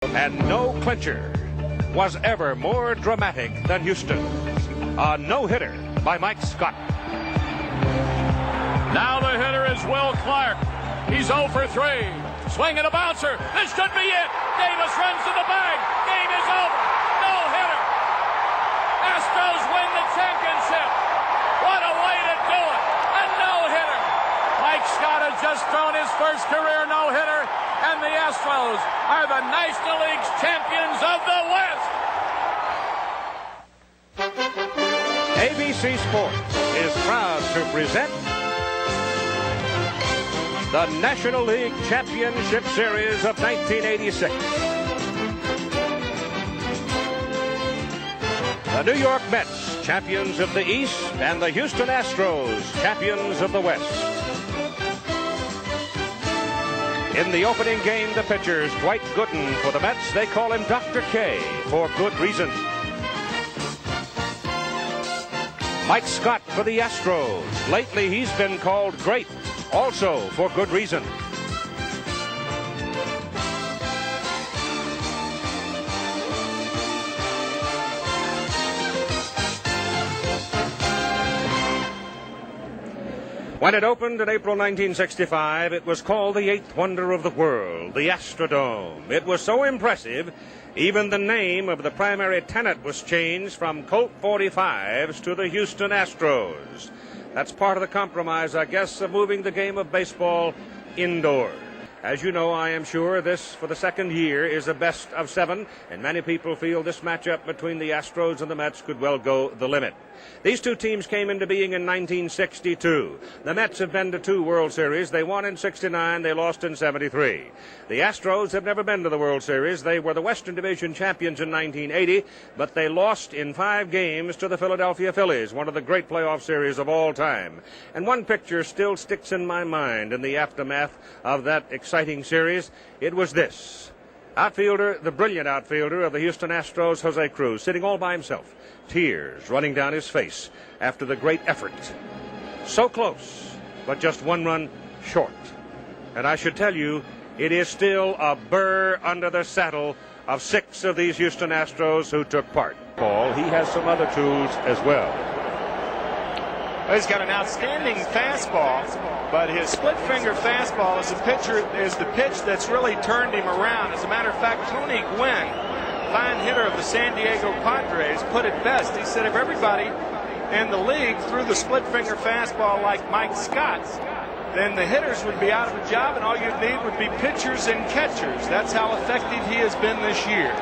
And no clincher was ever more dramatic than Houston. A no-hitter by Mike Scott. Now the hitter is Will Clark. He's 0 for 3. Swinging a bouncer. This could be it. Davis runs to the bag. Game is over. No-hitter. Astros win the championship. What a way to do it. A no-hitter. Mike Scott has just thrown his first career no-hitter, and the Astros are the National League's champions of the West. ABC Sports is proud to present the National League Championship Series of 1986. The New York Mets, champions of the East, and the Houston Astros, champions of the West. In the opening game, the pitchers, Dwight Gooden for the Mets, they call him Dr. K for good reason. Mike Scott for the Astros. Lately, he's been called great, also for good reason. When it opened in April 1965, it was called the eighth wonder of the world, the Astrodome. It was so impressive, even the name of the primary tenant was changed from Colt 45s to the Houston Astros. That's part of the compromise, I guess, of moving the game of baseball indoors. As you know, I am sure this, for the second year, is a best of 7, and many people feel this matchup between the Astros and the Mets could well go the limit. These two teams came into being in 1962. The Mets have been to 2 World Series. They won in 69, they lost in 73. The Astros have never been to the World Series. They were the Western Division champions in 1980, but they lost in 5 games to the Philadelphia Phillies, one of the great playoff series of all time. And one picture still sticks in my mind in the aftermath of that exciting series. It was this. Outfielder, the brilliant outfielder of the Houston Astros, Jose Cruz, sitting all by himself, tears running down his face after the great effort. So close, but just 1 run short. And I should tell you, it is still a burr under the saddle of 6 of these Houston Astros who took part. Paul, he has some other tools as well. He's got an outstanding fastball, but his split-finger fastball is the pitch that's really turned him around. As a matter of fact, Tony Gwynn, fine hitter of the San Diego Padres, put it best. He said if everybody in the league threw the split-finger fastball like Mike Scott, then the hitters would be out of a job, and all you'd need would be pitchers and catchers. That's how effective he has been this year.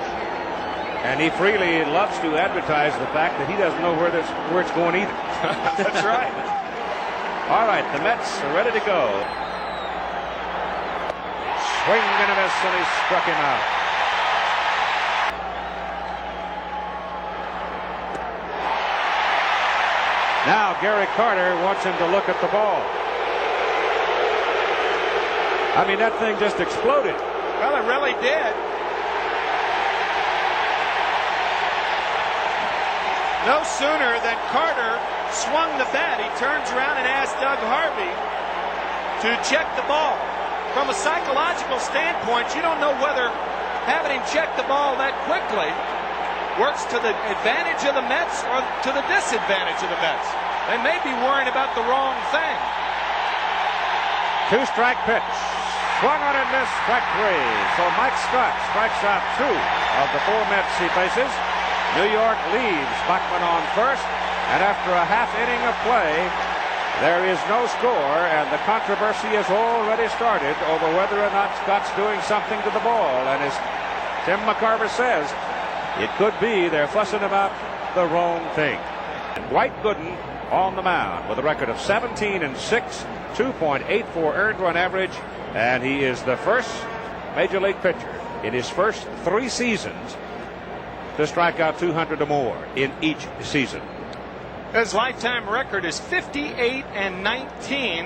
And he freely loves to advertise the fact that he doesn't know where it's going either. That's right. All right, the Mets are ready to go. Swing and a miss, and he struck him out. Now Gary Carter wants him to look at the ball. I mean, that thing just exploded. Well, it really did. No sooner than Carter swung the bat, he turns around and asks Doug Harvey to check the ball. From a psychological standpoint, you don't know whether having him check the ball that quickly works to the advantage of the Mets or to the disadvantage of the Mets. They may be worrying about the wrong thing. 2-strike pitch. Swung on and missed, strike 3. So Mike Scott strikes out 2 of the 4 Mets he faces. New York leaves Bachman on first, and after a half inning of play, there is no score, and the controversy has already started over whether or not Scott's doing something to the ball. And as Tim McCarver says, it could be they're fussing about the wrong thing. And Dwight Gooden on the mound with a record of 17-6, 2.84 earned run average, and he is the first major league pitcher in his first 3 seasons to strike out 200 or more in each season. His lifetime record is 58-19,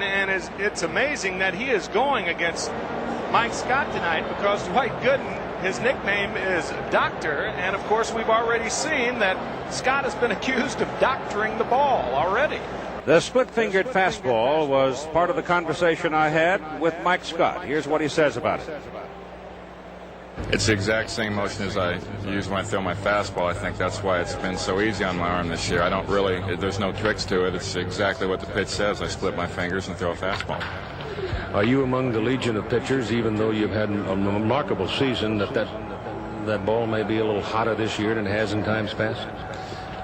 and it's amazing that he is going against Mike Scott tonight, because Dwight Gooden, his nickname is Doctor, and of course we've already seen that Scott has been accused of doctoring the ball already. The split-fingered fastball was part of the conversation I had with Mike Scott. Here's what he says about it. It's the exact same motion as I use when I throw my fastball. I think that's why it's been so easy on my arm this year. There's no tricks to it. It's exactly what the pitch says. I split my fingers and throw a fastball. Are you among the legion of pitchers, even though you've had a remarkable season, that ball may be a little hotter this year than it has in times past?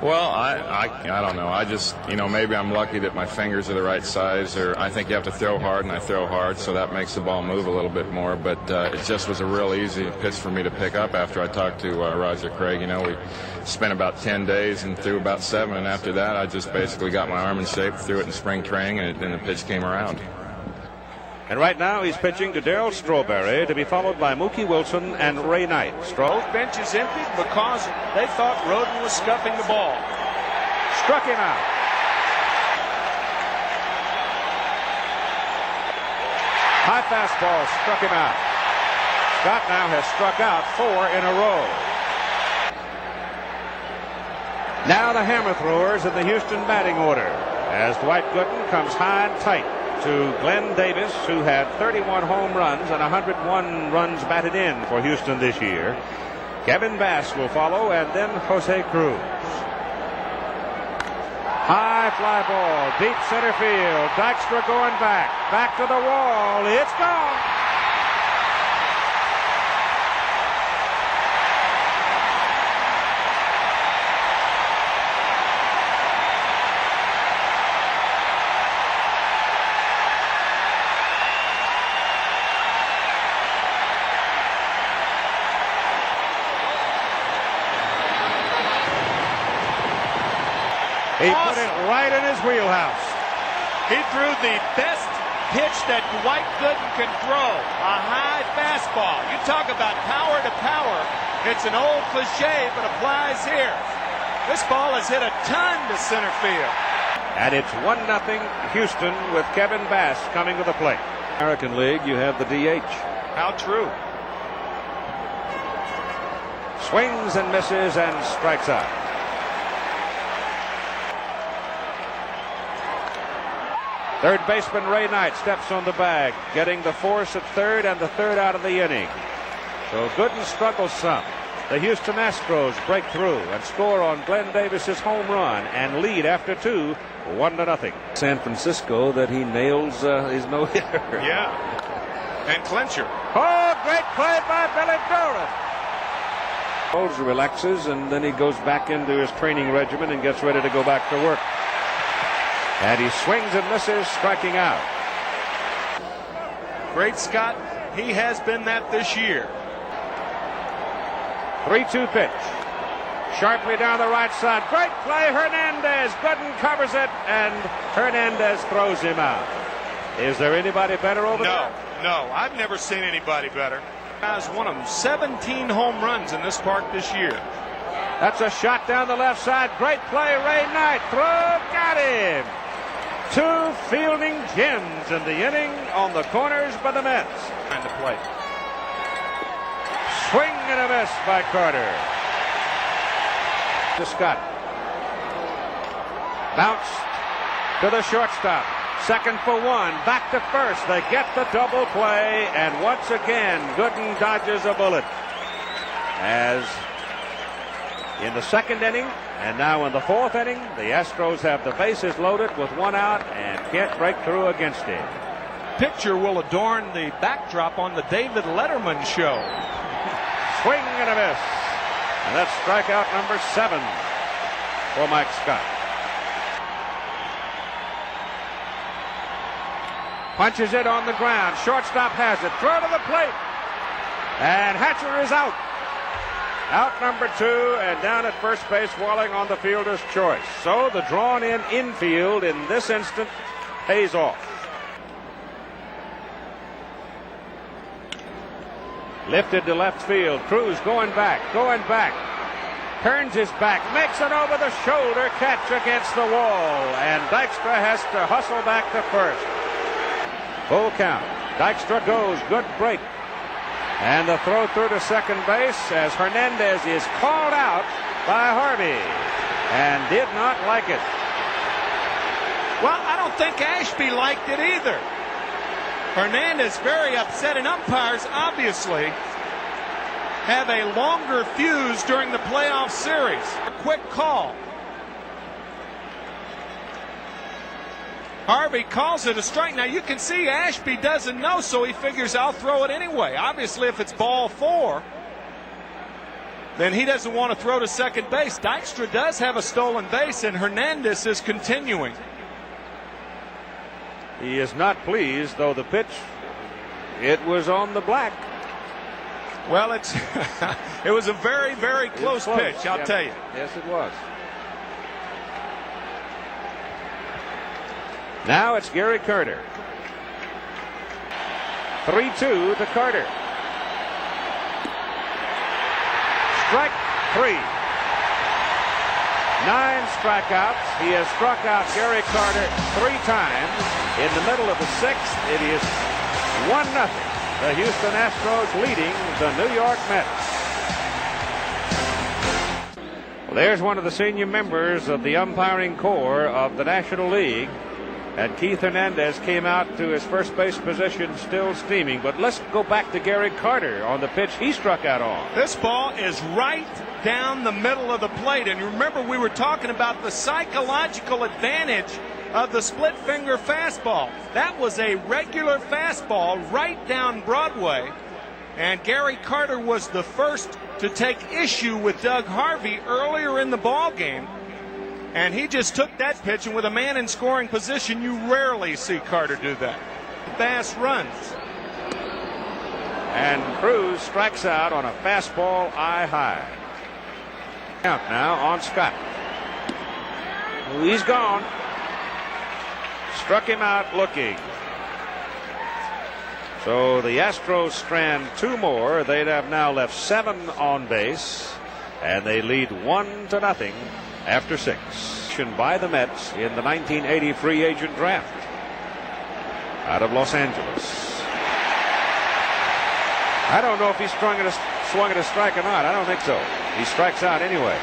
Well, I don't know. I just, maybe I'm lucky that my fingers are the right size, or I think you have to throw hard, and I throw hard, so that makes the ball move a little bit more. But it just was a real easy pitch for me to pick up after I talked to Roger Craig. We spent about 10 days and threw about 7, and after that, I just basically got my arm in shape, threw it in spring training, and the pitch came around. And right now he's pitching to Darryl Strawberry, to be followed by Mookie Wilson and Ray Knight. Both benches emptied because they thought Roden was scuffing the ball. Struck him out. High fastball struck him out. Scott now has struck out 4 in a row. Now the hammer throwers in the Houston batting order, as Dwight Gooden comes high and tight to Glenn Davis, who had 31 home runs and 101 runs batted in for Houston this year. Kevin Bass will follow, and then Jose Cruz. High fly ball, deep center field. Dykstra going back to the wall. It's gone. He put it right in his wheelhouse. He threw the best pitch that Dwight Gooden can throw, a high fastball. You talk about power to power. It's an old cliche, but applies here. This ball has hit a ton to center field. And it's 1-0 Houston with Kevin Bass coming to the plate. American League, you have the DH. How true. Swings and misses and strikes out. Third baseman Ray Knight steps on the bag, getting the force at third and the third out of the inning. So Gooden struggles some. The Houston Astros break through and score on Glenn Davis's home run and lead after 2, 1-0. San Francisco that he nails his no-hitter. Yeah. And clincher. Oh, great play by Billy Doran. Relaxes, and then he goes back into his training regimen and gets ready to go back to work. And he swings and misses, striking out. Great Scott. He has been that this year. 3-2 pitch. Sharply down the right side. Great play, Hernandez. Gooden covers it, and Hernandez throws him out. Is there anybody better over there? No. I've never seen anybody better. Guys, one of them 17 home runs in this park this year. That's a shot down the left side. Great play, Ray Knight. Throw, got him. 2 fielding gems in the inning on the corners by the Mets. Behind the plate. Swing and a miss by Carter. To Scott. Bounce to the shortstop. Second for 1. Back to first. They get the double play, and once again, Gooden dodges a bullet. As in the second inning, and now in the 4th inning, the Astros have the bases loaded with 1 out and can't break through against him. Picture will adorn the backdrop on the David Letterman show. Swing and a miss. And that's strikeout number 7 for Mike Scott. Punches it on the ground. Shortstop has it. Throw to the plate. And Hatcher is out. Out number 2, and down at first base, Walling on the fielder's choice. So the drawn-in infield in this instant pays off. Lifted to left field. Cruz going back. Turns his back, makes it over the shoulder catch against the wall, and Dykstra has to hustle back to first. Full count. Dykstra goes. Good break. And the throw through to second base as Hernandez is called out by Harvey and did not like it. Well, I don't think Ashby liked it either. Hernandez very upset, and umpires obviously have a longer fuse during the playoff series. A quick call. Harvey calls it a strike. Now you can see Ashby doesn't know, so he figures I'll throw it anyway. Obviously, if it's ball 4, then he doesn't want to throw to second base. Dykstra does have a stolen base, and Hernandez is continuing. He is not pleased, though the pitch, it was on the black. Well, it was a very, very close pitch, I'll tell you. Yes, it was. Now it's Gary Carter. 3-2 to Carter. Strike 3. 9 strikeouts. He has struck out Gary Carter 3 times. In the middle of the 6th, it is 1-0. The Houston Astros leading the New York Mets. Well, there's one of the senior members of the umpiring corps of the National League. And Keith Hernandez came out to his first base position still steaming. But let's go back to Gary Carter on the pitch he struck out on. This ball is right down the middle of the plate. And you remember we were talking about the psychological advantage of the split finger fastball. That was a regular fastball right down Broadway. And Gary Carter was the first to take issue with Doug Harvey earlier in the ball game. And he just took that pitch, and with a man in scoring position, you rarely see Carter do that. Bass runs. And Cruz strikes out on a fastball eye high. Count now on Scott. He's gone. Struck him out looking. So the Astros strand 2 more. They'd have now left 7 on base, and they lead 1-0 after 6. By the Mets in the 1980 free agent draft out of Los Angeles. I don't know if he swung at a strike or not. I don't think so. He strikes out anyway.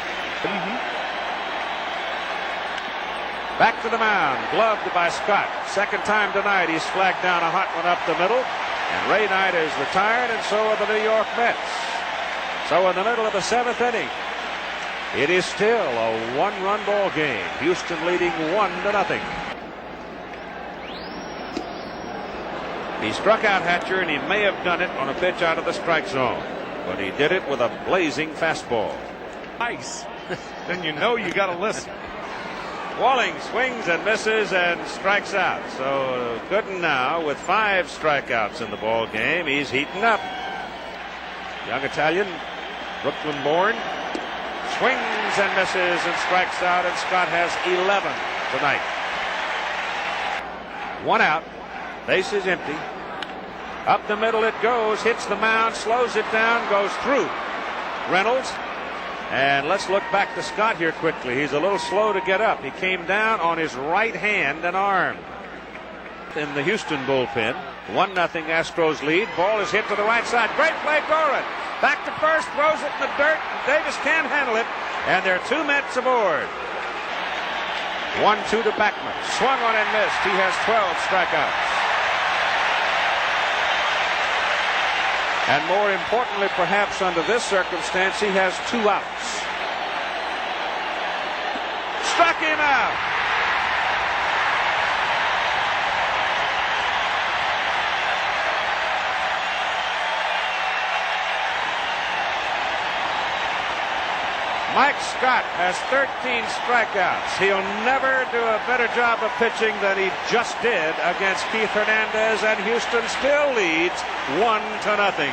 Back to the mound, gloved by Scott. Second time tonight he's flagged down a hot one up the middle. And Ray Knight is retired, and so are the New York Mets. So in the middle of the 7th inning, it is still a 1-run ball game. Houston leading 1-0. He struck out Hatcher, and he may have done it on a pitch out of the strike zone, but he did it with a blazing fastball. Nice. Then you know you got to listen. Walling swings and misses and strikes out. So Gooden now with 5 strikeouts in the ball game. He's heating up. Young Italian, Brooklyn born. Swings and misses and strikes out, and Scott has 11 tonight. 1 out. Base is empty. Up the middle it goes. Hits the mound. Slows it down. Goes through Reynolds. And let's look back to Scott here quickly. He's a little slow to get up. He came down on his right hand and arm. In the Houston bullpen, 1-0 Astros lead. Ball is hit to the right side. Great play, Gorin. Back to first, throws it in the dirt. Davis can't handle it, and there are 2 Mets aboard. 1-2 to Backman. Swung on and missed. He has 12 strikeouts. And more importantly, perhaps under this circumstance, he has 2 outs. Struck him out. Mike Scott has 13 strikeouts. He'll never do a better job of pitching than he just did against Keith Hernandez, and Houston still leads 1-0.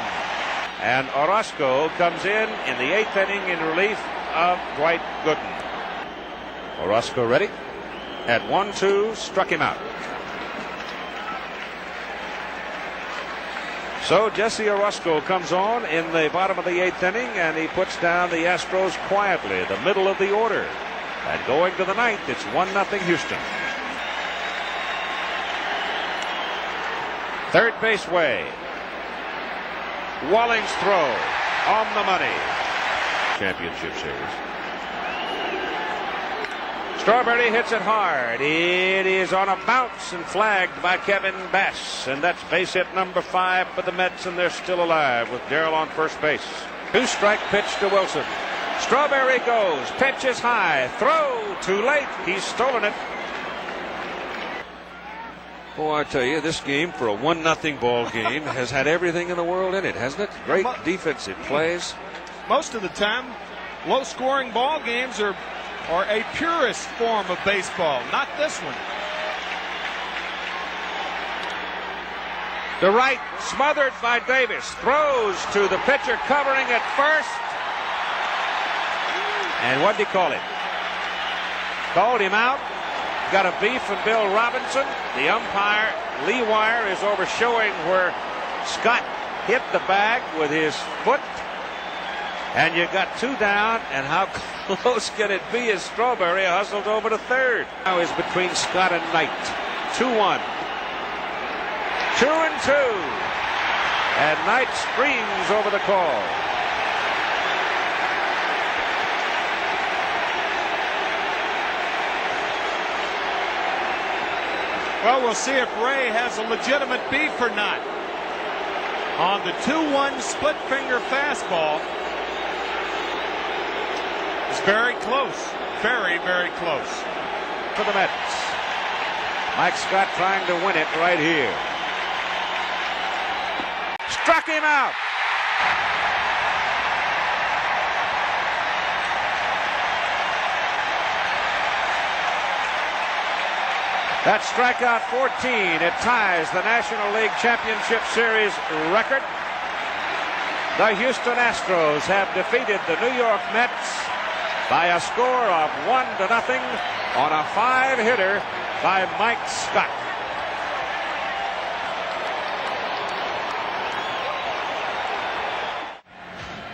And Orozco comes in the 8th inning in relief of Dwight Gooden. Orozco ready at 1-2, struck him out. So Jesse Orozco comes on in the bottom of the 8th inning, and he puts down the Astros quietly, the middle of the order. And going to the 9th, it's 1-0 Houston. Third base way. Walling's throw on the money. Championship series. Strawberry hits it hard. It is on a bounce and flagged by Kevin Bass. And that's base hit number 5 for the Mets, and they're still alive with Darrell on first base. Two-strike pitch to Wilson. Strawberry goes. Pitch is high. Throw too late. He's stolen it. Boy, I tell you, this game for a 1-0 ball game has had everything in the world in it, hasn't it? Great defensive plays. Most of the time, low-scoring ball games are a purest form of baseball. Not this one. To right, smothered by Davis. Throws to the pitcher covering at first. And what did he call him? Called him out. Got a beef from Bill Robinson. The umpire, Lee Wire, is over showing where Scott hit the bag with his foot. And you got 2 down, and how close can it be as Strawberry hustled over to third? Now is between Scott and Knight. 2-1. 2-2. And Knight screams over the call. Well, we'll see if Ray has a legitimate beef or not. On the 2-1 split finger fastball. It's very close. Very, very close. For the Mets. Mike Scott trying to win it right here. Struck him out. That's strikeout 14. It ties the National League Championship Series record. The Houston Astros have defeated the New York Mets by a score of 1-0 on a 5-hitter by Mike Scott.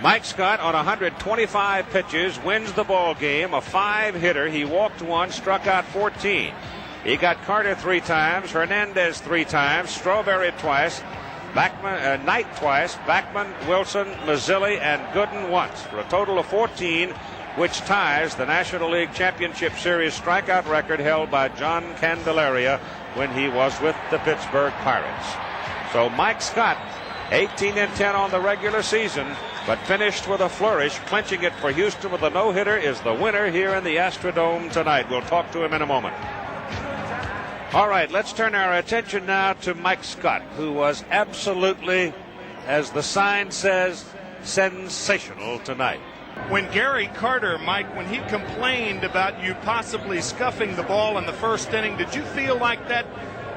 Mike Scott on 125 pitches wins the ball game. A 5-hitter. He walked 1, struck out 14. He got Carter 3 times, Hernandez 3 times, Strawberry twice, Knight twice, Backman, Wilson, Mazzilli, and Gooden once, for a total of 14, which ties the National League Championship Series strikeout record held by John Candelaria when he was with the Pittsburgh Pirates. So Mike Scott, 18-10 on the regular season, but finished with a flourish, clinching it for Houston with a no-hitter, is the winner here in the Astrodome tonight. We'll talk to him in a moment. All right, let's turn our attention now to Mike Scott, who was absolutely, as the sign says, sensational tonight. When Gary Carter, Mike, when he complained about you possibly scuffing the ball in the first inning, did you feel like that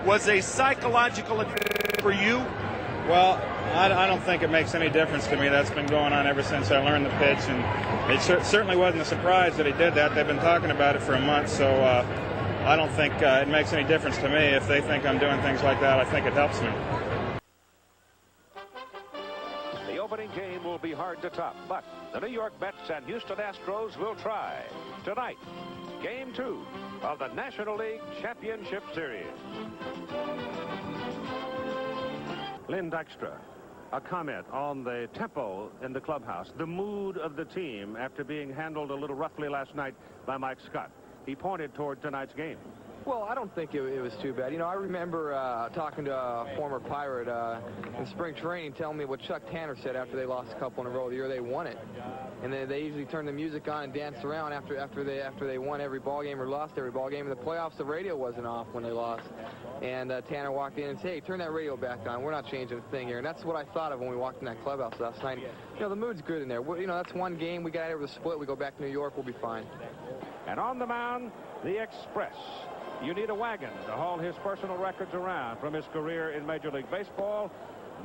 was a psychological advantage for you? Well, I don't think it makes any difference to me. That's been going on ever since I learned the pitch, and it certainly wasn't a surprise that he did that. They've been talking about it for a month, so I don't think it makes any difference to me. If they think I'm doing things like that, I think it helps me. The opening game will be hard to top, but the New York Mets and Houston Astros will try. Tonight, Game 2 of the National League Championship Series. Lynn Dykstra, a comment on the tempo in the clubhouse, the mood of the team after being handled a little roughly last night by Mike Scott. He pointed toward tonight's game. Well, I don't think it was too bad. You know, I remember talking to a former Pirate in spring training, telling me what Chuck Tanner said after they lost a couple in a row the year they won it. And they usually turned the music on and danced around after they won every ball game or lost every ball game. In the playoffs, the radio wasn't off when they lost. And Tanner walked in and said, "Hey, turn that radio back on. We're not changing a thing here." And that's what I thought of when we walked in that clubhouse last night. You know, the mood's good in there. You know, that's one game. We got over the split. We go back to New York. We'll be fine. And on the mound, the Express. You need a wagon to haul his personal records around from his career in Major League Baseball,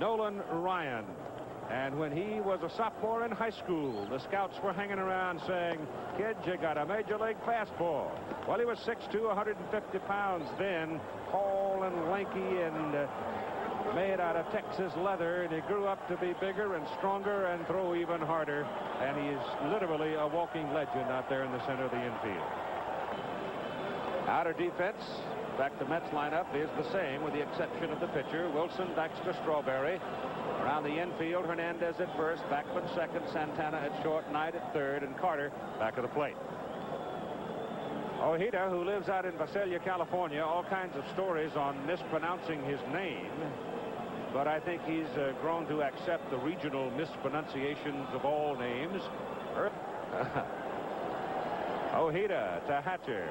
Nolan Ryan. And when he was a sophomore in high school, the scouts were hanging around saying, "Kid, you got a Major League fastball." Well, he was 6'2", 150 pounds then, tall and lanky and made out of Texas leather, and he grew up to be bigger and stronger and throw even harder. And he is literally a walking legend out there in the center of the infield. Outer defense, in fact, the Mets lineup is the same with the exception of the pitcher, Wilson, Dykstra, Strawberry. Around the infield, Hernandez at first, Backman second, Santana at short, Knight at third, and Carter back of the plate. Ojeda, who lives out in Visalia, California, all kinds of stories on mispronouncing his name. but I think he's grown to accept the regional mispronunciations of all names. Ojeda to Hatcher.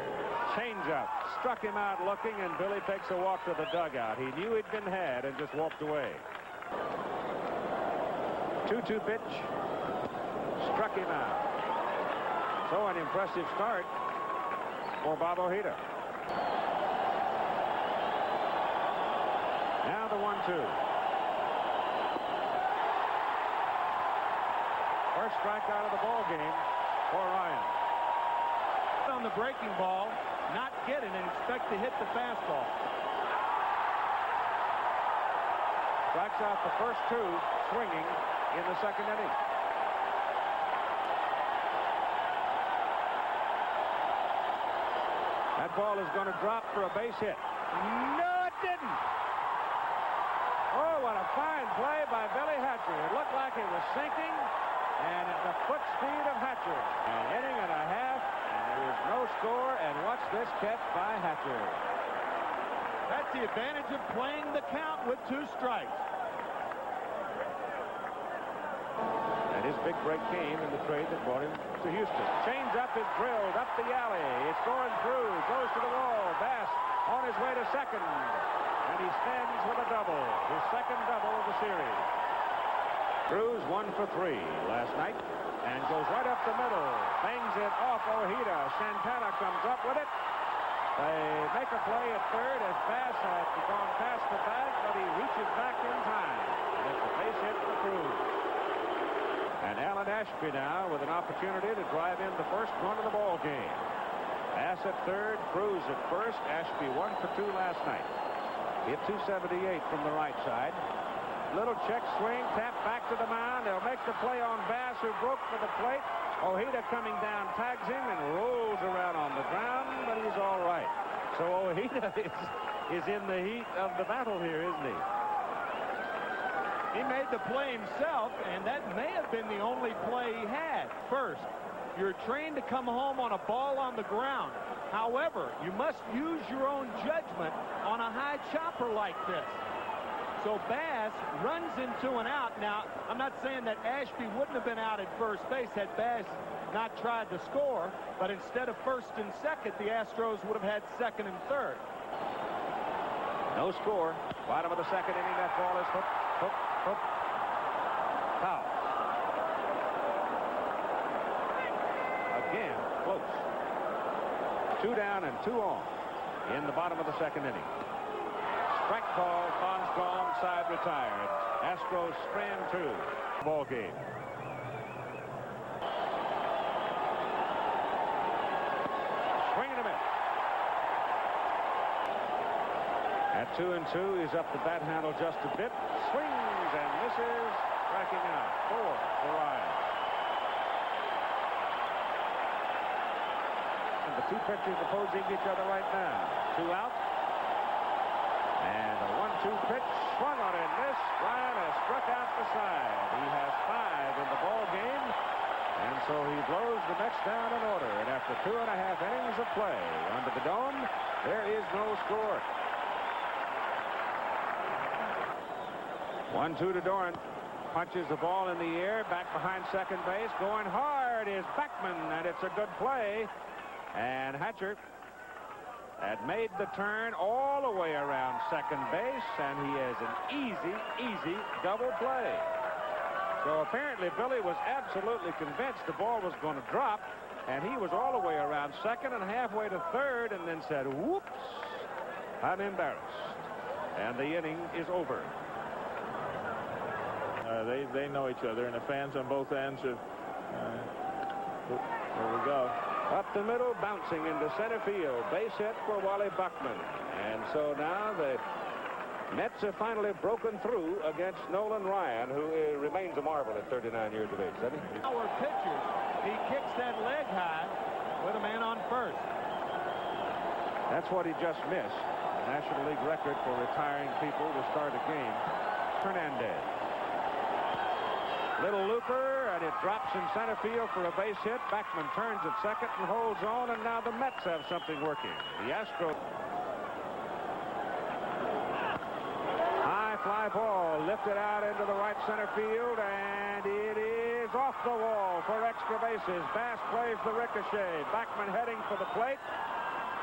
Change-up. Struck him out looking, and Billy takes a walk to the dugout. He knew he'd been had and just walked away. 2-2 pitch. Struck him out. So an impressive start for Bob Ojeda. Now the 1-2. First strikeout of the ball game for Ryan. On the breaking ball, not get it, and expect to hit the fastball. Strikes out the first two swinging in the second inning. That ball is going to drop for a base hit. No, it didn't. Oh, what a fine play by Billy Hatcher. It looked like it was sinking, and at the foot speed of Hatcher. An inning and a half, and there is no score, and watch this catch by Hatcher. That's the advantage of playing the count with 2 strikes. And his big break came in the trade that brought him to Houston. Change up is drilled up the alley. It's going through, goes to the wall. Bass on his way to second, and he stands with a double, his second double of the series. Cruz 1 for 3 last night and goes right up the middle. Bangs it off Ojeda. Santana comes up with it. They make a play at third as Bass had gone past the bag, but he reaches back in time. And it's a base hit for Cruz. And Alan Ashby now with an opportunity to drive in the first run of the ball game. Bass at third, Cruz at first. Ashby 1 for 2 last night. Hit 278 from the right side. Little check swing, tap back to the mound. They'll make the play on Bass, who broke for the plate. Ojeda coming down, tags him, and rolls around on the ground, but he's all right. So Ojeda is in the heat of the battle here, isn't he? He made the play himself, and that may have been the only play he had. First, you're trained to come home on a ball on the ground. However, you must use your own judgment on a high chopper like this. So Bass runs into an out. Now, I'm not saying that Ashby wouldn't have been out at first base had Bass not tried to score, but instead of first and second, the Astros would have had second and third. No score. Bottom of the second inning, that ball is hooked, hooked, hooked. Foul. Again, close. 2 down and 2 on in the bottom of the second inning. Strike call, Fonz gone, side retired. Astros strand 2. Ball game. Swing and a miss. At 2-2, he's up the bat handle just a bit. Swings and misses. Striking out. 4 for Ryan. And the two pitchers opposing each other right now. 2 out. And a 1-2 pitch swung on and missed. Ryan has struck out the side. He has 5 in the ball game, and so he blows the Mets down in order. And after 2.5 innings of play under the dome, there is no score. 1-2 to Doran. Punches the ball in the air, back behind second base. Going hard is Beckman, and it's a good play. And Hatcher had made the turn all the way around second base, and he has an easy double play. So apparently Billy was absolutely convinced the ball was going to drop, and he was all the way around second and halfway to third, and then said, whoops, I'm embarrassed. And the inning is over. They know each other, and the fans on both ends have... there we go. Up the middle, bouncing into center field. Base hit for Wally Buckman. And so now the Mets have finally broken through against Nolan Ryan, who remains a marvel at 39 years of age, doesn't he? Our pitcher, he kicks that leg high with a man on first. That's what he just missed. National League record for retiring people to start a game. Hernandez. Little looper, and it drops in center field for a base hit. Beckman turns at second and holds on, and now the Mets have something working. The Astros. High fly ball lifted out into the right center field, and it is off the wall for extra bases. Bass plays the ricochet. Backman heading for the plate.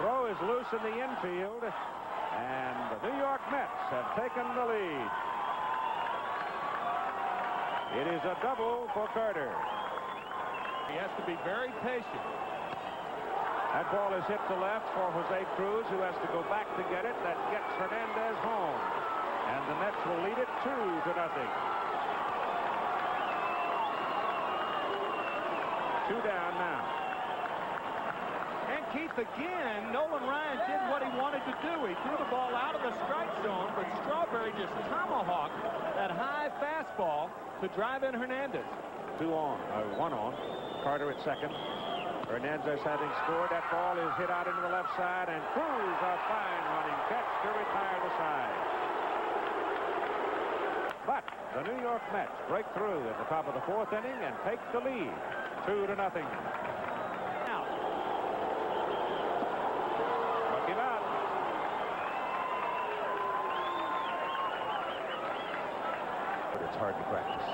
Throw is loose in the infield, and the New York Mets have taken the lead. It is a double for Carter. He has to be very patient. That ball is hit to left for Jose Cruz, who has to go back to get it. That gets Hernandez home. And the Mets will lead it 2-0. 2 down now. And Keith, again, Nolan Ryan did what he wanted to do. He threw the ball out of the strike zone, but Strawberry just tomahawked that high fastball to drive in Hernandez. 1 on. Carter at second. Hernandez having scored. That ball is hit out into the left side, and Cruz, a fine running catch to retire the side. But the New York Mets break through at the top of the 4th inning and take the lead 2-0. Now, Look him out. But it's hard to practice.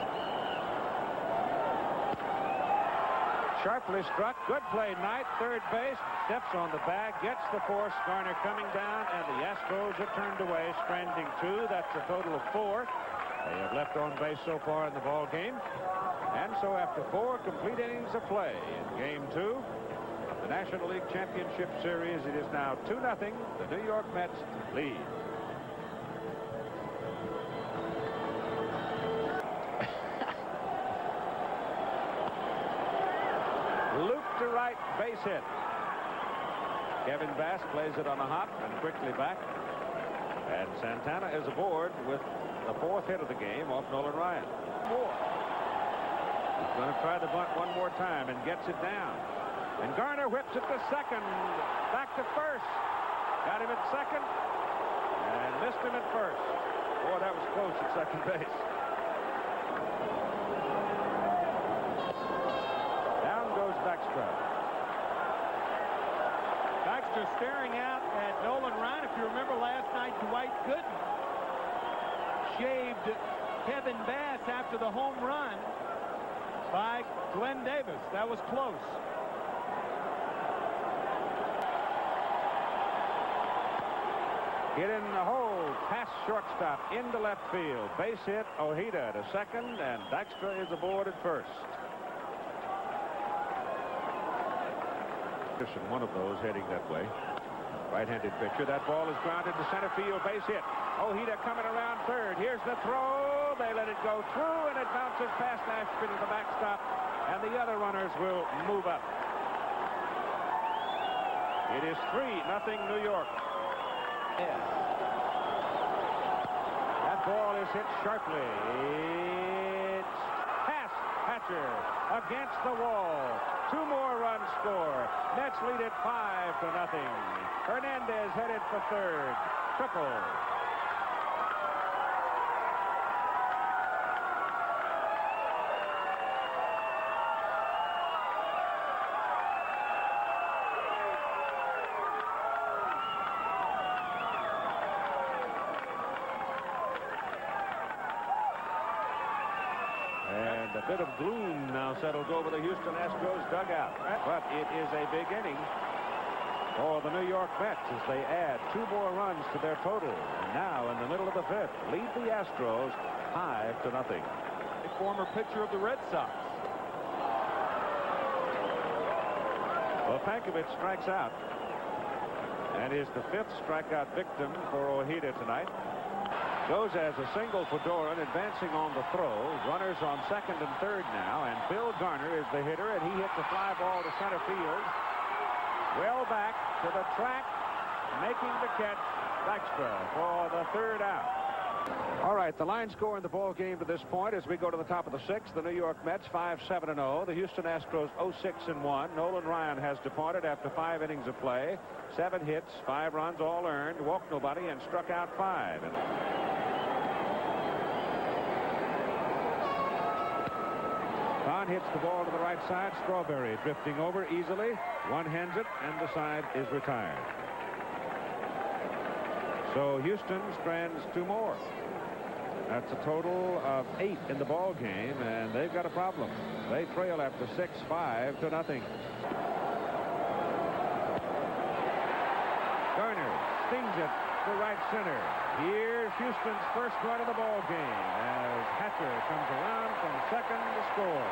Sharply struck. Good play. Knight, third base. Steps on the bag. Gets the force. Garner coming down. And the Astros have turned away. Stranding 2. That's a total of 4. They have left on base so far in the ball game. And so after 4 complete innings of play in Game 2 of the National League Championship Series, it is now 2-0. The New York Mets lead. Loop to right, base hit. Kevin Bass plays it on a hop and quickly back. And Santana is aboard with the 4th hit of the game off Nolan Ryan. He's going to try the bunt one more time and gets it down. And Garner whips it to second. Back to first. Got him at second and missed him at first. Boy, that was close at second base. Dykstra. Dykstra staring out at Nolan Ryan. If you remember last night, Dwight Gooden shaved Kevin Bass after the home run by Glenn Davis. That was close. Hit in the hole, past shortstop, into left field. Base hit, Ojeda to second, and Dykstra is aboard at first. One of those heading that way. Right-handed pitcher. That ball is grounded to center field. Base hit. Ojeda coming around third. Here's the throw. They let it go through, and it bounces past Ashby to the backstop, and the other runners will move up. It is 3-0 New York. That ball is hit sharply. It's past Hatcher against the wall. 2 more runs score. Mets lead it 5-0. Hernandez headed for third. Triple. And a bit of gloom now settles over the Houston Astros dugout. But it is a big inning for the New York Mets as they add 2 more runs to their total. And now in the middle of the 5th, lead the Astros 5-0. A former pitcher of the Red Sox. Well, Pankovic strikes out and is the 5th strikeout victim for Ojeda tonight. Goes as a single for Doran, advancing on the throw. Runners on second and third now, and Bill Garner is the hitter, and he hits a fly ball to center field. Well back to the track, making the catch, Dykstra for the 3rd out. All right, the line score in the ball game to this point as we go to the top of the 6th. The New York Mets 5-7-0. The Houston Astros 0-6-1. Nolan Ryan has departed after 5 innings of play. 7 hits, 5 runs, all earned, walked nobody, and struck out 5. Hahn hits the ball to the right side. Strawberry drifting over easily. One hands it, and the side is retired. So Houston strands 2 more. That's a total of 8 in the ball game, and they've got a problem. They trail after 6, 5-0. Garner stings it to right center. Here's Houston's first run of the ball game as Hatcher comes around from second to score.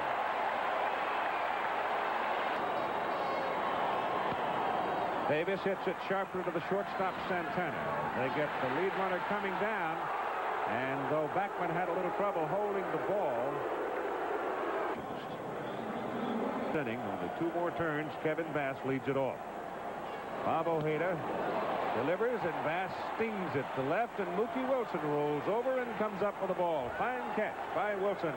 Davis hits it sharply to the shortstop Santana. They get the lead runner coming down, and though Backman had a little trouble holding the ball, only 2 more turns, Kevin Bass leads it off. Bob Ojeda delivers, and Bass stings it to left, and Mookie Wilson rolls over and comes up with the ball. Fine catch by Wilson.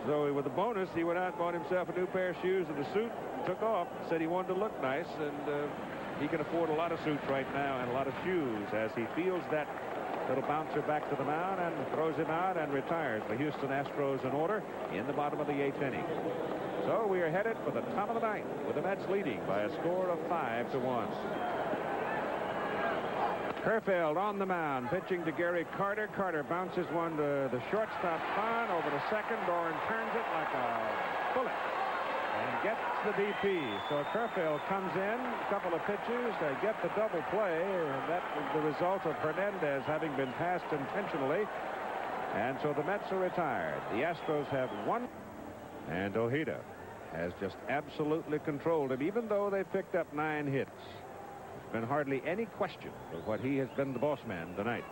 So with the bonus, he went out and bought himself a new pair of shoes and a suit and took off. Said he wanted to look nice, and he can afford a lot of suits right now and a lot of shoes as he feels that little bouncer back to the mound and throws him out and retires the Houston Astros in order in the bottom of the 8th inning. So we are headed for the top of the 9th with the Mets leading by a score of 5-1. Kerfeld on the mound, pitching to Gary Carter. Carter bounces one to the shortstop Fon over to second. Doran turns it like a bullet and gets the DP. So Kerfeld comes in, a couple of pitches, they get the double play, and that was the result of Hernandez having been passed intentionally. And so the Mets are retired. The Astros have won, and Ojeda has just absolutely controlled him, even though they picked up 9 hits. There's been hardly any question of what he has been the boss man tonight.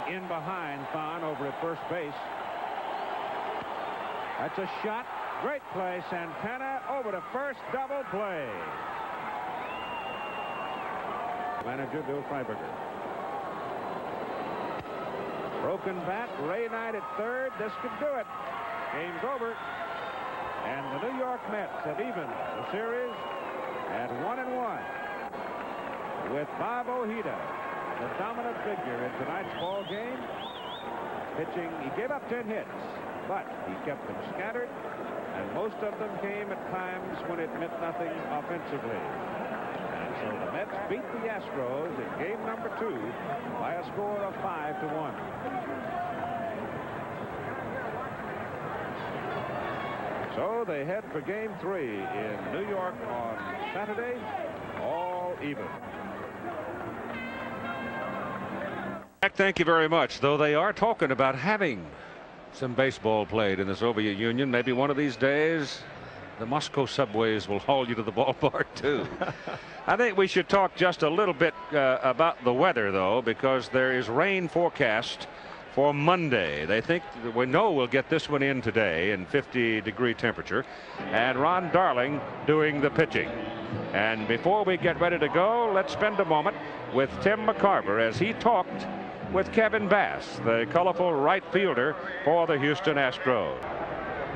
In behind Fon over at first base. That's a shot. Great play. Santana over to first, double play. Manager Bill Freiberger. Broken bat. Ray Knight at third. This could do it. Game's over. And the New York Mets have evened the series at 1-1. With Bob Ojeda, the dominant figure in tonight's ball game. Pitching, he gave up 10 hits, but he kept them scattered, and most of them came at times when it meant nothing offensively. And so the Mets beat the Astros in game number 2 by a score of 5-1. So they head for game 3 in New York on Saturday, all even. Thank you very much. Though they are talking about having some baseball played in the Soviet Union, maybe one of these days the Moscow subways will haul you to the ballpark too. I think we should talk just a little bit about the weather, though, because there is rain forecast for Monday. They think, we know we'll get this one in today in 50-degree temperature, and Ron Darling doing the pitching. And before we get ready to go, let's spend a moment with Tim McCarver as he talked with Kevin Bass, the colorful right fielder for the Houston Astros.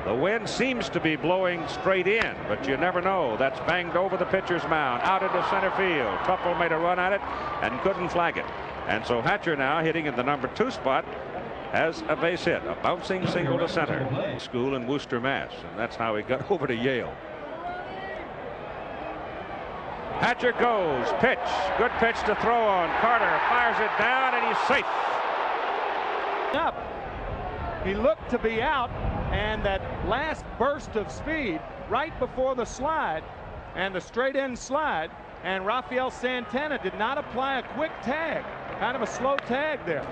The wind seems to be blowing straight in, but you never know. That's banged over the pitcher's mound, out into center field. Tuffle made a run at it and couldn't flag it. And so Hatcher now hitting in the number 2 spot has a base hit, a bouncing single to center. School in Worcester, Mass, and that's how he got over to Yale. Hatcher goes, pitch, good pitch to throw on. Carter fires it down, and he's safe. Up. He looked to be out, and that last burst of speed right before the slide and the straight end slide, and Rafael Santana did not apply a quick tag, kind of a slow tag there.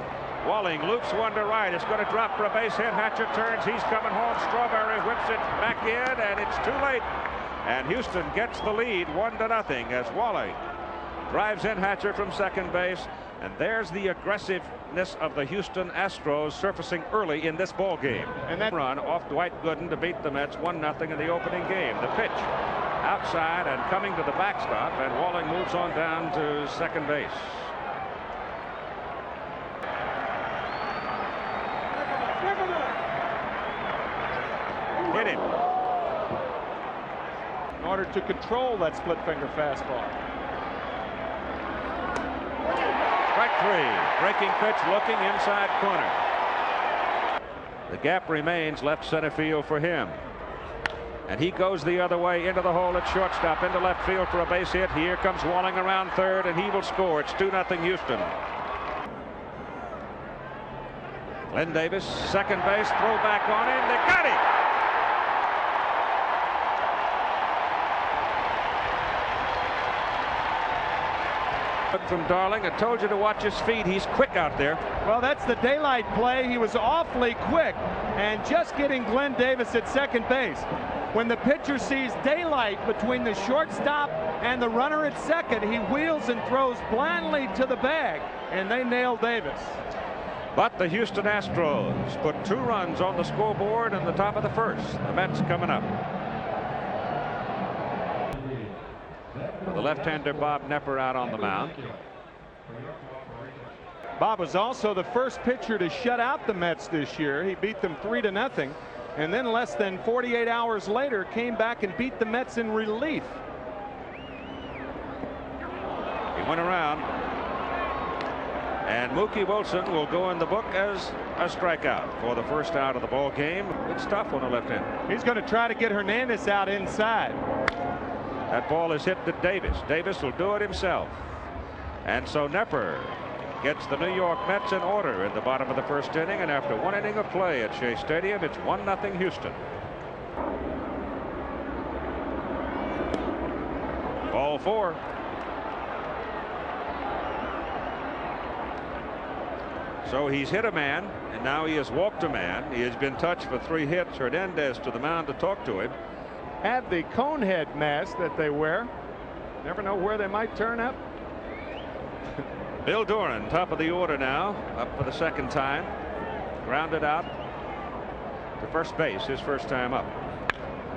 Walling loops one to right. It's going to drop for a base hit. Hatcher turns. He's coming home. Strawberry whips it back in, and it's too late. And Houston gets the lead 1-0 as Walling drives in Hatcher from second base. And there's the aggressiveness of the Houston Astros surfacing early in this ball game. And that run off Dwight Gooden to beat the Mets 1-0 in the opening game. The pitch outside and coming to the backstop, and Walling moves on down to second base. Hit him. In order to control that split finger fastball. Strike 3. Breaking pitch, looking inside corner. The gap remains left center field for him. And he goes the other way into the hole at shortstop, into left field for a base hit. Here comes Walling around third, and he will score. It's 2-0 Houston. Glenn Davis, second base, throw back on him. They got him. From Darling, I told you to watch his feet. He's quick out there. Well, that's the daylight play. He was awfully quick and just getting Glenn Davis at second base. When the pitcher sees daylight between the shortstop and the runner at second, he wheels and throws blindly to the bag, and they nail Davis. But the Houston Astros put 2 runs on the scoreboard in the top of the first. The Mets coming up. The left-hander Bob Nepper out on the mound. Bob was also the first pitcher to shut out the Mets this year. He beat them 3-0, and then less than 48 hours later came back and beat the Mets in relief. He went around, and Mookie Wilson will go in the book as a strikeout for the first out of the ball game. It's tough on the left hand. He's going to try to get Hernandez out inside. That ball is hit to Davis. Davis will do it himself. And so Nepper gets the New York Mets in order in the bottom of the first inning, and after 1 inning of play at Shea Stadium, it's 1-0 Houston. Ball 4. So he's hit a man, and now he has walked a man. He has been touched for 3 hits. Hernandez to the mound to talk to him. Had the conehead mask that they wear. Never know where they might turn up. Bill Doran, top of the order now, up for the second time. Grounded out to first base, his first time up.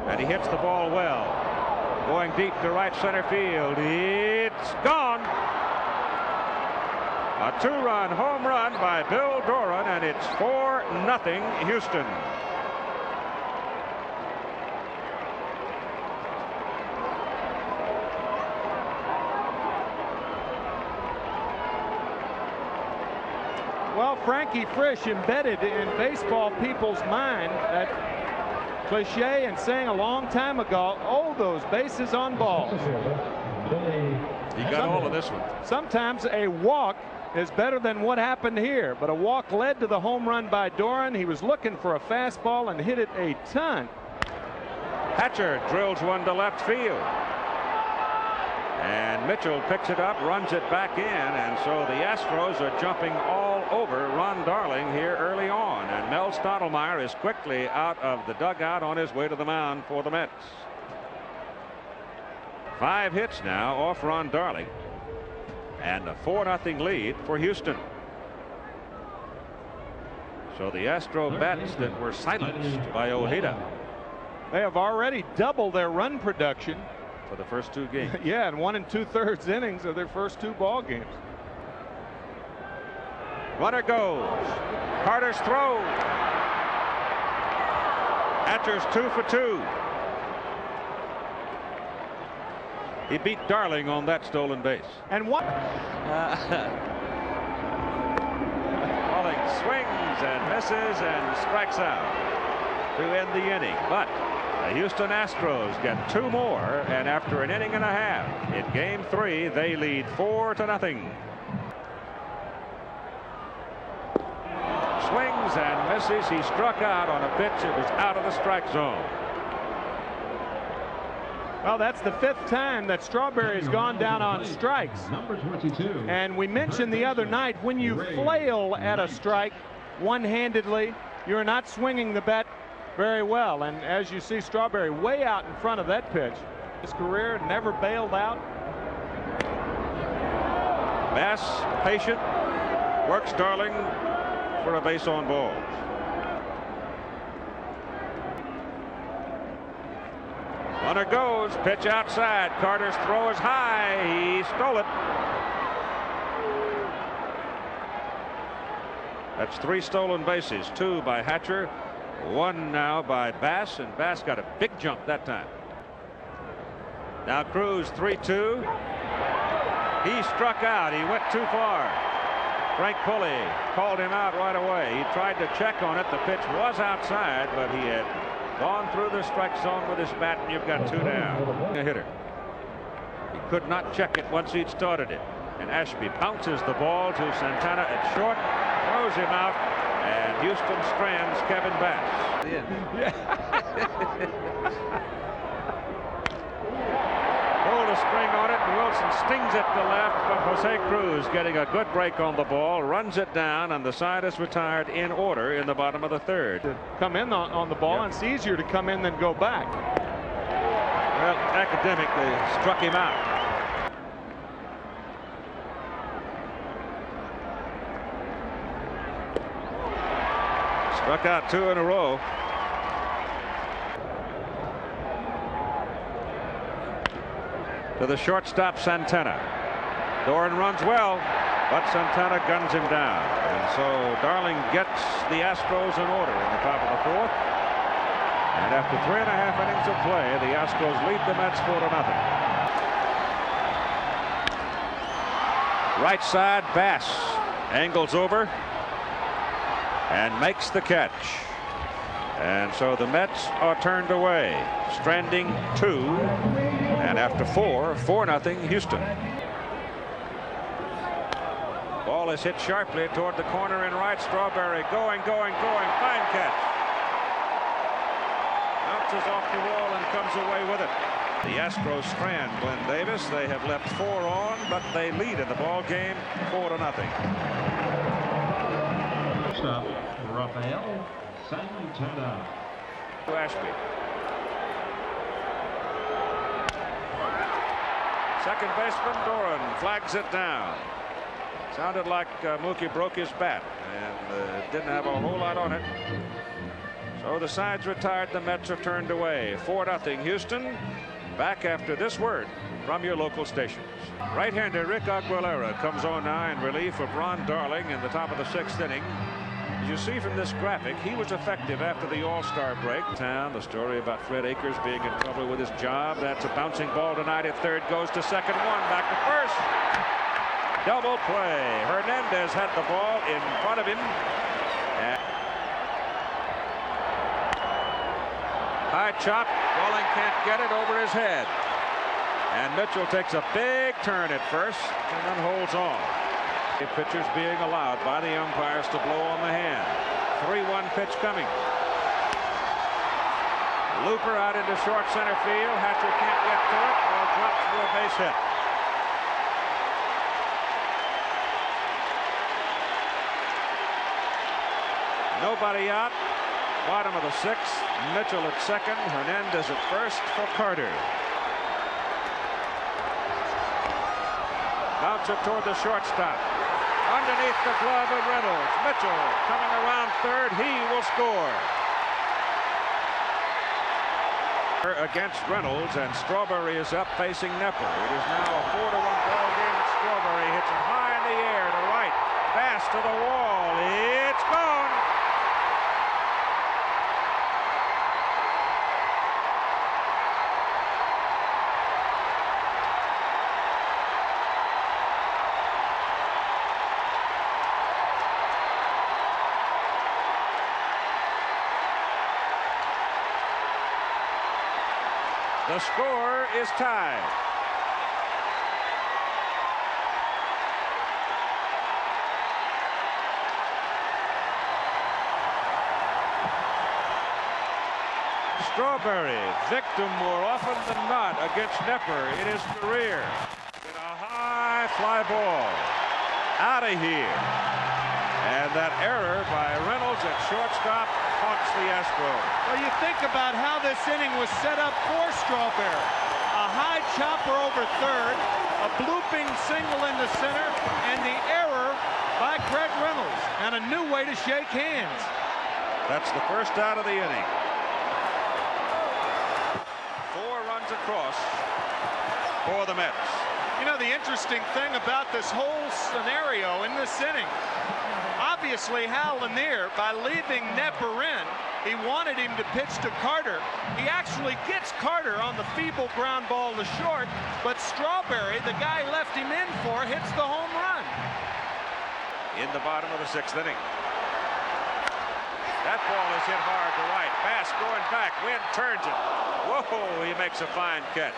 And he hits the ball well. Going deep to right center field. It's gone. A 2-run home run by Bill Doran, and it's 4-0 Houston. Well, Frankie Frisch embedded in baseball people's mind that cliche and saying a long time ago, oh, those bases on balls. He got all of this one. Sometimes a walk is better than what happened here, but a walk led to the home run by Doran. He was looking for a fastball and hit it a ton. Hatcher drills one to left field. And Mitchell picks it up, runs it back in, and so the Astros are jumping all over Ron Darling here early on, and Mel Stottlemyre is quickly out of the dugout on his way to the mound for the Mets. 5 hits now off Ron Darling, and a 4-0 lead for Houston. So the Astro bats that were silenced by Ojeda. They have already doubled their run production for the first 2 games. Yeah, in 1 2/3 innings of their first 2 ball games. Runner goes. Carter's throw. Hatcher's 2 for 2. He beat Darling on that stolen base. And what? Darling swings and misses and strikes out to end the inning. But the Houston Astros get 2 more, and after an inning and a half in game 3, they lead 4-0. Swings and misses. He struck out on a pitch. It was out of the strike zone. Well, that's the 5th time that Strawberry has gone down on strikes. Number 22. And we mentioned the other night, when you flail at a strike one-handedly, you're not swinging the bat very well. And as you see, Strawberry way out in front of that pitch. His career never bailed out. Bass patient, works Darling for a base on balls. Runner goes, pitch outside. Carter's throw is high. He stole it. That's 3 stolen bases, 2 by Hatcher, 1 now by Bass, and Bass got a big jump that time. Now Cruz 3-2. He struck out. He went too far. Frank Pulley called him out right away. He tried to check on it. The pitch was outside, but he had gone through the strike zone with his bat, and you've got 2 down. A hitter. He could not check it once he'd started it. And Ashby pounces the ball to Santana at short, throws him out, And Houston strands Kevin Bass. Pulled a string on it, and Wilson stings it to left, but Jose Cruz getting a good break on the ball, runs it down, and the side is retired in order in the bottom of the third. Come in on the ball, and it's easier to come in than go back. Well, academically struck him out. Struck out 2 in a row. To the shortstop, Santana. Doran runs well, but Santana guns him down. And so Darling gets the Astros in order in the top of the 4th. And after 3.5 innings of play, the Astros lead the Mets 4-0. Right side, Bass angles over and makes the catch. And so the Mets are turned away, stranding 2, and after 4-0 Houston. Ball is hit sharply toward the corner in right. Strawberry going, fine catch. Bounces off the wall and comes away with it. The Astros strand Glenn Davis. They have left 4 on, but they lead in the ball game 4-0. Stop, Rafael Santana. Ashby. Second baseman Doran flags it down. Sounded like Mookie broke his bat and didn't have a whole lot on it. So the side's retired. The Mets are turned away. 4-0 Houston. Back after this word from your local stations. Right-hander Rick Aguilera comes on now in relief of Ron Darling in the top of the 6th inning. As you see from this graphic, he was effective after the All-Star break. The story about Fred Akers being in trouble with his job. That's a bouncing ball tonight at third. Goes to second, 1 back to first. Double play. Hernandez had the ball in front of him. High chop. Walling can't get it over his head. And Mitchell takes a big turn at first and then holds on. The pitchers being allowed by the umpires to blow on the hand. 3-1 pitch coming. Looper out into short center field. Hatcher can't get to it. Ball drops for a base hit. Nobody out. Bottom of the 6th. Mitchell at second. Hernandez at first for Carter. Bouncer toward the shortstop. Underneath the glove of Reynolds. Mitchell coming around third. He will score. Against Reynolds, and Strawberry is up facing Nepper. It is now a 4-1 ball game. Strawberry hits it high in the air to right. Bass to the wall. It's gone. The score is tied. Strawberry, victim more often than not against Nepper in his career. In a high fly ball. Out of here. And that error by Reynolds at shortstop haunts the Astros. Well, you think about how this inning was set up for Strawberry. A high chopper over third, a blooping single into center, and the error by Craig Reynolds, and a new way to shake hands. That's the first out of the inning. 4 runs across for the Mets. You know, the interesting thing about this whole scenario in this inning, obviously Hal Lanier, by leaving Nepper in, he wanted him to pitch to Carter. He actually gets Carter on the feeble ground ball to short, but Strawberry, the guy left him in for, hits the home run. In the bottom of the 6th inning. That ball is hit hard to right. Bass going back. Wind turns it. Whoa, he makes a fine catch.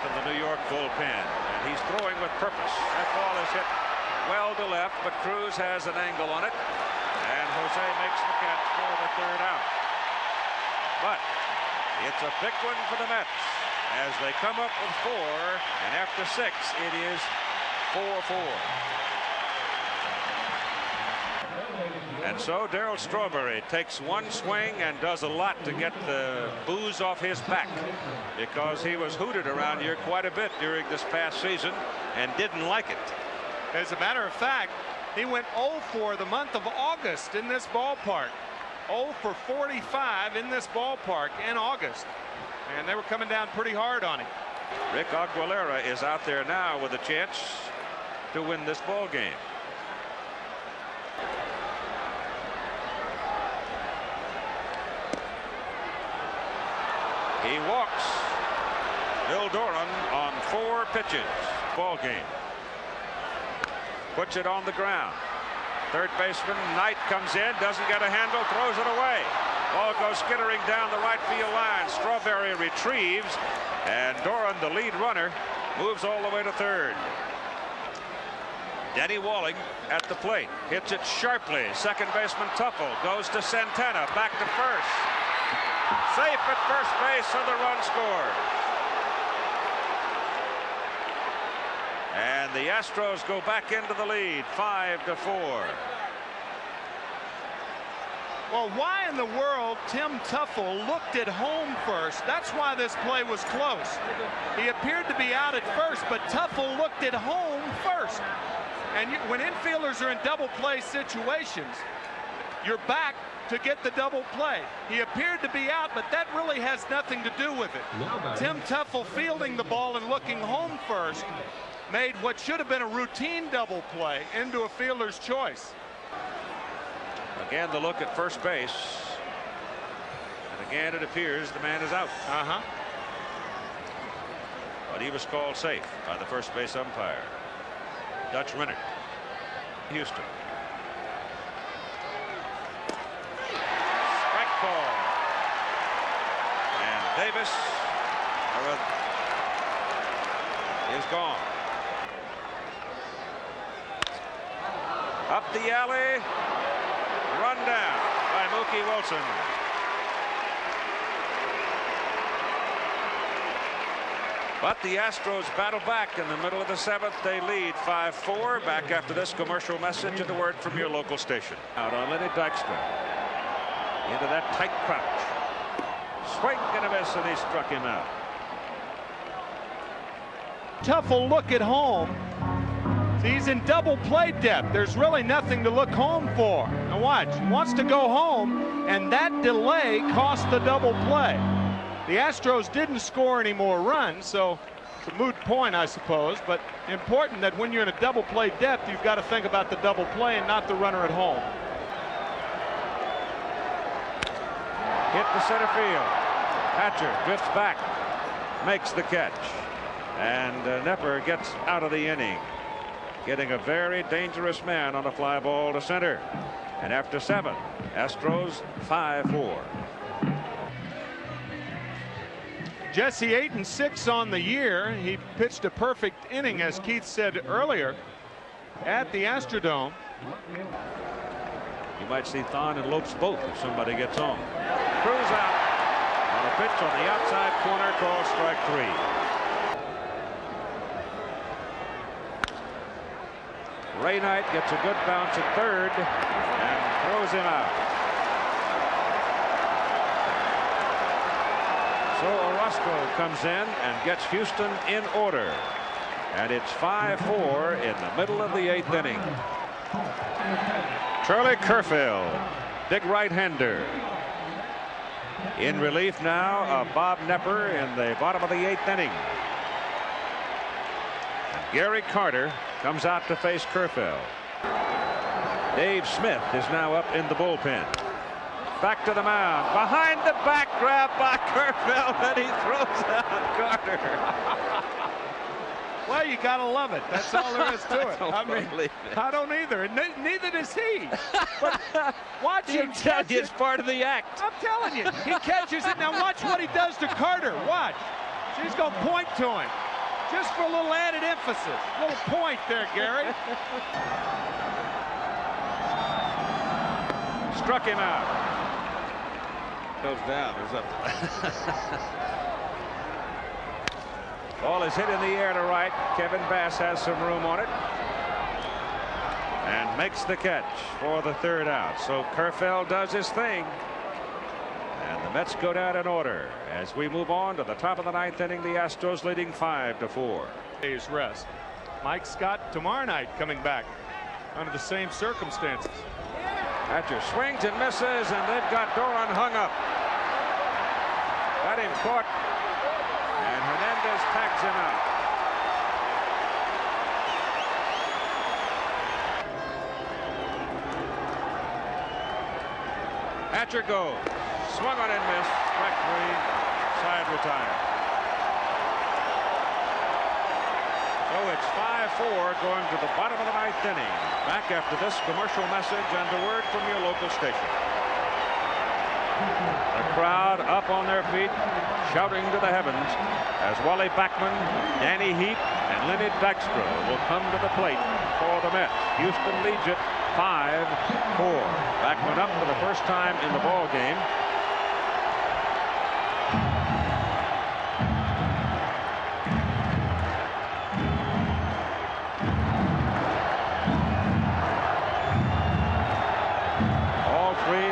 From the New York bullpen. And he's throwing with purpose. That ball is hit well to left, but Cruz has an angle on it. And Jose makes the catch for the third out. But it's a big one for the Mets as they come up with 4, and after 6 it is 4-4. And so Darryl Strawberry takes one swing and does a lot to get the booze off his back, because he was hooted around here quite a bit during this past season and didn't like it. As a matter of fact, he went 0 for the month of August in this ballpark. 0 for 45 in this ballpark in August. And they were coming down pretty hard on him. Rick Aguilera is out there now with a chance to win this ball game. He walks Bill Doran on 4 pitches. Ball game. Puts it on the ground. Third baseman Knight comes in, doesn't get a handle, throws it away. Ball goes skittering down the right field line. Strawberry retrieves, and Doran, the lead runner, moves all the way to third. Denny Walling at the plate, hits it sharply. Second baseman Tuffle goes to Santana, back to first. Safe at first base, so the run scored. And the Astros go back into the lead, 5-4. Well, why in the world Tim Tuffle looked at home first? That's why this play was close. He appeared to be out at first, but Tuffle looked at home first. And when infielders are in double play situations, you're back to get the double play. He appeared to be out, but that really has nothing to do with it. Tim Tuffle fielding the ball and looking home first made what should have been a routine double play into a fielder's choice. Again, the look at first base. And again, it appears the man is out. But he was called safe by the first base umpire, Dutch Renner. Houston. Strike call. And Davis is gone. Up the alley. Run down by Mookie Wilson. But the Astros battle back in the middle of the 7th. They lead 5-4. Back after this commercial message and a word from your local station. Out on Lenny Dykstra. Into that tight crouch. Swing and a miss, and he struck him out. Tuffle look at home. He's in double play depth. There's really nothing to look home for. Now watch. He wants to go home, and that delay cost the double play. The Astros didn't score any more runs, so it's a moot point, I suppose. But important that when you're in a double play depth, you've got to think about the double play and not the runner at home. Hit the center field. Hatcher drifts back, makes the catch, and Nepper gets out of the inning, getting a very dangerous man on a fly ball to center. And after 7, Astros 5-4. Jesse 8-6 on the year. He pitched a perfect inning, as Keith said earlier, at the Astrodome. You might see Thon and Lopes both if somebody gets on. Cruz out on a pitch on the outside corner, called strike 3. Ray Knight gets a good bounce at third and throws him out. So Orozco comes in and gets Houston in order. And it's 5-4 in the middle of the 8th inning. Charlie Kerfeld, big right-hander. In relief now of Bob Nepper in the bottom of the 8th inning. Gary Carter comes out to face Kerfeld. Dave Smith is now up in the bullpen. Back to the mound. Behind the back grab by Kerfeld, and he throws out Carter. Well, you gotta love it. That's all there is to it. I mean, I don't either. Neither does he. But watch him catch it. It's part of the act. I'm telling you, he catches it. Now watch what he does to Carter. Watch. She's gonna point to him. Just for a little added emphasis. A little point there, Gary. Struck him out. Goes down. There's a Ball is hit in the air to right. Kevin Bass has some room on it and makes the catch for the third out. So Kerfeld does his thing. And the Mets go down in order as we move on to the top of the ninth inning. The Astros leading 5-4. Days rest. Mike Scott tomorrow night coming back under the same circumstances. Hatcher swings and misses, and they've got Doran hung up. Got him caught, and Hernandez tags him out. Hatcher goes. Swung on and missed. Strike three. Side retired. So it's 5-4 going to the bottom of the ninth inning. Back after this commercial message and a word from your local station. The crowd up on their feet, shouting to the heavens as Wally Backman, Danny Heap, and Lenny Dykstra will come to the plate for the Mets. Houston leads it 5-4. Backman up for the first time in the ball game.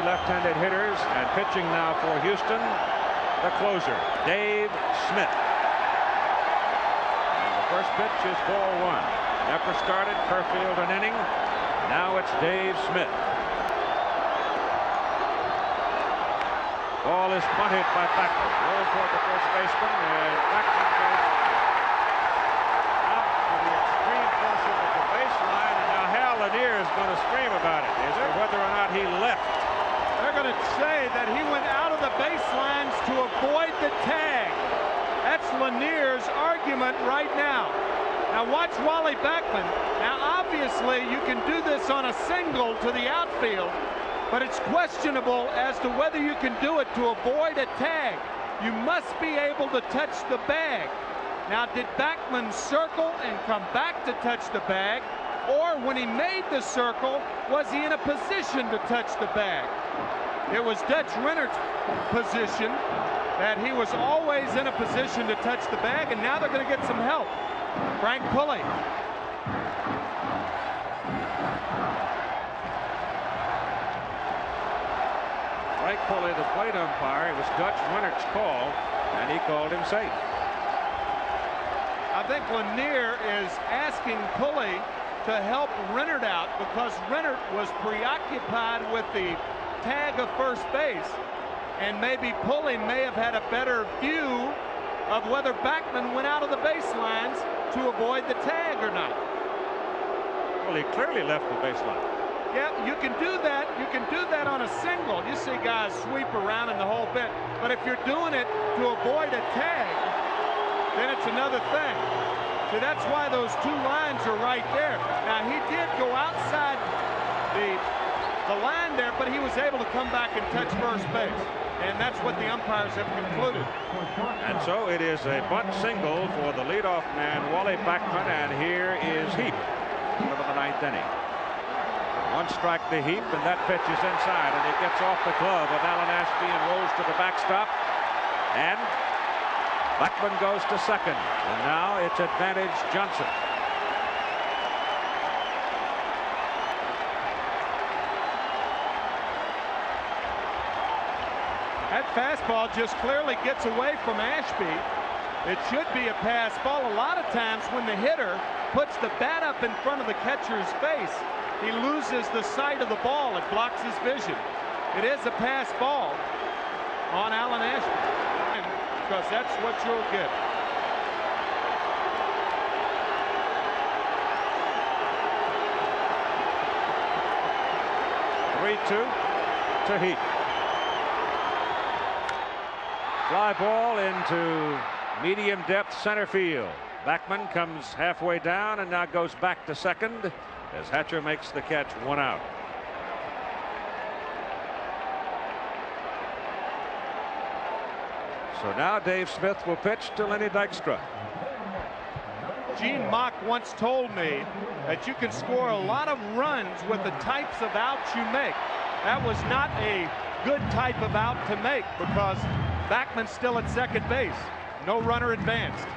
Left-handed hitters, and pitching now for Houston, the closer, Dave Smith. And the first pitch is ball one. Never started Kerfeld an inning. Now it's Dave Smith. Ball is bunted by Backman. Roll toward the first baseman, and Backman goes out to the extreme portion of the baseline, and now Hal Lanier is going to scream about it as to whether or not he left. They're going to say that he went out of the baselines to avoid the tag. That's Lanier's argument right now. Now watch Wally Backman. Now obviously you can do this on a single to the outfield, but it's questionable as to whether you can do it to avoid a tag. You must be able to touch the bag. Now did Backman circle and come back to touch the bag, or when he made the circle, was he in a position to touch the bag? It was Dutch Rennert's position that he was always in a position to touch the bag, and now they're going to get some help. Frank Pulley. Frank Pulley, the plate umpire. It was Dutch Rennert's call, and he called him safe. I think Lanier is asking Pulley to help Rennert out because Rennert was preoccupied with the tag of first base, and maybe Pulley may have had a better view of whether Backman went out of the baselines to avoid the tag or not. Well, he clearly left the baseline. Yeah, you can do that. You can do that on a single. You see guys sweep around in the whole bit, but if you're doing it to avoid a tag, then it's another thing. So that's why those two lines are right there. Now he did go outside the line there, but he was able to come back and touch first base, and that's what the umpires have concluded. And so it is a bunt single for the leadoff man, Wally Backman, and here is Heap for the ninth inning. One strike to Heap, and that pitch is inside, and it gets off the glove of Alan Ashby and rolls to the backstop, and Backman goes to second, and now it's advantage Johnson. That fastball just clearly gets away from Ashby. It should be a pass ball. A lot of times when the hitter puts the bat up in front of the catcher's face, he loses the sight of the ball. It blocks his vision. It is a pass ball on Alan Ashby, because that's what you'll get. to Heap. Fly ball into medium depth center field. Backman comes halfway down and now goes back to second as Hatcher makes the catch, 1 out. So now Dave Smith will pitch to Lenny Dykstra. Gene Mock once told me that you can score a lot of runs with the types of outs you make. That was not a good type of out to make because Backman's still at second base. No runner advanced.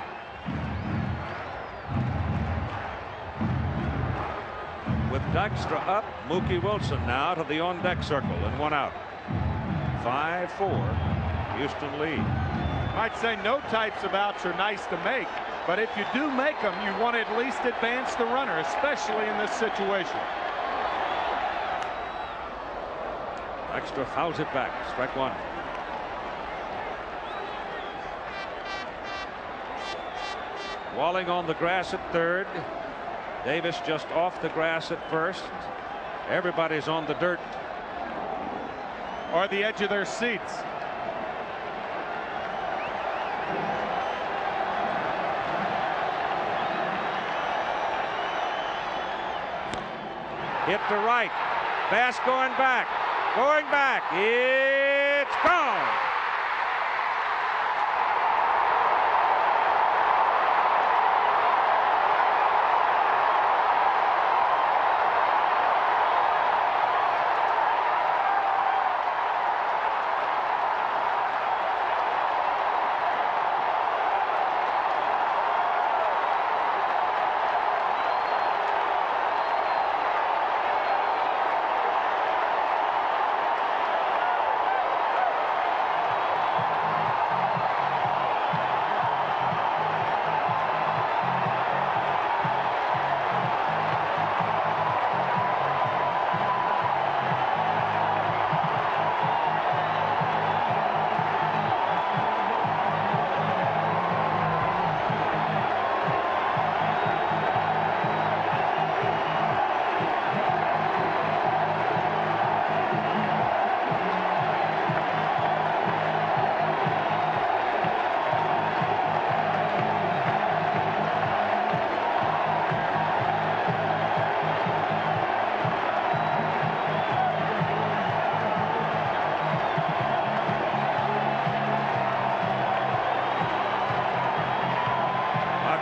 With Dykstra up, Mookie Wilson now to the on-deck circle and 1 out. 5-4, Houston lead. I'd say no types of outs are nice to make, but if you do make them, you want to at least advance the runner, especially in this situation. Dykstra fouls it back. Strike 1. Walling on the grass at third. Davis just off the grass at first. Everybody's on the dirt or the edge of their seats. Hit to right. Bass going back. Going back. It's gone.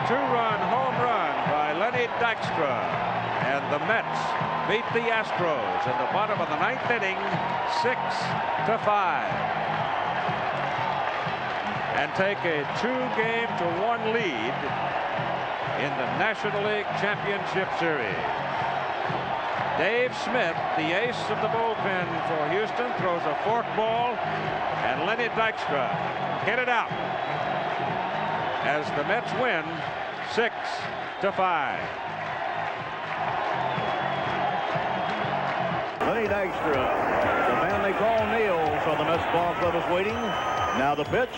Two-run home run by Lenny Dykstra, and the Mets beat the Astros in the bottom of the 9th inning 6-5 and take a 2-game-1 lead in the National League Championship Series. Dave Smith, the ace of the bullpen for Houston, throws a fork ball, and Lenny Dykstra hit it out as the Mets win 6-5. Lenny Dykstra, the man they call Neil from the Mets ball club, is waiting. Now the pitch,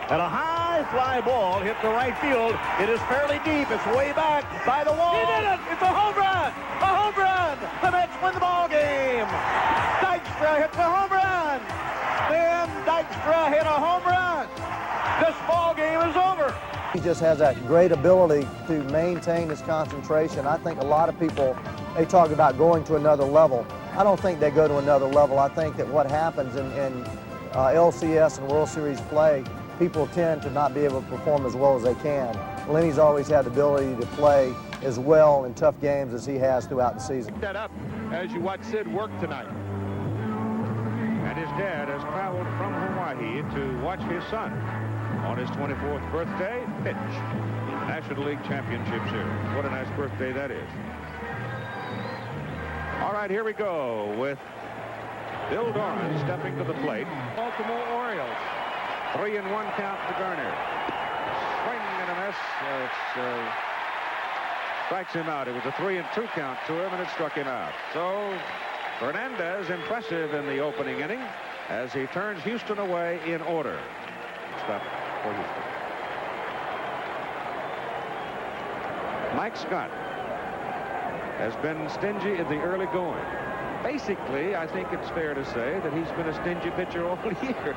and a high fly ball hit the right field. It is fairly deep. It's way back by the wall. He did it! It's a home run! A home run! The Mets win the ball game. Dykstra hit the home run. Then Dykstra hit a home run. This ball game is over. He just has that great ability to maintain his concentration. I think a lot of people, they talk about going to another level. I don't think they go to another level. I think that what happens in LCS and World Series play, people tend to not be able to perform as well as they can. Lenny's always had the ability to play as well in tough games as he has throughout the season. That up as you watch Sid work tonight. And his dad has traveled from Hawaii to watch his son on his 24th birthday pitch in the National League Championship Series. What a nice birthday that is. All right, here we go with Bill Doran stepping to the plate. Baltimore Orioles. 3-1 count to Garner. Swing and a miss. Strikes him out. It was a 3-2 count to him, and it struck him out. So Fernandez impressive in the opening inning as he turns Houston away in order. Stop for Houston. Mike Scott has been stingy in the early going. Basically, I think it's fair to say that he's been a stingy pitcher all year.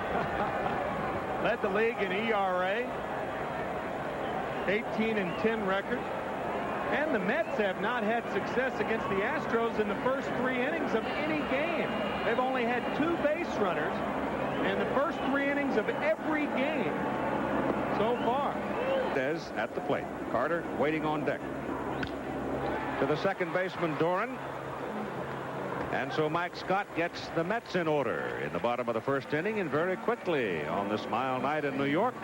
Led the league in ERA, 18-10 record. And the Mets have not had success against the Astros in the first 3 innings of any game. They've only had 2 base runners in the first 3 innings of every game so far. Des at the plate. Carter waiting on deck. To the second baseman, Doran. And so Mike Scott gets the Mets in order in the bottom of the first inning, and very quickly on this mild night in New York,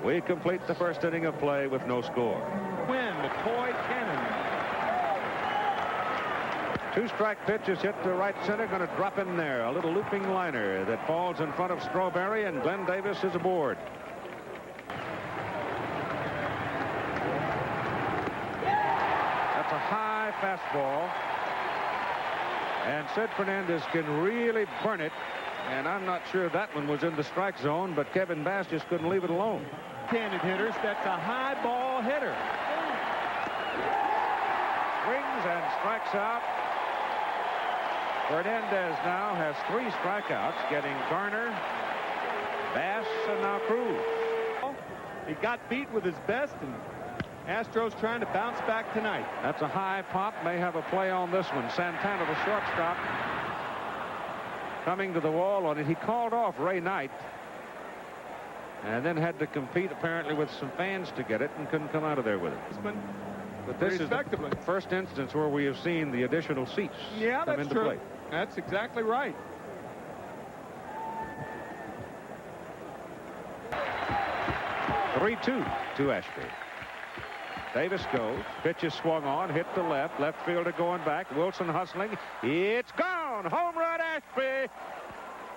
we complete the first inning of play with no score. Win, McCoy, Cannon. 2-strike pitch is hit to right center, going to drop in there. A little looping liner that falls in front of Strawberry, and Glenn Davis is aboard. That's a high fastball. And Sid Fernandez can really burn it. And I'm not sure that one was in the strike zone, but Kevin Bass just couldn't leave it alone. Handed hitters, that's a high ball hitter. Swings and strikes out. Fernandez now has 3 strikeouts, getting Garner, Bass, and now Cruz. He got beat with his best, and Astros trying to bounce back tonight. That's a high pop. May have a play on this one. Santana, the shortstop, coming to the wall on it. He called off Ray Knight and then had to compete apparently with some fans to get it and couldn't come out of there with it. But this is the first instance where we have seen the additional seats come into play. That's exactly right. (3-2) to Ashby. Davis goes. Pitch is swung on. Hit to left. Left fielder going back. Wilson hustling. It's gone. Home run, Ashby.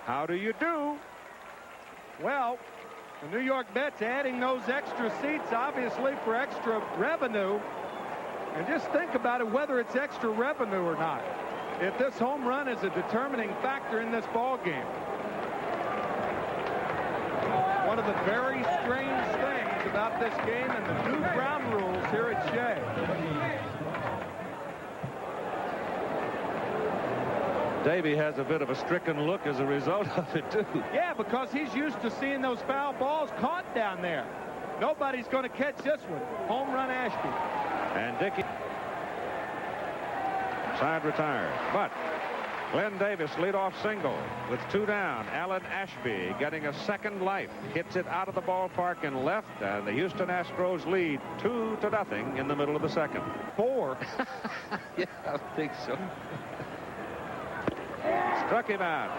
How do you do? Well, the New York Mets adding those extra seats, obviously, for extra revenue. And just think about it, whether it's extra revenue or not. If this home run is a determining factor in this ball game. One of the very strange things about this game and the new ground rules here at Shea. Davey has a bit of a stricken look as a result of it, too. Yeah, because he's used to seeing those foul balls caught down there. Nobody's going to catch this one. Home run, Ashby. And Dickey side retired. But Glenn Davis leadoff single with 2 down. Alan Ashby getting a second life. Hits it out of the ballpark and left, and the Houston Astros lead 2-0 in the middle of the second. 4. Yeah, I think so. Struck him out.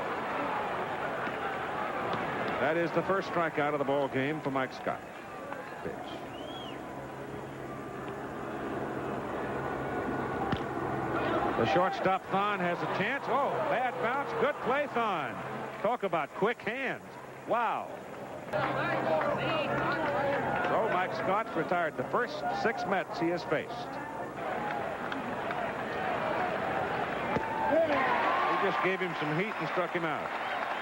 That is the first strikeout of the ball game for Mike Scott. Pitch. The shortstop, Thon, has a chance. Oh, bad bounce. Good play, Thon. Talk about quick hands. Wow. So Mike Scott's retired the first 6 Mets he has faced. He just gave him some heat and struck him out.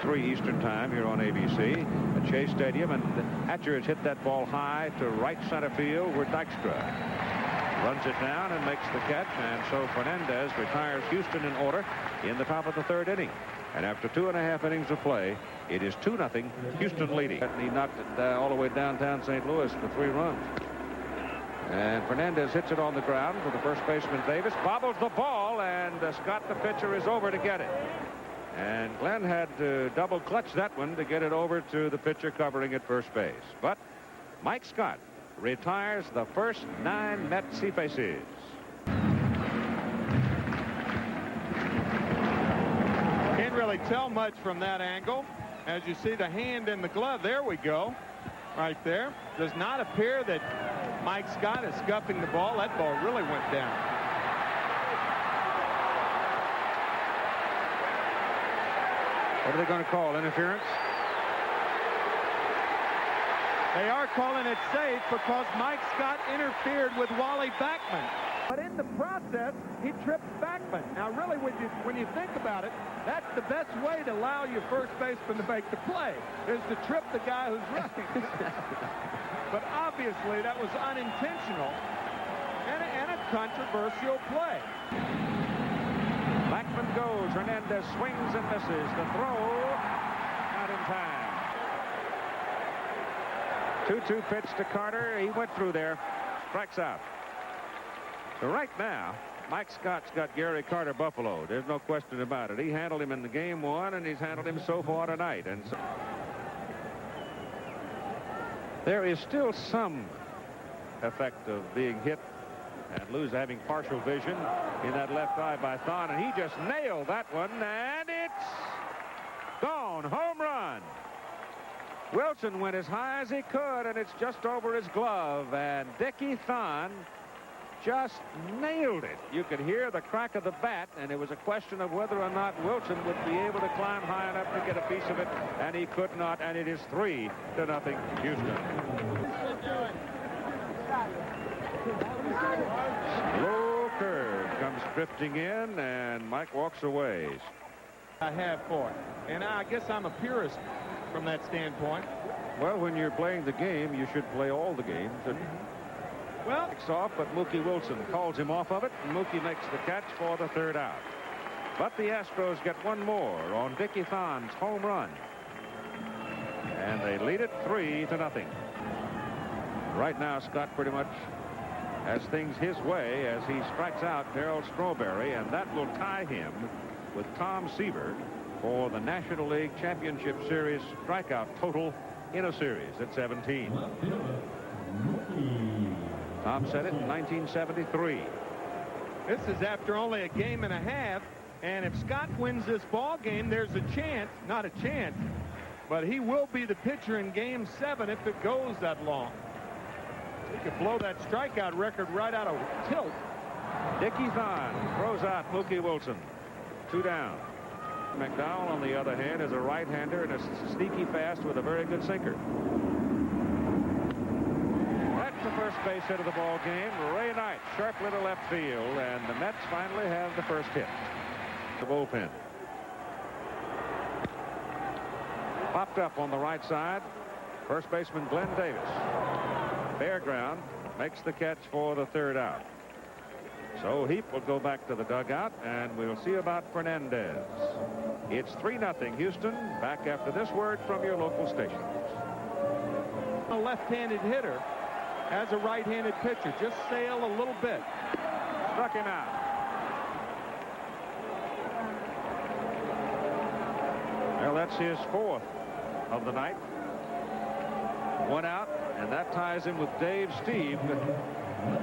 3 Eastern time here on ABC at Shea Stadium, and Hatcher has hit that ball high to right center field where Dykstra runs it down and makes the catch, and so Fernandez retires Houston in order in the top of the 3rd inning. And after 2.5 innings of play, it is 2-0 Houston leading. And he knocked it all the way downtown St. Louis for 3 runs. And Fernandez hits it on the ground for the first baseman Davis, bobbles the ball, and Scott, the pitcher, is over to get it. And Glenn had to double clutch that one to get it over to the pitcher covering at first base. But Mike Scott retires the first 9 Mets he faces. Can't really tell much from that angle. As you see the hand in the glove, there we go. Right there. Does not appear that Mike Scott is scuffing the ball. That ball really went down. What are they going to call? Interference? They are calling it safe because Mike Scott interfered with Wally Backman. But in the process, he tripped Backman. Now, really, when you think about it, that's the best way to allow your first baseman to make the play, is to trip the guy who's running. But obviously, that was unintentional and a controversial play. Backman goes. Hernandez swings and misses. The throw, not in time. 2-2 pitch to Carter. He went through there. Strikes out. So right now, Mike Scott's got Gary Carter buffaloed. There's no question about it. He handled him in the game 1, and he's handled him so far tonight. And so there is still some effect of being hit And Lou's having partial vision in that left eye by Thon, and he just nailed that one, and it's gone. Home run. Wilson went as high as he could, and it's just over his glove, and Dickie Thon just nailed it. You could hear the crack of the bat, and it was a question of whether or not Wilson would be able to climb high enough to get a piece of it, and he could not, and it is 3-0 Houston. Slow curve comes drifting in, and Mike walks away. I have for it, and I guess I'm a purist from that standpoint. Well, when you're playing the game, you should play all the games. Well, it's off, but Mookie Wilson calls him off of it, and Mookie makes the catch for the 3rd out. But the Astros get one more on Dickie Thon's home run, and they lead it 3-0. Right now, Scott pretty much has things his way as he strikes out Darryl Strawberry, and that will tie him with Tom Seaver for the National League Championship Series strikeout total in a series at 17. Tom said it in 1973. This is after only a game and a half, and if Scott wins this ball game, there's a chance, not a chance, but he will be the pitcher in Game 7 if it goes that long. He could blow that strikeout record right out of tilt. Dickie Thon throws out Mookie Wilson. 2 down. McDowell, on the other hand, is a right-hander and is sneaky fast with a very good sinker. That's the first base hit of the ball game. Ray Knight, sharp little left field, and the Mets finally have the first hit. The bullpen. Popped up on the right side. First baseman Glenn Davis. Fair ground, makes the catch for the 3rd out. So Heap will go back to the dugout, and we'll see about Fernandez. It's 3-0 Houston. Back after this word from your local stations. A left-handed hitter as a right-handed pitcher. Just sail a little bit. Struck him out. Well, that's his 4th of the night. 1 out, and that ties him with Dave Steve,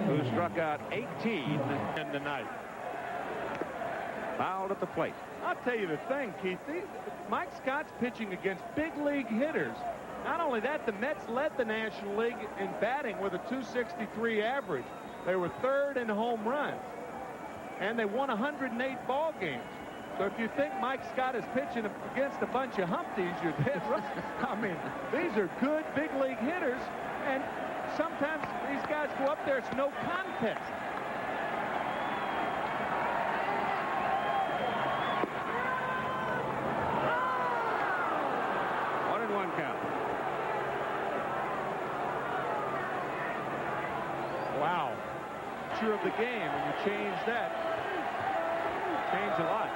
who struck out 18 in the night. Fouled at the plate. I'll tell you the thing, Keith. Mike Scott's pitching against big league hitters. Not only that, the Mets led the National League in batting with a .263 average. They were 3rd in home runs, and they won 108 ball games. So if you think Mike Scott is pitching against a bunch of Humpties, you're dead right. I mean, these are good big league hitters, and sometimes these guys go up there, it's no contest. One count. Wow. Picture of the game, when you change that, change a lot.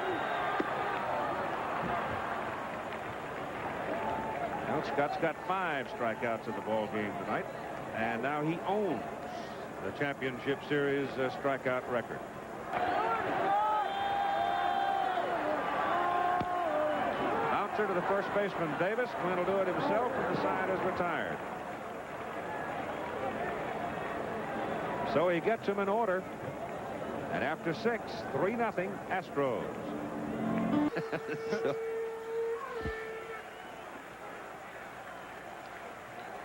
Well, Scott's got 5 strikeouts in the ball game tonight, and now he owns the championship series strikeout record. Bouncer to the first baseman Davis. Glenn will do it himself, and the side is retired. So he gets him in order, and after 6, 3-0 Astros.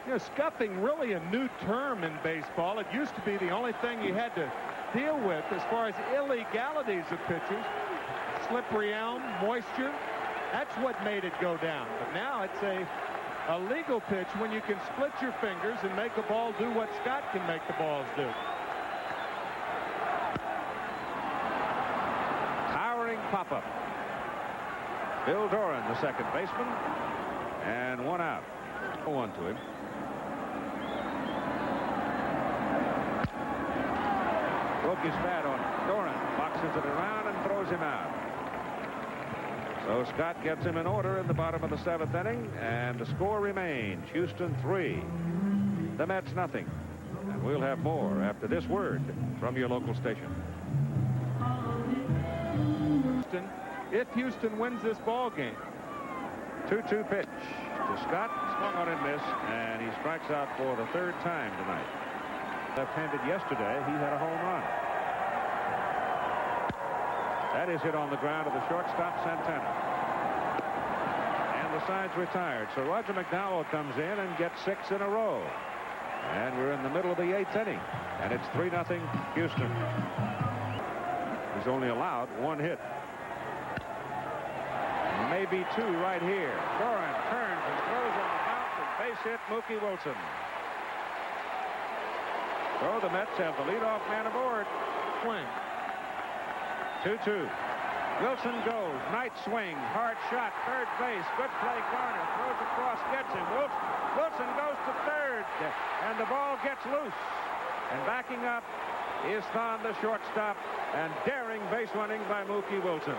You know, scuffing really a new term in baseball. It used to be the only thing you had to deal with as far as illegalities of pitchers. Slippery elm, moisture. That's what made it go down. But now it's a legal pitch when you can split your fingers and make a ball do what Scott can make the balls do. Towering pop-up. Bill Doran, the second baseman, and 1 out. 1 to him. Broke his bat on Doran, boxes it around and throws him out. So Scott gets him in order in the bottom of the 7th inning, and the score remains Houston 3, the Mets nothing. And we'll have more after this word from your local station. If Houston wins this ball game. 2-2 pitch to Scott, swung on and missed, and he strikes out for the 3rd time tonight. Left-handed yesterday, he had a home run. That is hit on the ground to the shortstop, Santana. And the side's retired. So Roger McDowell comes in and gets 6 in a row. And we're in the middle of the 8th inning. And it's 3-0 Houston. He's only allowed 1 hit. Maybe 2 right here. Doran turns and throws on the bounce and base hit Mookie Wilson. So the Mets have the leadoff man aboard. Swing. 2-2. Wilson goes. Night swing. Hard shot. Third base. Good play. Garner throws across. Gets him. Wilson goes to third. And the ball gets loose. And backing up is Thon, the shortstop. And daring base running by Mookie Wilson.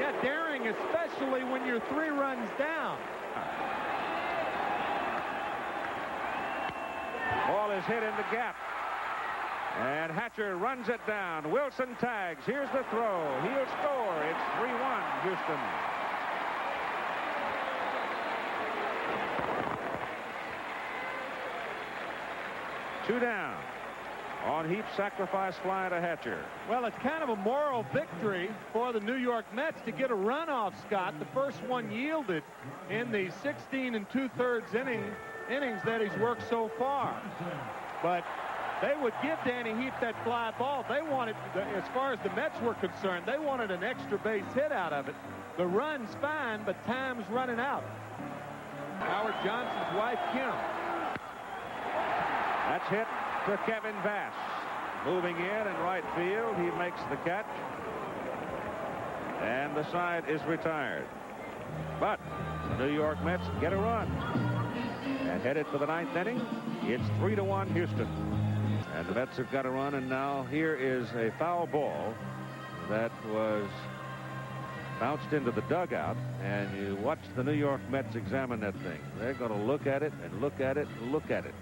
Yeah, daring, especially when you're 3 runs down. Ball is hit in the gap. And Hatcher runs it down. Wilson tags. Here's the throw. He'll score. It's 3-1 Houston. Two down. On Heap's sacrifice fly to Hatcher. Well, it's kind of a moral victory for the New York Mets to get a run off Scott. The first one yielded in the 16 2/3 innings that he's worked so far. But they would give Danny Heap that fly ball. They wanted, as far as the Mets were concerned, they wanted an extra base hit out of it. The run's fine, but time's running out. Howard Johnson's wife, Kim. That's hit to Kevin Bass. Moving in right field, he makes the catch. And the side is retired. But the New York Mets get a run. And headed for the 9th inning, it's 3-1 Houston. And the Mets have got a run, and now here is a foul ball that was bounced into the dugout, and you watch the New York Mets examine that thing. They're going to look at it and look at it and look at it.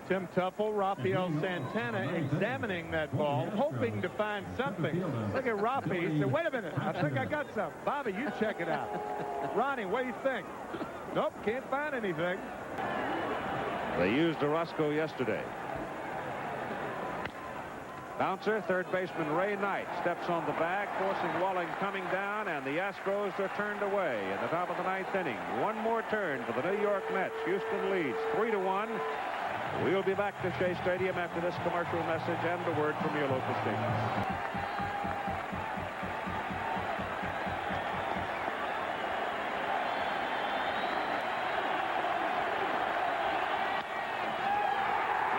Tim Tuffle, Rafael Santana examining that ball, hoping to find something. Look at Rafi. He said, wait a minute, I think I got something. Bobby, you check it out. Ronnie, what do you think? Nope, can't find anything. They used Orozco yesterday. Bouncer, third baseman Ray Knight steps on the bag, forcing Walling coming down, and the Astros are turned away in the top of the 9th inning. One more turn for the New York Mets. Houston leads 3-1. We'll be back to Shea Stadium after this commercial message and the word from your local station.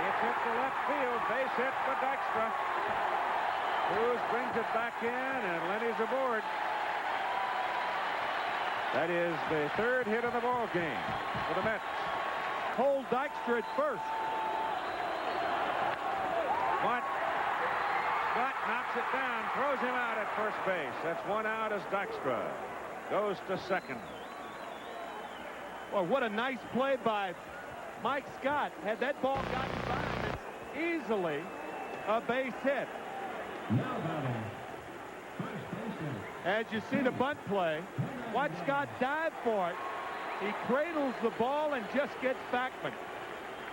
It's hit to left field. Base hit for Dykstra. Cruz brings it back in, and Lenny's aboard. That is the 3rd hit of the ball game for the Mets. Hold Dykstra at first. But Scott knocks it down, throws him out at first base. That's 1 out as Dykstra goes to second. Well, what a nice play by Mike Scott. Had that ball gotten by him, it's easily a base hit. As you see the bunt play, watch Scott dive for it. He cradles the ball and just gets backman.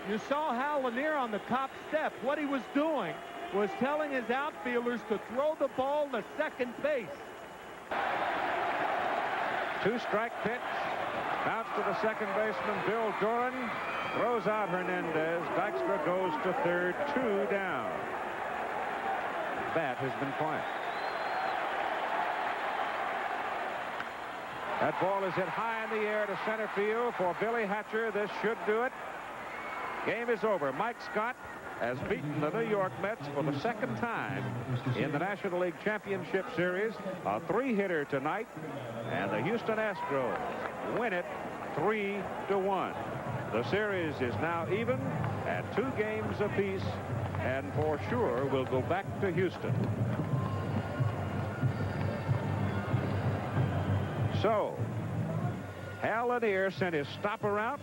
You saw Hal Lanier on the top step. What he was doing was telling his outfielders to throw the ball to second base. 2-strike pitch. Bounce to the second baseman, Bill Doran. Throws out Hernandez. Dykstra goes to third. 2 down. Bat has been quiet. That ball is hit high in the air to center field for Billy Hatcher. This should do it. Game is over. Mike Scott has beaten the New York Mets for the 2nd time in the National League Championship Series. A 3-hitter tonight, and the Houston Astros win it 3-1. The series is now even at 2 games apiece, and for sure will go back to Houston. So, Hal Lanier sent his stopper out,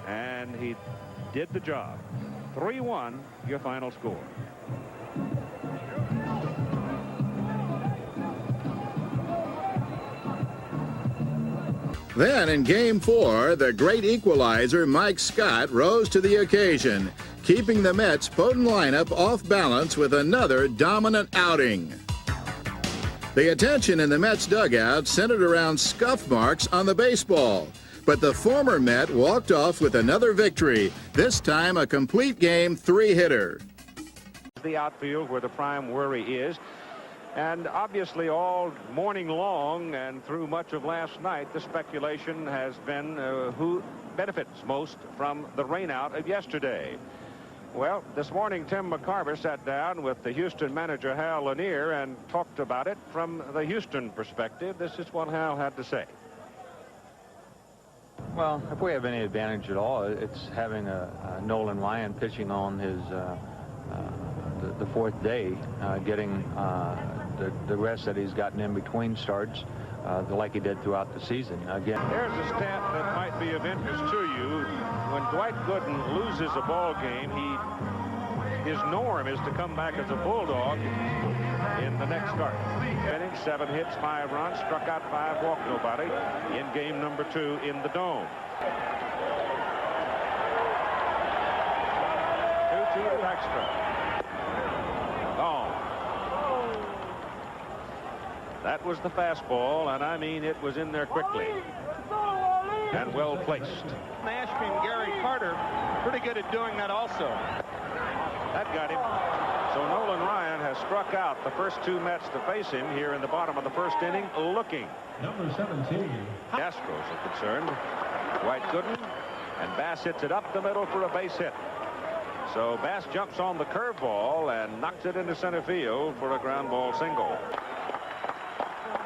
and he did the job. 3-1, your final score. Then in Game 4, the great equalizer Mike Scott rose to the occasion, keeping the Mets' potent lineup off balance with another dominant outing. The attention in the Mets dugout centered around scuff marks on the baseball, but the former Met walked off with another victory, this time a complete game 3-hitter. The outfield where the prime worry is. And obviously all morning long and through much of last night, the speculation has been who benefits most from the rainout of yesterday. Well, this morning Tim McCarver sat down with the Houston manager Hal Lanier and talked about it from the Houston perspective. This is what Hal had to say. Well, if we have any advantage at all, it's having a Nolan Ryan pitching on his the fourth day, getting the rest that he's gotten in between starts, like he did throughout the season. Again, there's a stat that might be of interest to you. When Dwight Gooden loses a ball game, his norm is to come back as a Bulldog in the next start. Inning, 7 hits, 5 runs, struck out 5, walked nobody in game number 2 in the Dome. 2-2 to Dykstra. Gone. That was the fastball, and I mean it was in there quickly and well placed. Ashby and Gary Carter pretty good at doing that also. That got him. So Nolan Ryan has struck out the first 2 Mets to face him here in the bottom of the first inning, looking. Number 17. The Astros are concerned. Dwight Gooden, and Bass hits it up the middle for a base hit. So Bass jumps on the curveball and knocks it into center field for a ground ball single.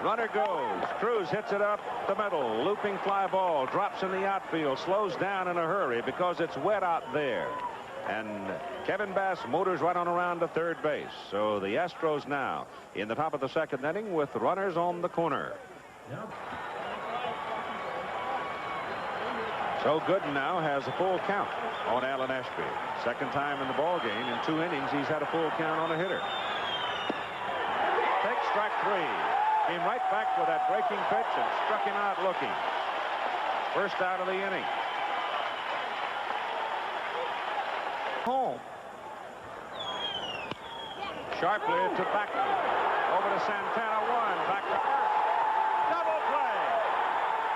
Runner goes. Cruz hits it up the middle. Looping fly ball. Drops in the outfield. Slows down in a hurry because it's wet out there. And Kevin Bass motors right on around to third base. So the Astros now in the top of the second inning with runners on the corner. Yep. So Gooden now has a full count on Alan Ashby. Second time in the ball game. In 2 innings, he's had a full count on a hitter. Take strike 3. Came right back with that breaking pitch and struck him out looking. First out of the inning. Home. Sharply to Backman. Over to Santana. 1. Back to first. Double play.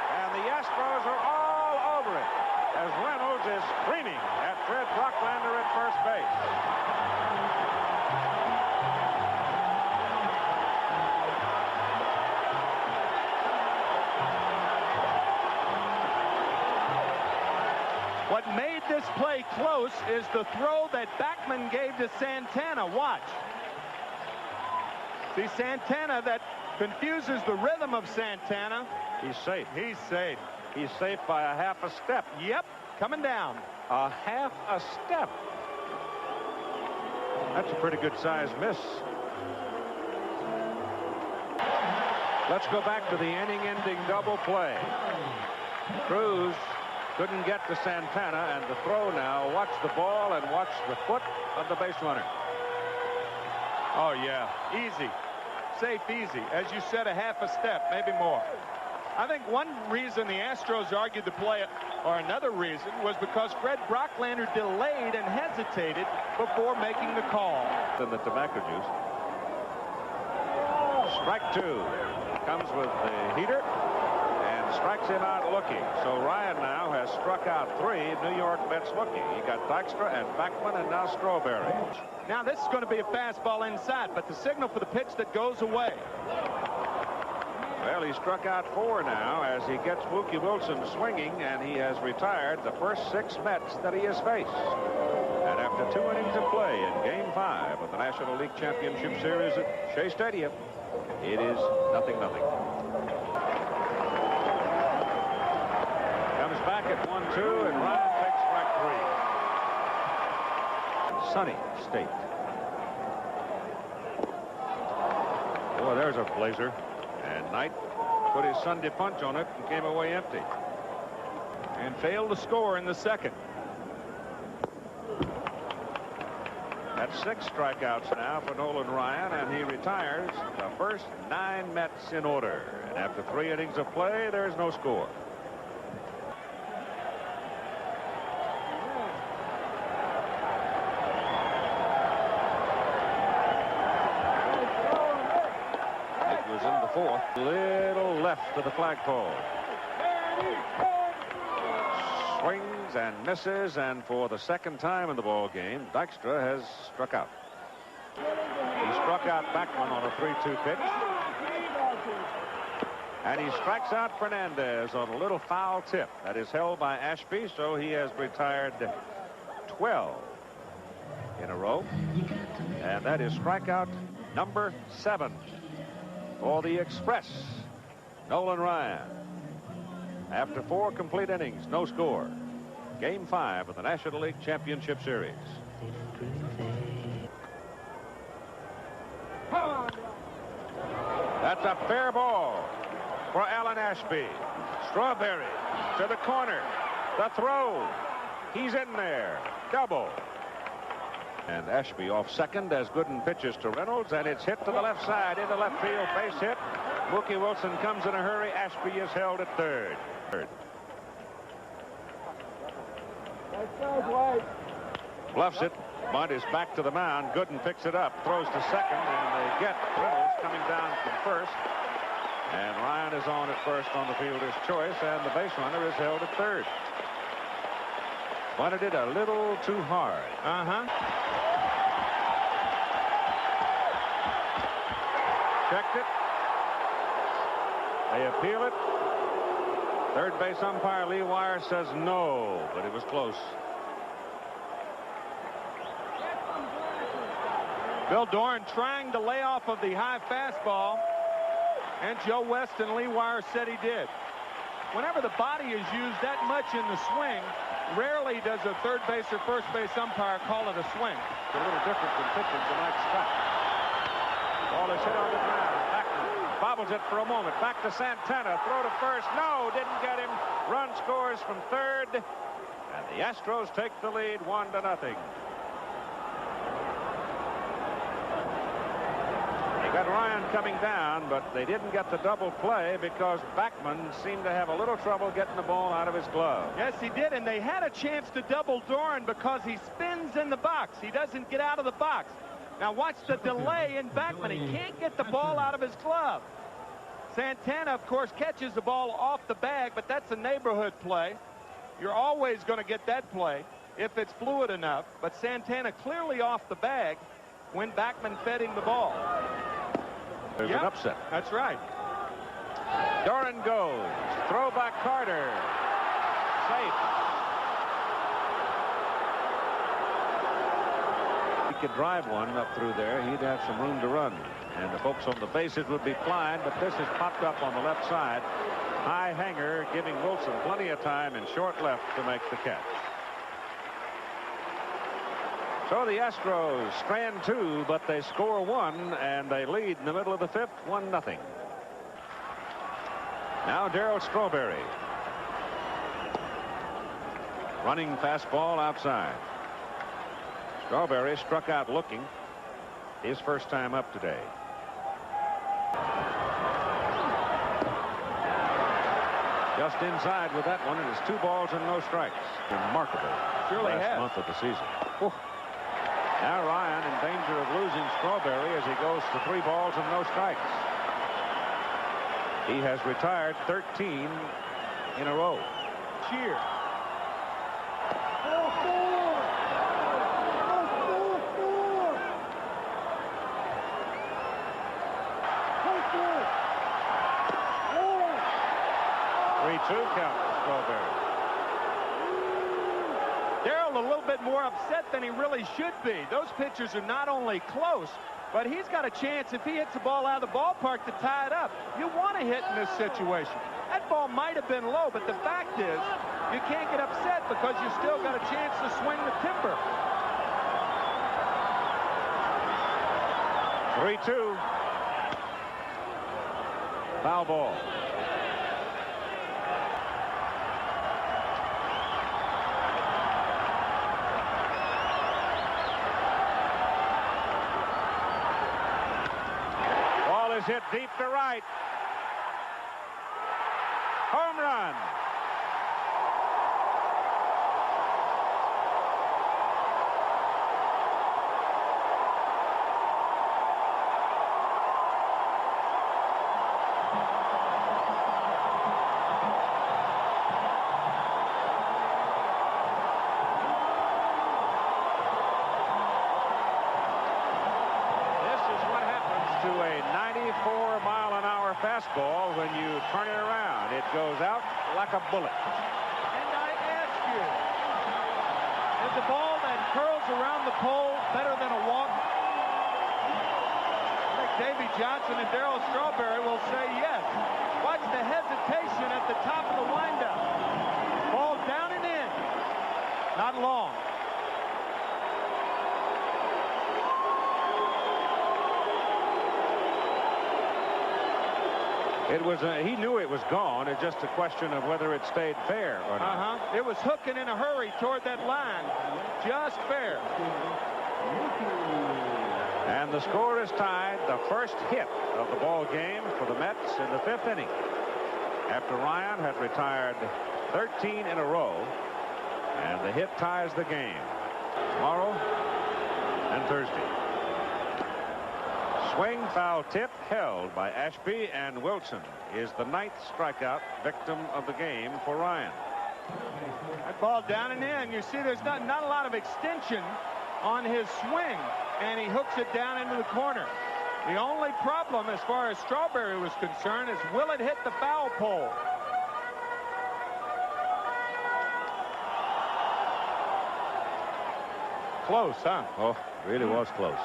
And the Astros are all over it as Reynolds is screaming at Fred Brocklander at first base. What made this play close is the throw that Backman gave to Santana. Watch. See Santana, that confuses the rhythm of Santana. He's safe. He's safe. He's safe by a half a step. Yep, coming down. A half a step. That's a pretty good size miss. Let's go back to the inning-ending double play. Cruz couldn't get to Santana, and the throw now. Watch the ball and watch the foot of the base runner. Oh, yeah. Easy. Safe, easy. As you said, a half a step, maybe more. I think one reason the Astros argued the play, or another reason, was because Fred Brocklander delayed and hesitated before making the call. Than the tobacco juice. Strike 2. Comes with the heater. Strikes him out looking. So Ryan now has struck out 3 New York Mets looking. He got Dykstra and Backman and now Strawberry. Now this is going to be a fastball inside, but the signal for the pitch that goes away. Well, he struck out 4 now as he gets Mookie Wilson swinging, and he has retired the first 6 Mets that he has faced. And after 2 innings of play in Game 5 of the National League Championship Series at Shea Stadium, it is 0-0. Comes back at 1-2, and Ryan takes strike 3. Sunny State. Boy, there's a blazer. And Knight put his Sunday punch on it and came away empty. And failed to score in the second. That's 6 strikeouts now for Nolan Ryan, and he retires the first 9 Mets in order. And after 3 innings of play, there's no score. fourth. Little left to the flagpole. Swings and misses, and for the second time in the ball game, Dykstra has struck out. He struck out Backman on a 3-2 pitch. And he strikes out Fernandez on a little foul tip that is held by Ashby, so he has retired 12 in a row. And that is strikeout number 7 for the Express, Nolan Ryan. After 4 complete innings, no score. Game 5 of the National League Championship Series. That's a fair ball for Alan Ashby. Strawberry to the corner. The throw. He's in there. Double. And Ashby off second as Gooden pitches to Reynolds, and it's hit to the left side into left field. Base hit. Mookie Wilson comes in a hurry. Ashby is held at third. Bluffs it. Bunt is back to the mound. Gooden picks it up, throws to second, and they get Reynolds coming down from first. And Ryan is on at first on the fielder's choice, and the base runner is held at third. Bunted it a little too hard. Checked it. They appeal it. Third base umpire Lee Wire says no, but it was close. Bill Doran trying to lay off of the high fastball, and Joe West and Lee Wire said he did. Whenever the body is used that much in the swing, rarely does a third base or first base umpire call it a swing. It's a little different than pitching tonight. Scott. Ball is hit on the ground. Backman bobbles it for a moment. Back to Santana. Throw to first. No, didn't get him. Run scores from third. And the Astros take the lead 1-0. Got Ryan coming down, but they didn't get the double play because Backman seemed to have a little trouble getting the ball out of his glove. Yes, he did, and they had a chance to double Doran because he spins in the box. He doesn't get out of the box. Now watch the delay in Backman. He can't get the ball out of his glove. Santana, of course, catches the ball off the bag, but that's a neighborhood play. You're always going to get that play if it's fluid enough, but Santana clearly off the bag when Backman fed him the ball. There's an upset. That's right. Doran goes. Throw back Carter. Safe. He could drive one up through there. He'd have some room to run. And the folks on the bases would be flying, but this is popped up on the left side. High hanger, giving Wilson plenty of time in short left to make the catch. So the Astros strand 2, but they score 1, and they lead in the middle of the 5th, 1-0. Now Darryl Strawberry. Running fastball outside. Strawberry struck out looking. His first time up today. Just inside with that one. It is 2 balls and no strikes. Remarkable. Surely last month of the season. Whew. Now Ryan in danger of losing Strawberry as he goes to 3 balls and no strikes. He has retired 13 in a row. Cheer. Two count for Strawberry. Darryl a little bit more upset than he really should be. Those pitchers are not only close, but he's got a chance if he hits the ball out of the ballpark to tie it up. You want to hit in this situation. That ball might have been low, but the fact is you can't get upset because you still got a chance to swing the timber. 3-2. Foul ball. Is hit deep to right. Home run. 94-mile-an-hour fastball when you turn it around. It goes out like a bullet. And I ask you, is the ball that curls around the pole better than a walk? I think Davy Johnson and Darryl Strawberry will say yes. Watch the hesitation at the top of the windup. Ball down and in. Not long. It was he knew it was gone. It's just a question of whether it stayed fair or not. It was hooking in a hurry toward that line. Just fair. And the score is tied. The first hit of the ball game for the Mets in the 5th inning. After Ryan had retired 13 in a row. And the hit ties the game. Tomorrow and Thursday. Swing, foul tip, held by Ashby, and Wilson is the 9th strikeout victim of the game for Ryan. That ball down and in. You see there's not a lot of extension on his swing, and he hooks it down into the corner. The only problem as far as Strawberry was concerned is will it hit the foul pole? Close, huh? Oh, really was close.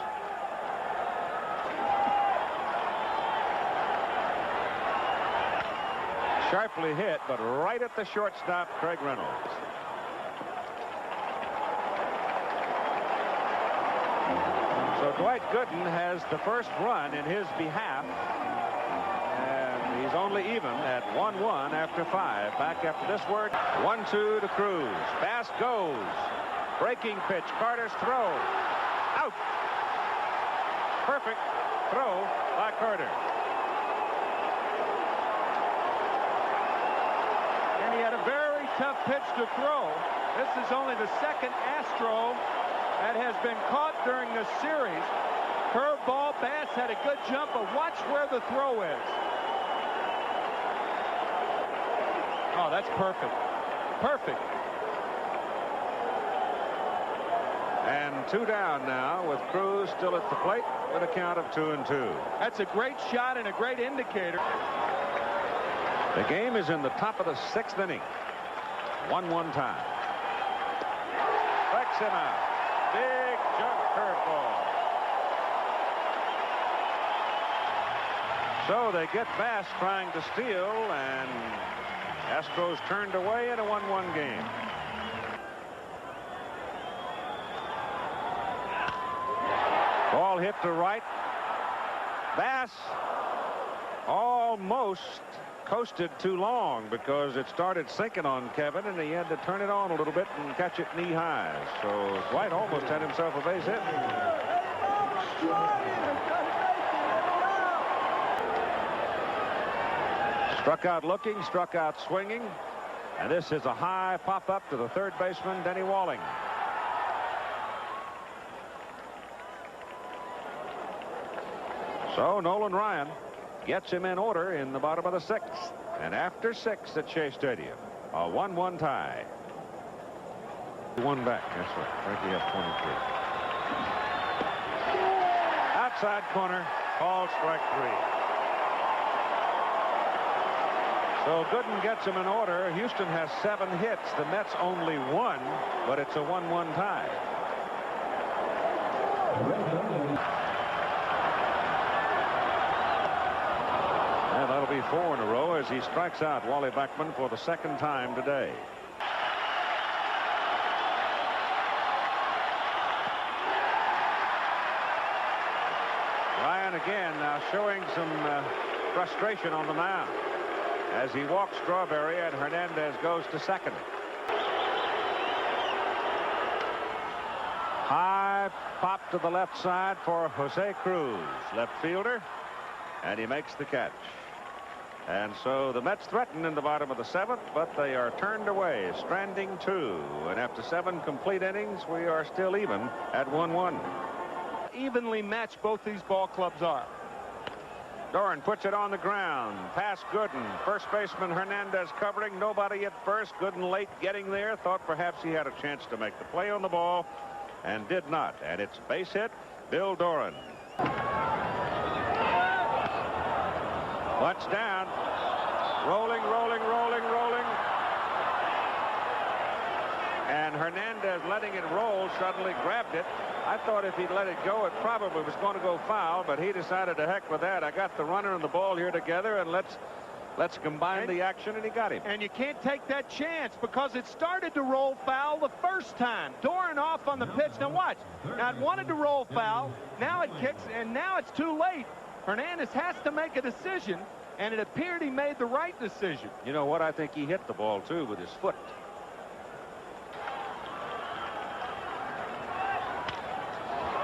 Sharply hit, but right at the shortstop, Craig Reynolds. So Dwight Gooden has the first run in his behalf. And he's only even at 1-1 after 5. Back after this word. 1-2 to Cruz. Bass goes. Breaking pitch. Carter's throw. Out. Perfect throw by Carter. And he had a very tough pitch to throw. This is only the second Astro that has been caught during the series. Curveball. Bass had a good jump, but watch where the throw is. Oh, that's perfect. Perfect. And 2 down now with Cruz still at the plate with a count of 2-2. That's a great shot and a great indicator. The game is in the top of the 6th inning. 1-1 tie. Strikes him out. Big jump curveball. So they get Bass trying to steal, and Astros turned away in a 1-1 game. Ball hit to right. Bass almost coasted too long because it started sinking on Kevin, and he had to turn it on a little bit and catch it knee high. So Dwight almost had himself a base hit. Struck out looking, struck out swinging, and this is a high pop up to the third baseman, Denny Walling. So Nolan Ryan gets him in order in the bottom of the 6th. And after 6 at Shea Stadium, a 1-1 tie. One back. That's right. Frankie has 23. Outside corner. Called strike 3. So Gooden gets him in order. Houston has 7 hits. The Mets only 1, but it's a 1-1 tie. And that'll be 4 in a row as he strikes out Wally Backman for the 2nd time today. Ryan again now showing some frustration on the mound as he walks Strawberry, and Hernandez goes to second. High pop to the left side for Jose Cruz, left fielder, and he makes the catch. And so the Mets threaten in the bottom of the 7th, but they are turned away, stranding 2. And after 7 complete innings, we are still even at 1-1. Evenly matched both these ball clubs are. Doran puts it on the ground. Past Gooden. First baseman Hernandez covering. Nobody at first. Gooden late getting there. Thought perhaps he had a chance to make the play on the ball and did not. And it's base hit. Bill Doran. Butts down. Rolling, rolling, rolling, rolling. And Hernandez, letting it roll, suddenly grabbed it. I thought if he'd let it go, it probably was going to go foul, but he decided to heck with that. I got the runner and the ball here together, and let's combine the action, and he got him. And you can't take that chance because it started to roll foul the first time. Doran off on the pitch. Now watch. Now it wanted to roll foul. Now it kicks, and now it's too late. Hernandez has to make a decision, and it appeared he made the right decision. You know what? I think he hit the ball, too, with his foot.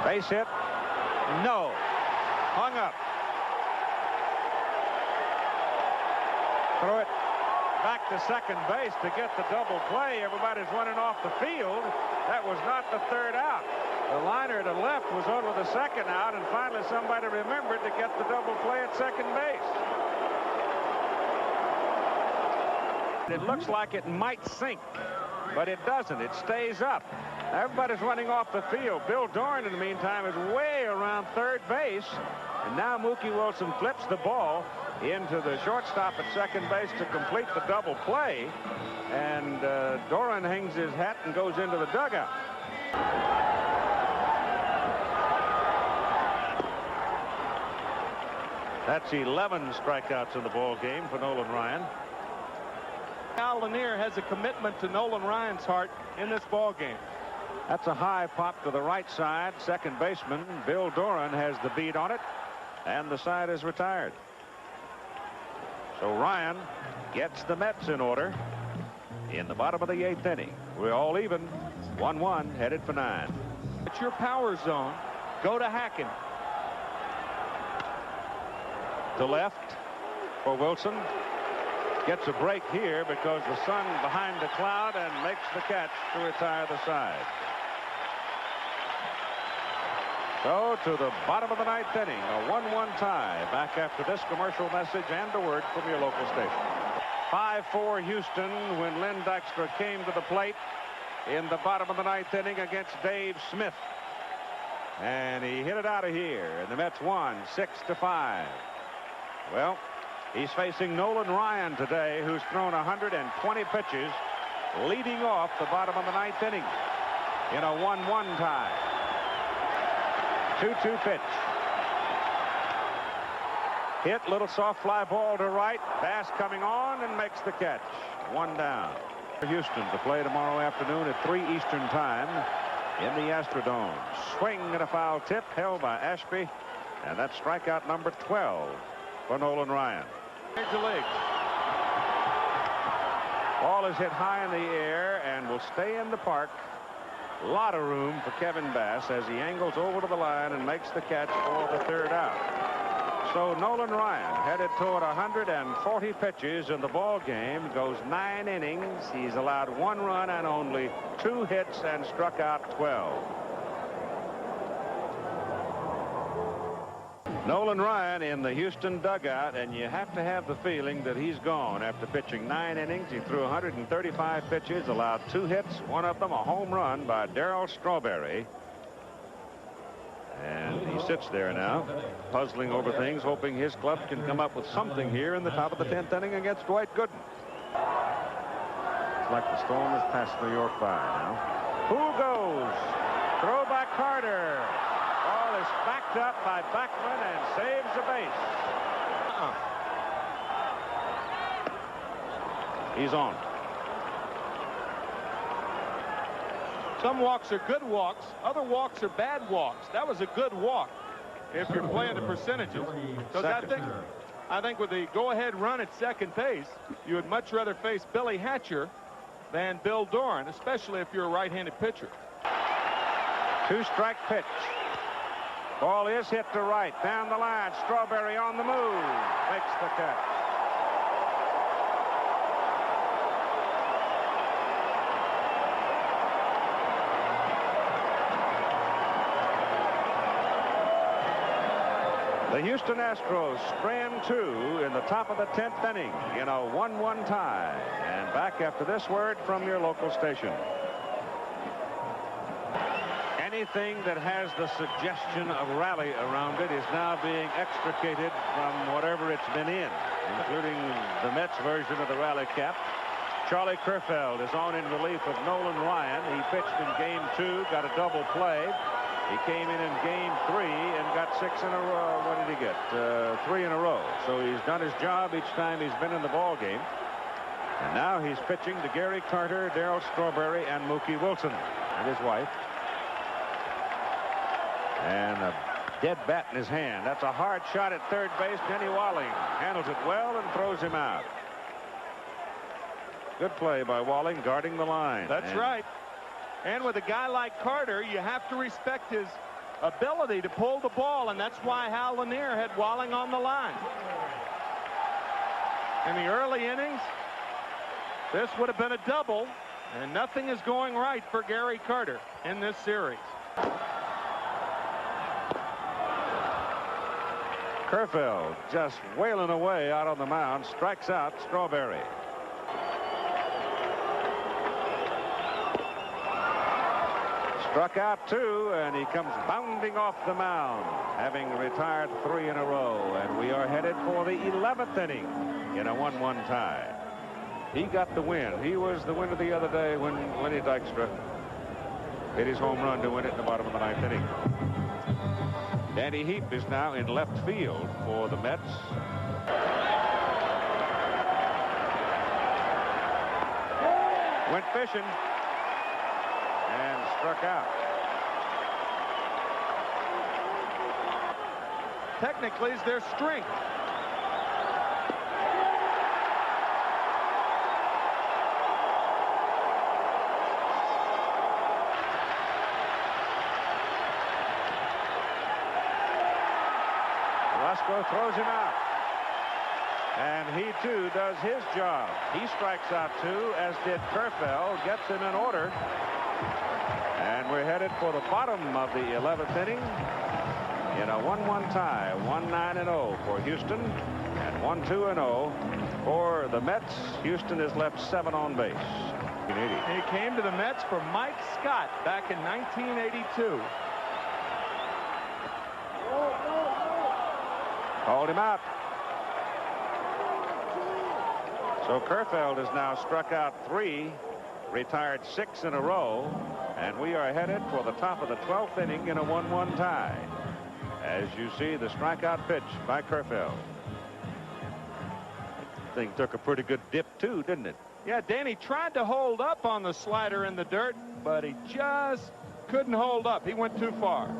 Base hit. No. Hung up. Throw it back to second base to get the double play. Everybody's running off the field. That was not the third out. The liner to left was over the second out, and finally somebody remembered to get the double play at second base. It looks like it might sink, but it doesn't. It stays up. Everybody's running off the field. Bill Doran, in the meantime, is way around third base. And now Mookie Wilson flips the ball into the shortstop at second base to complete the double play. And Doran hangs his hat and goes into the dugout. That's 11 strikeouts in the ball game for Nolan Ryan. Al Lanier has a commitment to Nolan Ryan's heart in this ball game. That's a high pop to the right side. Second baseman Bill Doran has the beat on it, and the side is retired. So Ryan gets the Mets in order in the bottom of the 8th inning. We're all even. 1-1, headed for 9. It's your power zone. Go to Hacken. To left for Wilson. Gets a break here because the sun behind the cloud, and makes the catch to retire the side. So to the bottom of the 9th inning, a 1-1 tie. Back after this commercial message and a word from your local station. 5-4 Houston when Lynn Dykstra came to the plate in the bottom of the 9th inning against Dave Smith. And he hit it out of here, and the Mets won 6-5. Well, he's facing Nolan Ryan today, who's thrown 120 pitches, leading off the bottom of the 9th inning in a 1-1 tie. 2-2 pitch. Hit, little soft fly ball to right. Bass coming on and makes the catch. 1 down. Houston to play tomorrow afternoon at 3 Eastern time in the Astrodome. Swing and a foul tip held by Ashby, and that's strikeout number 12 for Nolan Ryan. Major League. Ball is hit high in the air and will stay in the park. A lot of room for Kevin Bass as he angles over to the line and makes the catch for the 3rd out. So Nolan Ryan, headed toward 140 pitches in the ball game, goes 9 innings. He's allowed 1 run and only 2 hits and struck out 12. Nolan Ryan in the Houston dugout, and you have to have the feeling that he's gone after pitching 9 innings. He threw 135 pitches, allowed 2 hits, one of them a home run by Darryl Strawberry. And he sits there now, puzzling over things, hoping his club can come up with something here in the top of the 10th inning against Dwight Gooden. It's like the storm has passed New York by now. Who goes? Throw back Carter. Ball is backed up by Backman and saves the base. He's on. Some walks are good walks. Other walks are bad walks. That was a good walk if you're playing the percentages. Because I think with the go-ahead run at second base, you would much rather face Billy Hatcher than Bill Doran, especially if you're a right-handed pitcher. 2-strike pitch. Ball is hit to right. Down the line. Strawberry on the move. Makes the catch. The Houston Astros strand 2 in the top of the 10th inning in a 1-1 tie. And back after this word from your local station. And Anything that has the suggestion of rally around it is now being extricated from whatever it's been in, including the Mets version of the rally cap. Charlie Kerfeld is on in relief of Nolan Ryan. He pitched in game 2, got a double play. He came in game 3 and got 6 in a row. What did he get? 3 in a row. So he's done his job each time he's been in the ball game. And now he's pitching to Gary Carter, Darryl Strawberry, and Mookie Wilson and his wife. And a dead bat in his hand. That's a hard shot at third base. Denny Walling handles it well and throws him out. Good play by Walling, guarding the line. That's right. And with a guy like Carter, you have to respect his ability to pull the ball, and that's why Hal Lanier had Walling on the line. In the early innings, this would have been a double, and nothing is going right for Gary Carter in this series. Kerfeld just wailing away out on the mound, strikes out Strawberry. Struck out 2, and he comes bounding off the mound, having retired 3 in a row, and we are headed for the 11th inning in a 1-1 tie. He got the win. He was the winner the other day when Lenny Dykstra hit his home run to win it in the bottom of the 9th inning. Danny Heap is now in left field for the Mets. Went fishing and struck out. Technically, is their strength. Roscoe throws him out. And he, too, does his job. He strikes out 2, as did Kerfeld, gets him in order. And we're headed for the bottom of the 11th inning in a 1-1 tie. 1-9-0 for Houston and 1-2-0 for the Mets. Houston has left 7 on base. He came to the Mets for Mike Scott back in 1982. Called him out. So Kerfeld has now struck out 3, retired 6 in a row, and we are headed for the top of the 12th inning in a 1-1 tie. As you see, the strikeout pitch by Kerfeld. Thing took a pretty good dip too, didn't it? Yeah, Danny tried to hold up on the slider in the dirt, but he just couldn't hold up. He went too far.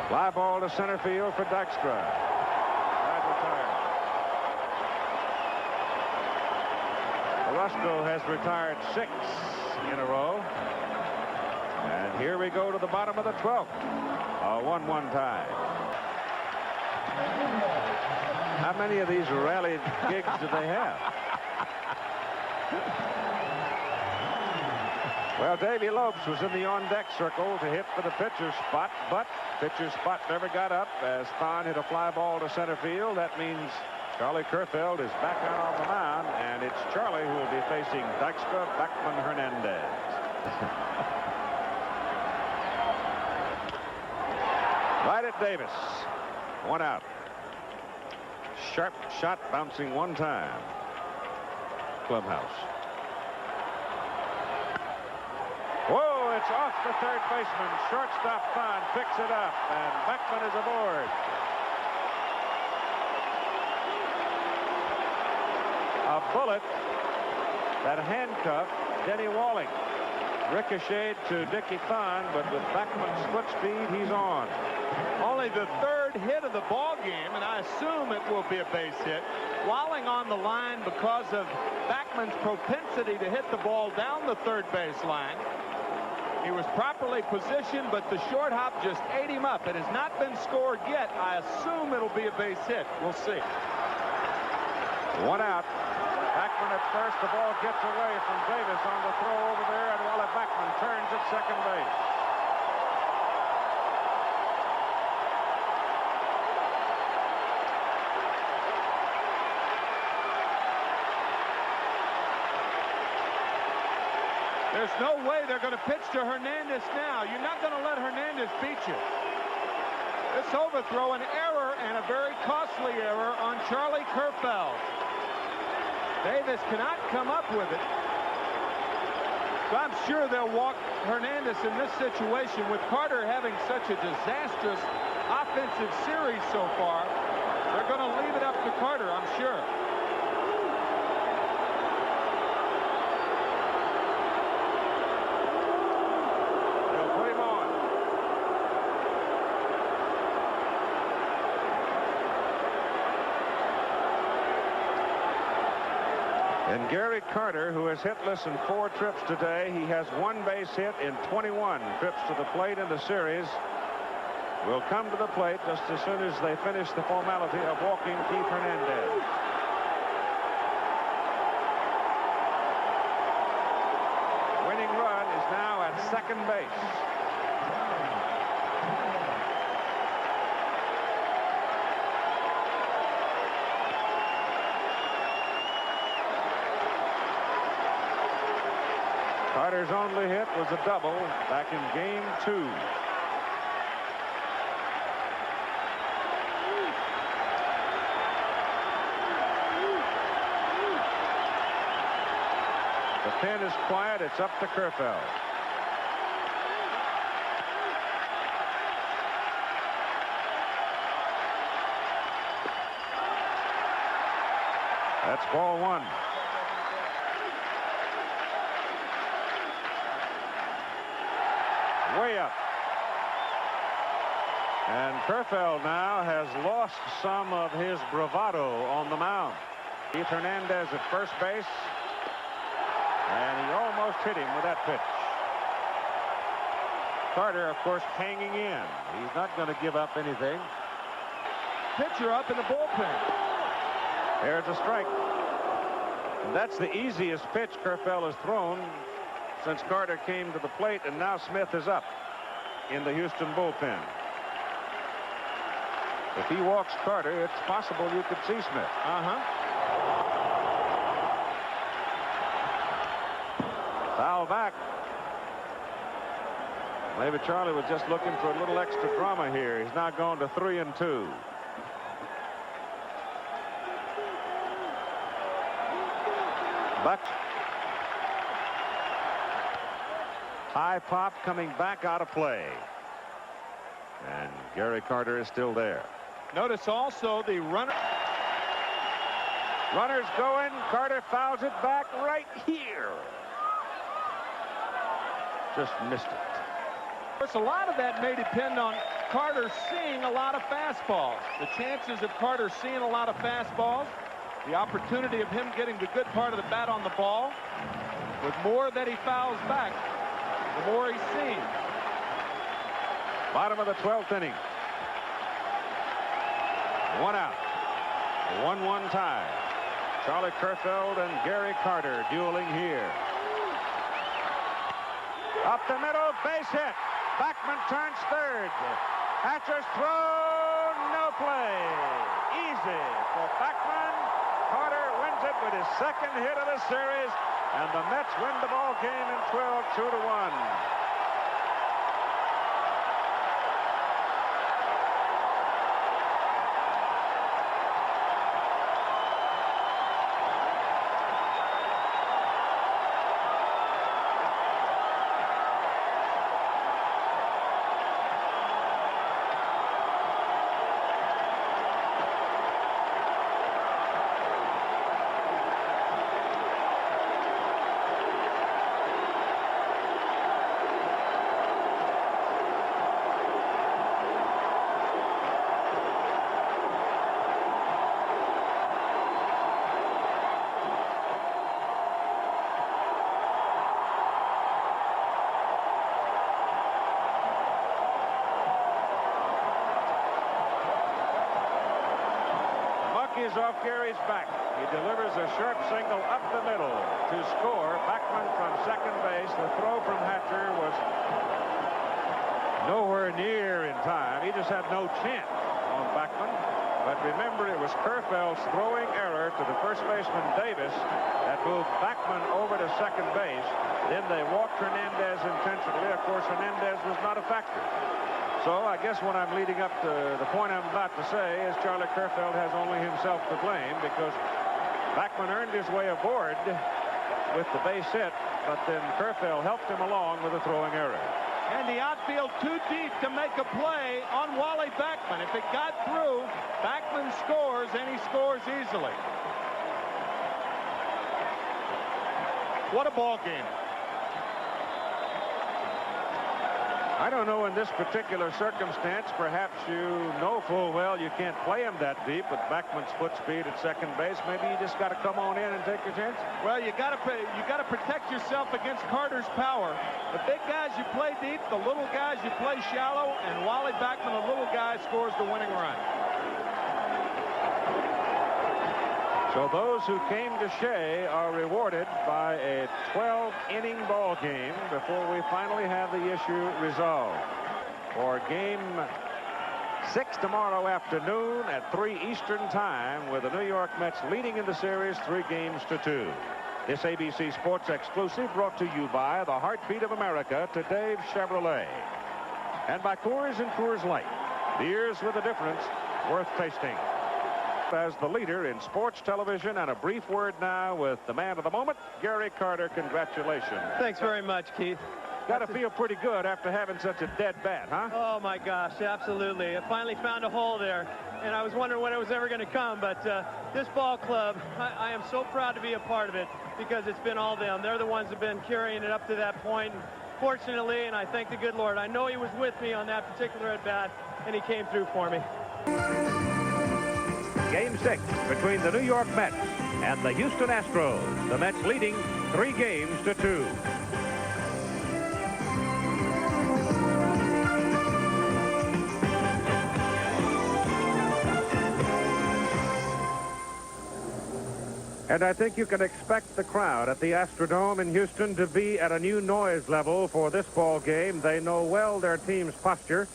Fly ball to center field for Dykstra. Roscoe has retired 6 in a row. And here we go to the bottom of the 12th. A 1-1 tie. How many of these rally gigs do they have? Well, Davey Lopes was in the on-deck circle to hit for the pitcher's spot, but pitcher's spot never got up as Thon hit a fly ball to center field. That means Charlie Kerfeld is back out on the mound, and it's Charlie who will be facing Dykstra, Beckman, Hernandez. Right at Davis. 1 out. Sharp shot bouncing 1 time. Clubhouse. Whoa, it's off the third baseman. Shortstop Thon picks it up, and Beckman is aboard. A bullet that handcuffed Denny Walling. Ricocheted to Dickie Thon, but with Beckman's foot speed, he's on. Only the 3rd hit of the ball game, and I assume it will be a base hit. Walling on the line because of Beckman's propensity to hit the ball down the third base line. He was properly positioned, but the short hop just ate him up. It has not been scored yet. I assume it'll be a base hit. We'll see. 1 out. Beckman at first. The ball gets away from Davis on the throw over there, and Wally Beckman turns at second base. There's no way they're going to pitch to Hernandez now. You're not going to let Hernandez beat you. This overthrow, an error, and a very costly error on Charlie Kerfeld. Davis cannot come up with it. So I'm sure they'll walk Hernandez in this situation with Carter having such a disastrous offensive series so far. They're going to leave it up to Carter, I'm sure. They'll put him on. And Gary Carter, who has hitless in 4 trips today, he has 1 base hit in 21 trips to the plate in the series, will come to the plate just as soon as they finish the formality of walking Keith Hernandez. Winning run is now at second base. Carter's only hit was a double back in game 2. The pen is quiet. It's up to Kerfeld. That's ball 1. Way up. And Kerfeld now has lost some of his bravado on the mound. Keith Hernandez at first base. And he almost hit him with that pitch. Carter, of course, hanging in. He's not going to give up anything. Pitcher up in the bullpen. There's a strike. And that's the easiest pitch Kerfeld has thrown since Carter came to the plate, and now Smith is up in the Houston bullpen. If he walks Carter, it's possible you could see Smith. Foul back. Maybe Charlie was just looking for a little extra drama here. He's now going to 3-2. Buck. High pop coming back out of play. And Gary Carter is still there. Notice also the runner. Runners going. Carter fouls it back right here. Just missed it. Of course, a lot of that may depend on Carter seeing a lot of fastballs. The chances of Carter seeing a lot of fastballs, the opportunity of him getting the good part of the bat on the ball, with more that he fouls back, the more he's seen. Bottom of the 12th inning. 1 out. A 1-1 tie. Charlie Kerfeld and Gary Carter dueling here. Up the middle, base hit. Backman turns third. Hatcher's throw, no play. Easy for Backman. Carter wins it with his second hit of the series, and the Mets win the ball game in 12, 2-1. Is off Gary's back. He delivers a sharp single up the middle to score. Backman from second base. The throw from Hatcher was nowhere near in time. He just had no chance on Backman. But remember, it was Kerfeld's throwing error to the first baseman Davis that moved Bachman over to second base. Then they walked Hernandez intentionally. Of course, Hernandez was not a factor. So I guess what I'm leading up to, the point I'm about to say, is Charlie Kerfeld has only himself to blame, because Bachman earned his way aboard with the base hit, but then Kerfeld helped him along with a throwing error. And the outfield too deep to make a play on Wally Bachman. If it got through, Bachman scores, and he scores easily. What a ball game. I don't know in this particular circumstance. Perhaps you know full well you can't play him that deep, but Bachman's foot speed at second base. Maybe you just got to come on in and take your chance. Well, you got to protect yourself against Carter's power. The big guys you play deep, the little guys you play shallow, and Wally Bachman, the little guy, scores the winning run. So those who came to Shea are rewarded by a 12-inning ball game before we finally have the issue resolved. For game 6 tomorrow afternoon at 3 Eastern time, with the New York Mets leading in the series 3-2. This ABC Sports exclusive brought to you by the Heartbeat of America to Dave Chevrolet, and by Coors and Coors Light, beers with a difference worth tasting. As the leader in sports television, and a brief word now with the man of the moment, Gary Carter. Congratulations. Thanks very much, Keith. Got to feel pretty good after having such a dead bat, huh? Oh my gosh, absolutely. I finally found a hole there, and I was wondering when it was ever going to come, but this ball club, I am so proud to be a part of it, because it's been all them. They're the ones who've been carrying it up to that point. And fortunately, and I thank the good Lord, I know he was with me on that particular at bat, and he came through for me. Game 6 between the New York Mets and the Houston Astros. The Mets leading 3-2. And I think you can expect the crowd at the Astrodome in Houston to be at a new noise level for this ball game. They know well their team's posture,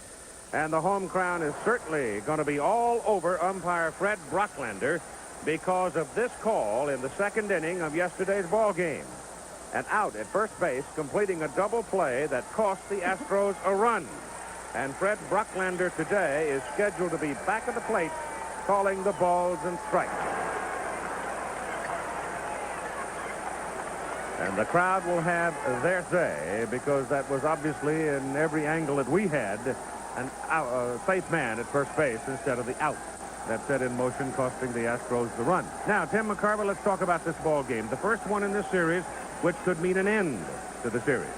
and the home crowd is certainly going to be all over umpire Fred Brocklander because of this call in the second inning of yesterday's ball game. An out at first base, completing a double play that cost the Astros a run. And Fred Brocklander today is scheduled to be back at the plate calling the balls and strikes. And the crowd will have their say, because that was obviously, in every angle that we had, a safe man at first base instead of the out that set in motion, costing the Astros the run. Now, Tim McCarver, let's talk about this ball game. The first one in this series, which could mean an end to the series.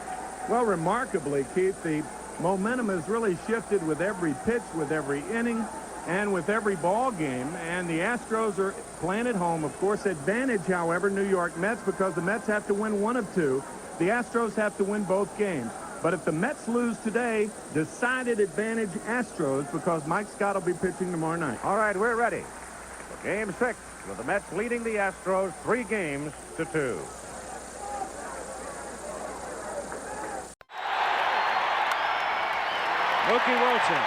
Well, remarkably, Keith, the momentum has really shifted with every pitch, with every inning, and with every ball game. And the Astros are playing at home. Of course, advantage, however, New York Mets, because the Mets have to win one of two. The Astros have to win both games. But if the Mets lose today, decided advantage Astros, because Mike Scott will be pitching tomorrow night. All right, we're ready for game 6, with the Mets leading the Astros 3-2. Mookie Wilson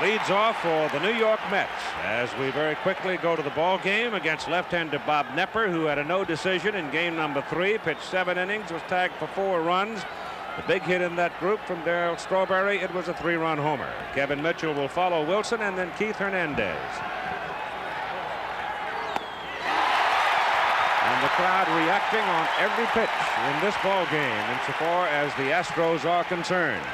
leads off for the New York Mets as we very quickly go to the ball game against left-hander Bob Knepper, who had a no decision in game number 3, pitched 7 innings, was tagged for 4 runs. The big hit in that group from Darryl Strawberry, it was a 3-run homer. Kevin Mitchell will follow Wilson, and then Keith Hernandez. And the crowd reacting on every pitch in this ball game insofar as the Astros are concerned.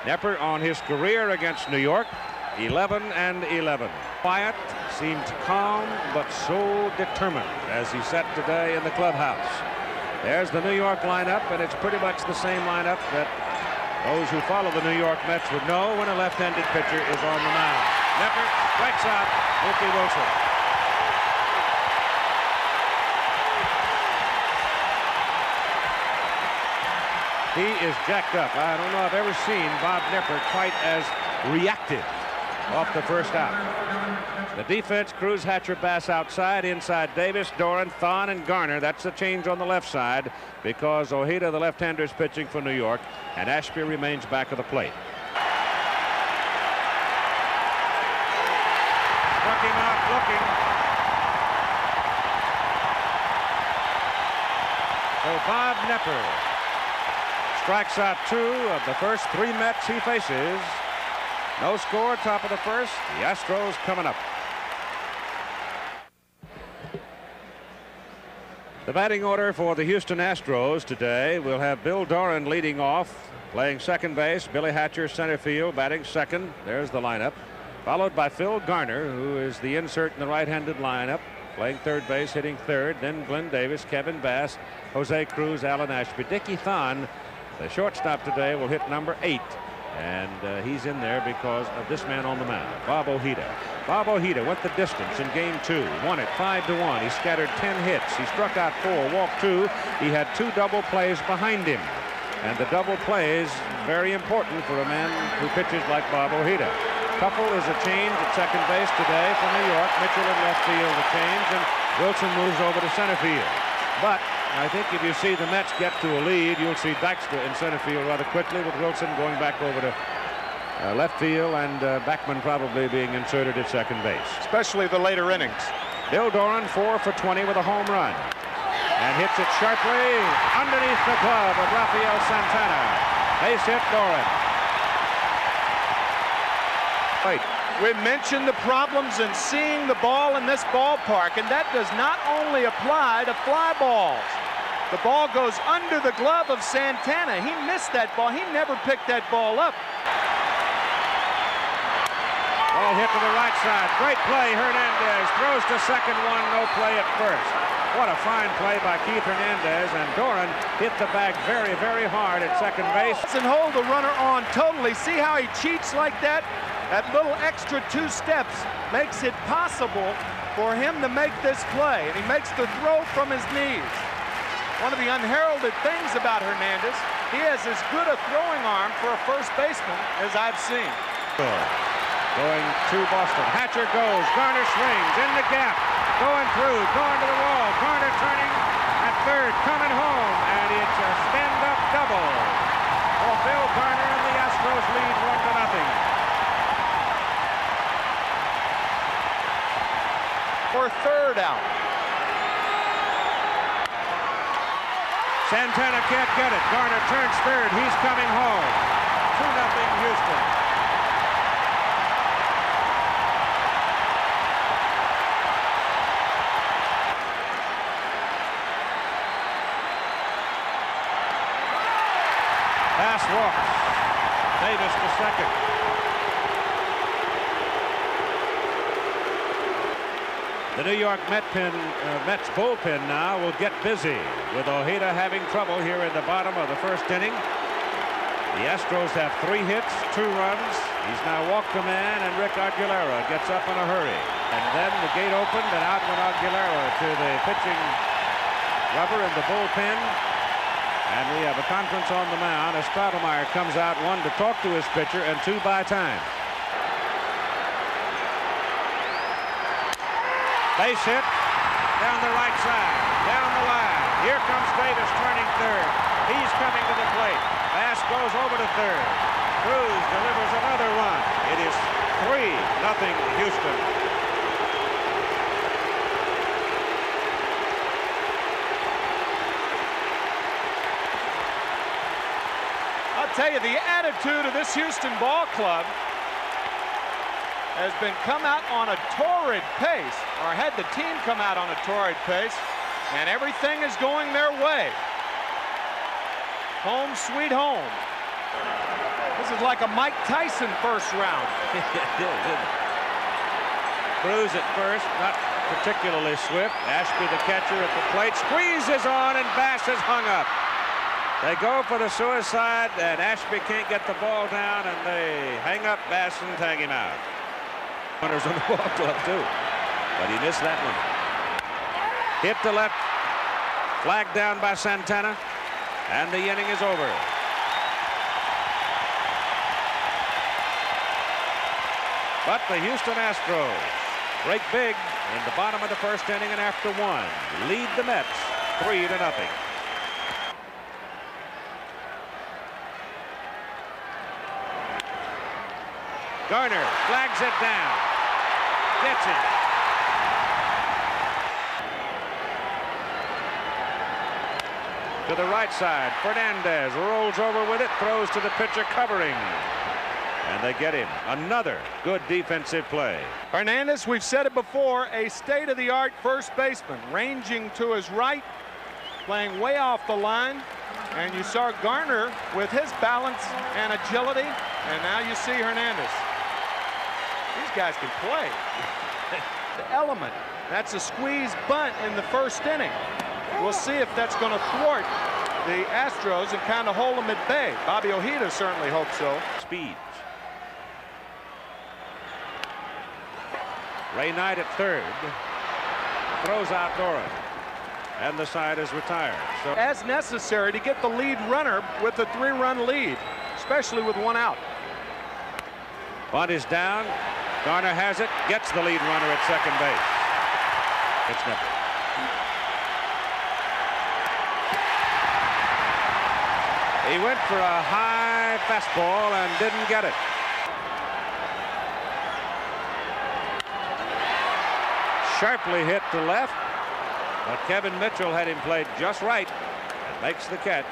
Knepper on his career against New York, 11-11. Quiet, seemed calm, but so determined as he sat today in the clubhouse. There's the New York lineup, and it's pretty much the same lineup that those who follow the New York Mets would know when a left-handed pitcher is on the mound. Knepper strikes out Mookie Wilson. He is jacked up. I don't know if I've ever seen Bob Knepper quite as reactive off the first out. The defense, Cruz, Hatcher, Bass outside. Inside Davis, Doran, Thon, and Garner. That's the change on the left side because Ojeda, the left-hander, is pitching for New York, and Ashby remains back of the plate. looking. So Bob Knepper strikes out 2 of the first 3 Mets he faces. No score, top of the first. The Astros coming up. The batting order for the Houston Astros today, we'll have Bill Doran leading off, playing second base. Billy Hatcher center field, batting second. There's the lineup. Followed by Phil Garner, who is the insert in the right-handed lineup, playing third base, hitting third. Then Glenn Davis, Kevin Bass, Jose Cruz, Alan Ashby. Dickie Thon, the shortstop today, will hit number 8. And he's in there because of this man on the mound, Bob Ojeda. Bob Ojeda went the distance in game 2, won it 5-1. He scattered 10 hits. He struck out 4, walked 2. He had 2 double plays behind him. And the double plays, very important for a man who pitches like Bob Ojeda. Couple is a change at second base today for New York. Mitchell in left field a change, and Wilson moves over to center field. But I think if you see the Mets get to a lead, you'll see Dykstra in center field rather quickly, with Wilson going back over to left field, and Backman probably being inserted at second base. Especially the later innings. Bill Doran 4 for 20 with a home run. And hits it sharply underneath the glove of Rafael Santana. Base hit, Doran. Wait. We mentioned the problems in seeing the ball in this ballpark, and that does not only apply to fly balls. The ball goes under the glove of Santana. He missed that ball. He never picked that ball up. Ball hit to the right side. Great play. Hernandez throws to second, 1, no play at first. What a fine play by Keith Hernandez, and Doran hit the bag very, very hard at second base. And hold the runner on totally. See how he cheats like that? That little extra 2 steps makes it possible for him to make this play, and he makes the throw from his knees. One of the unheralded things about Hernandez, he has as good a throwing arm for a first baseman as I've seen. Going to Boston. Hatcher goes. Garner swings in the gap. Going through. Going to the wall. Garner turning at third. Coming home. And it's a stand-up double for Phil Garner, and the Astros lead 1-0. For third out. Santana can't get it. Garner turns third. He's coming home. 2-0 Houston. Pass walks. Davis to second. The New York Mets bullpen now will get busy, with Ojeda having trouble here in the bottom of the first inning. The Astros have 3 hits, 2 runs. He's now walked a man, and Rick Aguilera gets up in a hurry. And then the gate opened, and out went Aguilera to the pitching rubber in the bullpen. And we have a conference on the mound as Stottlemyre comes out, 1 to talk to his pitcher, and 2 by time. Base hit down the right side, down the line. Here comes Davis turning third. He's coming to the plate. Bass goes over to third. Cruz delivers another run. It is 3-0 Houston. I'll tell you, the attitude of this Houston ball club has been come out on a torrid pace, or had the team come out on a torrid pace, and everything is going their way. Home sweet home. This is like a Mike Tyson first round. Cruz at first, not particularly swift. Ashby, the catcher, at the plate, squeezes on, and Bass is hung up. They go for the suicide, and Ashby can't get the ball down, and they hang up Bass and tag him out. Runners on the ball club too, but he missed that one. Hit to left, flagged down by Santana, and the inning is over. But the Houston Astros break big in the bottom of the first inning, and after 1, lead the Mets 3-0. Garner flags it down. Gets it. to the right side. Fernandez rolls over with it, throws to the pitcher covering. And they get him. Another good defensive play. Hernandez, we've said it before, a state-of-the-art first baseman, ranging to his right, playing way off the line. And you saw Garner with his balance and agility. And now you see Hernandez. These guys can play. The element. That's a squeeze bunt in the first inning. We'll see if that's going to thwart the Astros and kind of hold them at bay. Bobby Ojeda certainly hopes so. Speed. Ray Knight at third. Throws out Doran. And the side is retired. So as necessary to get the lead runner with a 3-run lead, especially with 1 out. Bunt is down. Garner has it. Gets the lead runner at second base. It's Nepper. He went for a high fastball and didn't get it. Sharply hit to left, but Kevin Mitchell had him played just right and makes the catch.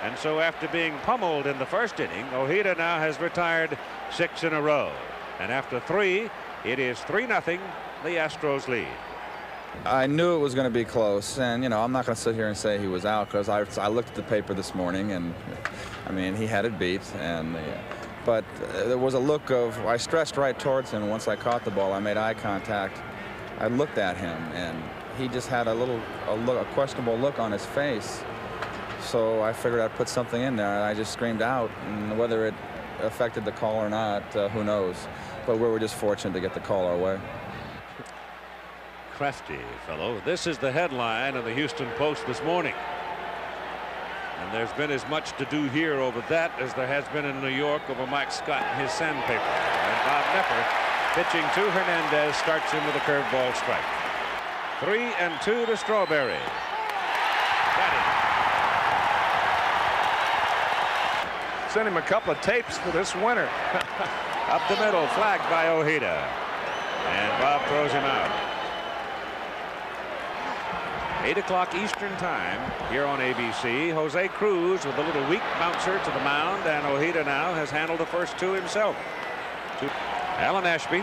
And so after being pummeled in the first inning, Ojeda now has retired 6 in a row. And after 3, it is 3-0, the Astros lead. I knew it was going to be close, and you know, I'm not going to sit here and say he was out, because I looked at the paper this morning, and I mean, he had it beat. And but there was a look of, I stretched right towards him, and once I caught the ball, I made eye contact. I looked at him, and he just had a questionable look on his face. So I figured I'd put something in there, and I just screamed out. And whether it affected the call or not, who knows? But we were just fortunate to get the call our way. Crafty fellow. This is the headline of the Houston Post this morning. And there's been as much to do here over that as there has been in New York over Mike Scott and his sandpaper. And Bob Nepper, pitching to Hernandez, starts him with a curveball strike. 3-2 to Strawberry. Batting. Sent him a couple of tapes for this winter. Up the middle, flagged by Ojeda. And Bob throws him out. 8 o'clock Eastern time here on ABC. Jose Cruz with a little weak bouncer to the mound, and Ojeda now has handled the first 2 himself. Alan Ashby,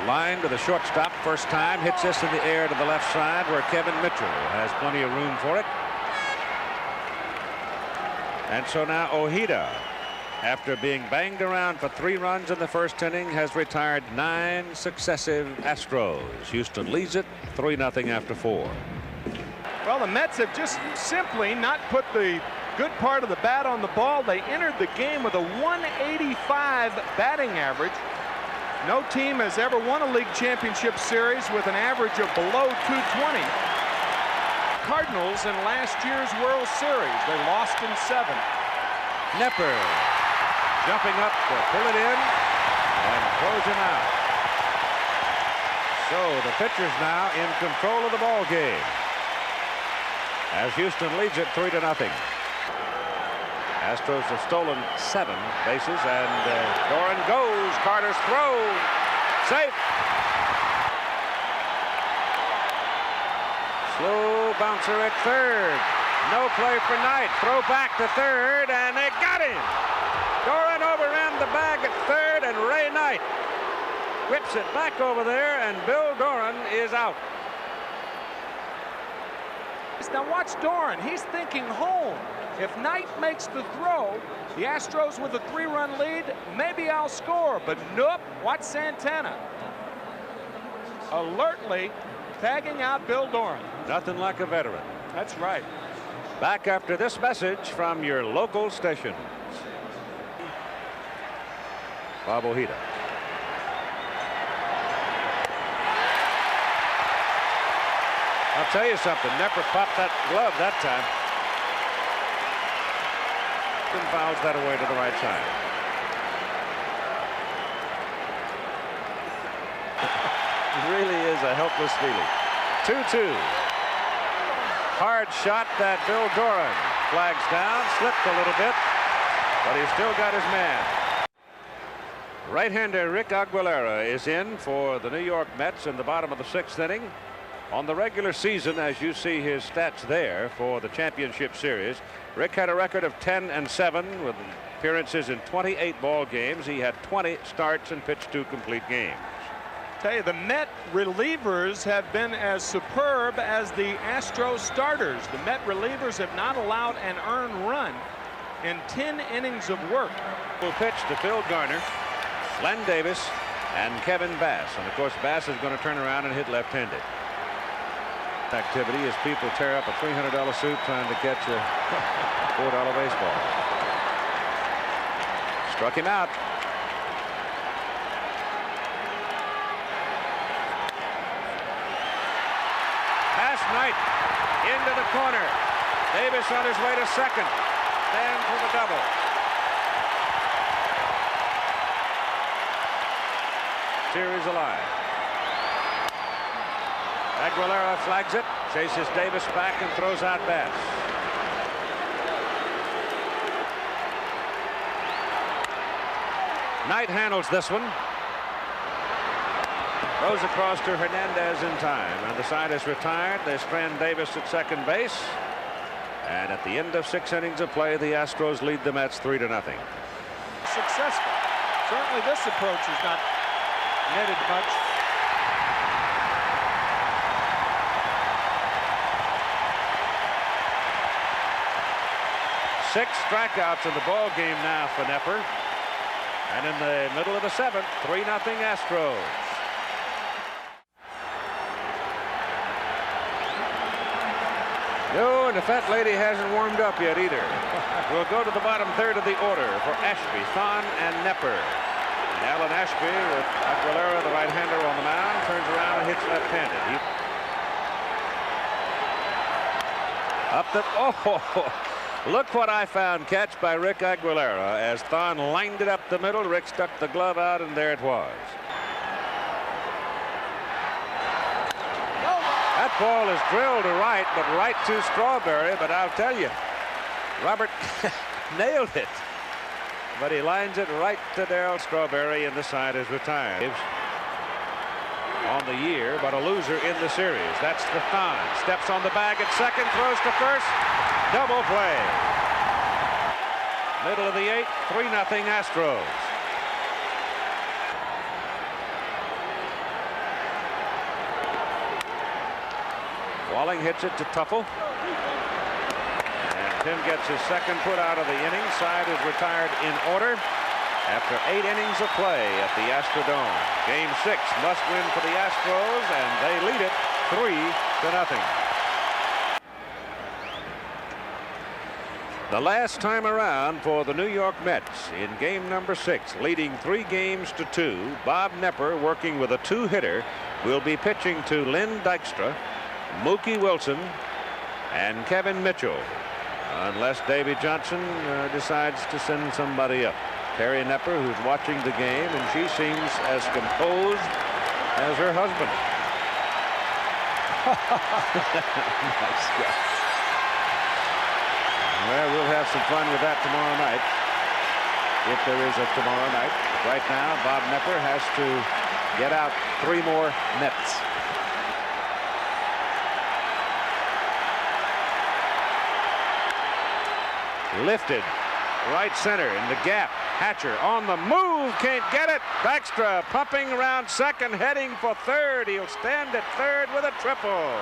line to the shortstop, first time, hits this in the air to the left side where Kevin Mitchell has plenty of room for it. And so now Ojeda, after being banged around for 3 runs in the first inning, has retired 9 successive Astros. Houston leads it 3-0 after 4. Well, the Mets have just simply not put the good part of the bat on the ball. They entered the game with a 185 batting average. No team has ever won a league championship series with an average of below 220. Cardinals in last year's World Series, they lost in 7. Nepper jumping up to pull it in and close him out. So the pitcher's now in control of the ball game as Houston leads it 3-0. Astros have stolen 7 bases, and Doran goes. Carter's throw. Safe. Slow bouncer at third. No play for Knight. Throw back to third, and they got him. Doran overran the bag at third, and Ray Knight whips it back over there, and Bill Doran is out. Now watch Doran. He's thinking home. If Knight makes the throw, the Astros with a 3-run lead, maybe I'll score. But nope. Watch Santana alertly tagging out Bill Doran. Nothing like a veteran. That's right. Back after this message from your local station. Bob Ojeda. I'll tell you something. Nepper popped that glove that time. And fouls that away to the right side. It really is a helpless feeling. 2-2. Hard shot that Bill Doran flags down, slipped a little bit, but he's still got his man. Right-hander Rick Aguilera is in for the New York Mets in the bottom of the 6th inning. On the regular season, as you see his stats there for the championship series, Rick had a record of 10-7 with appearances in 28 ball games. He had 20 starts and pitched 2 complete games. Tell you, the Met relievers have been as superb as the Astros starters. The Met relievers have not allowed an earned run in 10 innings of work. Will pitch to Phil Garner, Len Davis, and Kevin Bass. And of course, Bass is going to turn around and hit left-handed. Activity as people tear up a $300 suit trying to catch a $4 baseball. Struck him out. Pass Knight into the corner. Davis on his way to second. Stand for the double. Series alive. Aguilera flags it, chases Davis back and throws out Bass. Knight handles this one. Throws across to Hernandez in time, and the side is retired. They strand Davis at second base. And at the end of 6 innings of play, the Astros lead the Mets 3-0. Successful. Certainly this approach is not netted much. Six strikeouts in the ball game now for Nepper. And in the middle of the 7th, 3-0 Astros. No, and the fat lady hasn't warmed up yet either. We'll go to the bottom third of the order for Ashby, Thon, and Nepper. And Alan Ashby with Aguilera, the right-hander, on the mound, turns around and hits left-handed. Up the... Oh! Look what I found. Catch by Rick Aguilera as Thon lined it up the middle. Rick stuck the glove out, and there it was. That ball is drilled to right, but right to Strawberry. But I'll tell you, Robert nailed it. But he lines it right to Darryl Strawberry, and the side is retired. On the year, but a loser in the series. That's the Thon. Steps on the bag at second, throws to first. Double play. Middle of the 8th, 3-0 Astros. Walling hits it to Tuffle. And Tim gets his second put out of the inning. Side is retired in order after 8 innings of play at the Astrodome. Game 6 must win for the Astros, and they lead it 3-0. The last time around for the New York Mets in game number 6, leading 3-2, Bob Nepper, working with a 2-hitter, will be pitching to Lynn Dykstra, Mookie Wilson, and Kevin Mitchell, unless Davy Johnson decides to send somebody up. Terry Nepper, who's watching the game, and she seems as composed as her husband. Nice guy. Well, we'll have some fun with that tomorrow night, if there is a tomorrow night. Right now, Bob Nepper has to get out 3 more Mets. Lifted, right center in the gap. Hatcher on the move, can't get it. Dykstra pumping around second, heading for third. He'll stand at third with a triple.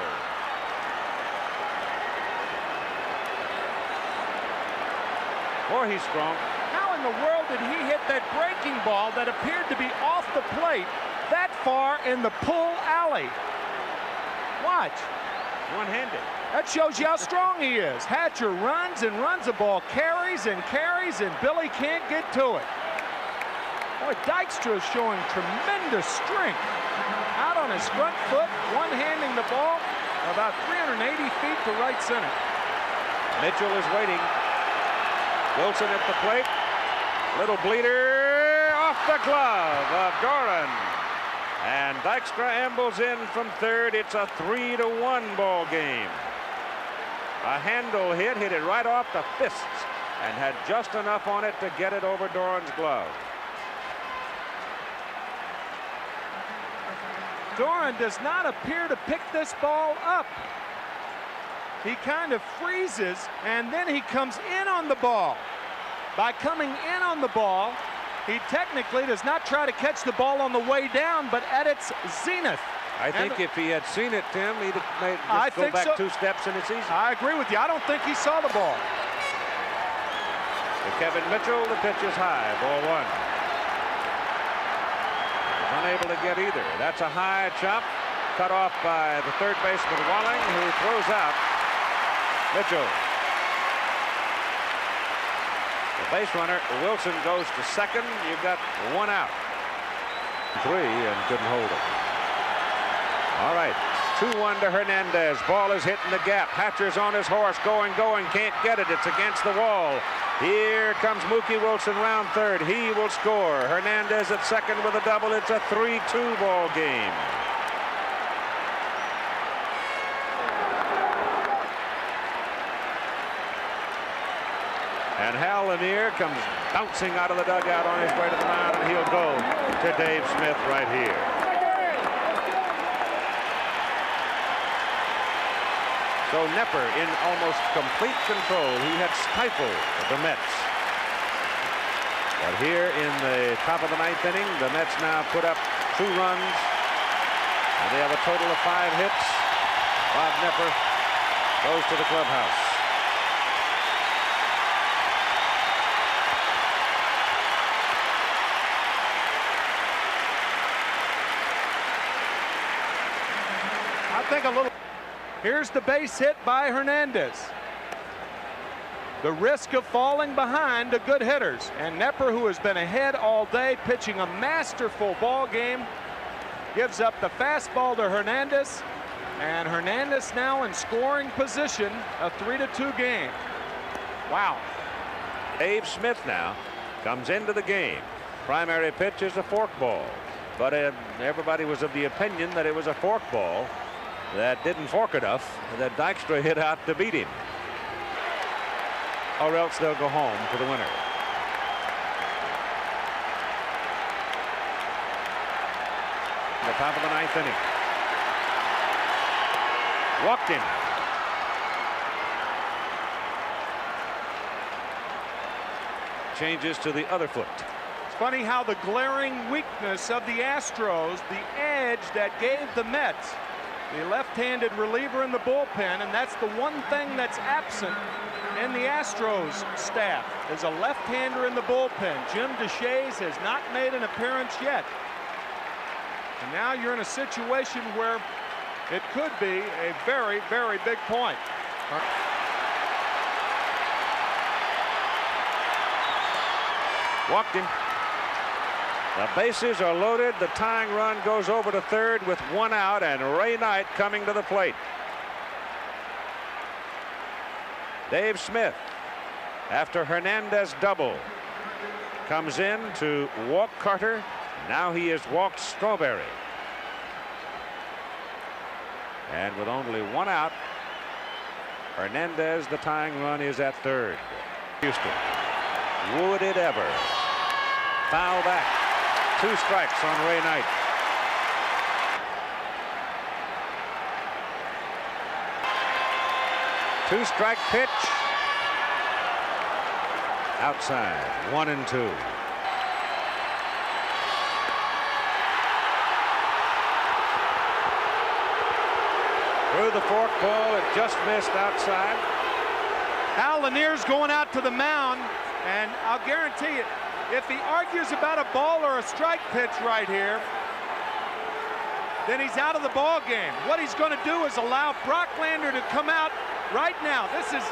Boy, he's strong. How in the world did he hit that breaking ball that appeared to be off the plate that far in the pull alley? Watch. One-handed. That shows you how strong he is. Hatcher runs and runs the ball, carries and carries, and Billy can't get to it. Boy, Dykstra is showing tremendous strength. Out on his front foot, one-handing the ball about 380 feet to right center. Mitchell is waiting. Wilson at the plate. Little bleeder off the glove of Doran. And Dykstra ambles in from third. It's a 3-1 ball game. A handle hit it right off the fists and had just enough on it to get it over Doran's glove. Doran does not appear to pick this ball up. He kind of freezes, and then he comes in on the ball. By coming in on the ball, he technically does not try to catch the ball on the way down, but at its zenith. I think if he had seen it, Tim, he'd have just go back 2 steps and it's easy. I agree with you. I don't think he saw the ball. To Kevin Mitchell, the pitch is high, ball 1. He's unable to get either. That's a high chop, cut off by the third baseman Walling, who throws out Mitchell. The base runner Wilson goes to second. You've got 1 out. 3 and couldn't hold it. All right, 2-1 to Hernandez. Ball is hitting the gap. Hatcher's on his horse, going, can't get it. It's against the wall. Here comes Mookie Wilson, round third. He will score. Hernandez at second with a double. It's a 3-2 ball game. And Hal Lanier comes bouncing out of the dugout on his way to the mound, and he'll go to Dave Smith right here. So Nepper in almost complete control. He had stifled the Mets. But here in the top of the 9th inning, the Mets now put up 2 runs. And they have a total of 5 hits. Bob Nepper goes to the clubhouse. I think a little. Here's the base hit by Hernandez. The risk of falling behind to good hitters. And Nepper, who has been ahead all day, pitching a masterful ball game, gives up the fastball to Hernandez. And Hernandez now in scoring position, a 3-2 game. Wow. Dave Smith now comes into the game. Primary pitch is a forkball. But everybody was of the opinion that it was a forkball that didn't fork enough, that Dykstra hit out to beat him. Or else they'll go home to the winner. The top of the 9th inning. Walked in. Changes to the other foot. It's funny how the glaring weakness of the Astros, the edge that gave the Mets the left-handed reliever in the bullpen, and that's the one thing that's absent in the Astros staff, is a left-hander in the bullpen. Jim Deshaies has not made an appearance yet. And now you're in a situation where it could be a very, very big point. Walked him. The bases are loaded. The tying run goes over to third with 1 out, and Ray Knight coming to the plate. Dave Smith, after Hernandez double, comes in to walk Carter. Now he has walked Strawberry. And with only 1 out, Hernandez, the tying run, is at third. Houston. Would it ever? Foul back. 2 strikes on Ray Knight. Two-strike pitch. Outside. 1-2. Through the fork ball, it just missed outside. Hal Lanier's going out to the mound, and I'll guarantee you, if he argues about a ball or a strike pitch right here, then he's out of the ball game. What he's going to do is allow Brocklander to come out right now. This is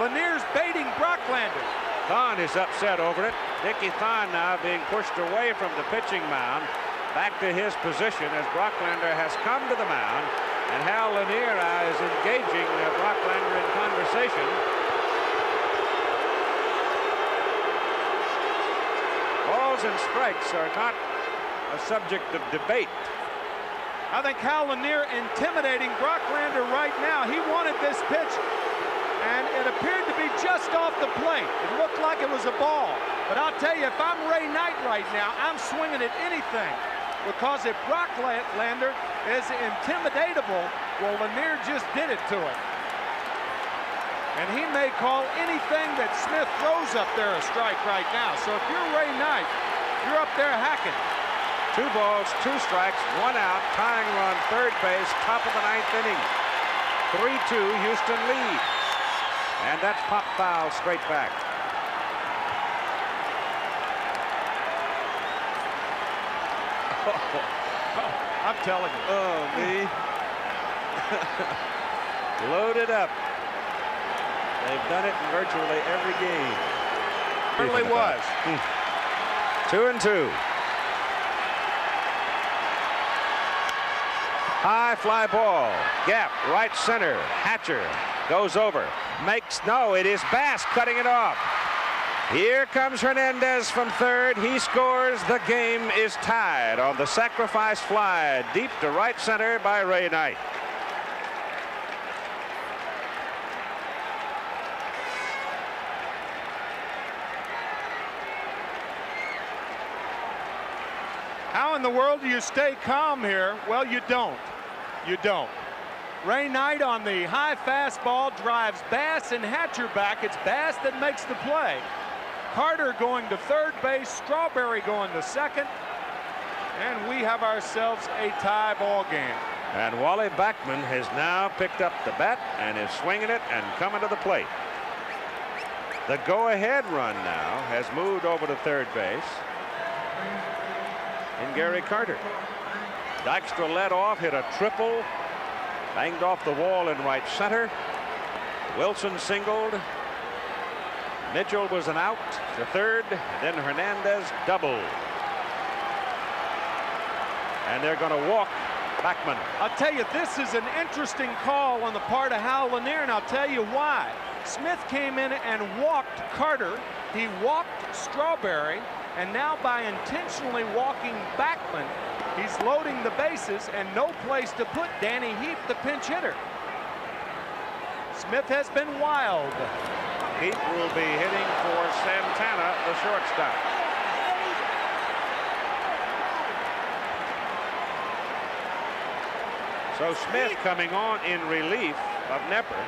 Lanier's baiting Brocklander. Thon is upset over it. Dickie Thon now being pushed away from the pitching mound back to his position as Brocklander has come to the mound, and Hal Lanier is engaging Brocklander in conversation. Balls and strikes are not a subject of debate. I think Hal Lanier intimidating Brocklander right now. He wanted this pitch, and it appeared to be just off the plate. It looked like it was a ball. But I'll tell you, if I'm Ray Knight right now, I'm swinging at anything. because if Brocklander is intimidatable, well, Lanier just did it to him. And he may call anything that Smith throws up there a strike right now. So if you're Ray Knight, you're up there hacking. 2 balls, 2 strikes, 1 out, tying run, third base, top of the 9th inning. 3-2, Houston leads. And that's pop foul straight back. I'm telling you. Oh, me. Loaded up. They've done it in virtually every game. Certainly was. 2-2. High fly ball. Gap, right center. Hatcher goes over. Makes, no, it is Bass cutting it off. Here comes Hernandez from third. He scores. The game is tied on the sacrifice fly deep to right center by Ray Knight. How in the world do you stay calm here? Well, you don't. You don't. Ray Knight on the high fastball drives Bass and Hatcher back. It's Bass that makes the play. Carter going to third base, Strawberry going to second, and we have ourselves a tie ball game. And Wally Backman has now picked up the bat and is swinging it and coming to the plate. The go-ahead run now has moved over to third base in Gary Carter. Dykstra led off, hit a triple, banged off the wall in right center. Wilson singled. Mitchell was an out to third. Then Hernandez doubled. And they're going to walk Backman. I'll tell you, this is an interesting call on the part of Hal Lanier, and I'll tell you why. Smith came in and walked Carter. He walked Strawberry, and now by intentionally walking Backman, he's loading the bases and no place to put Danny Heap, the pinch hitter. Smith has been wild. Heap will be hitting for Santana, the shortstop. So Smith coming on in relief of Nepper.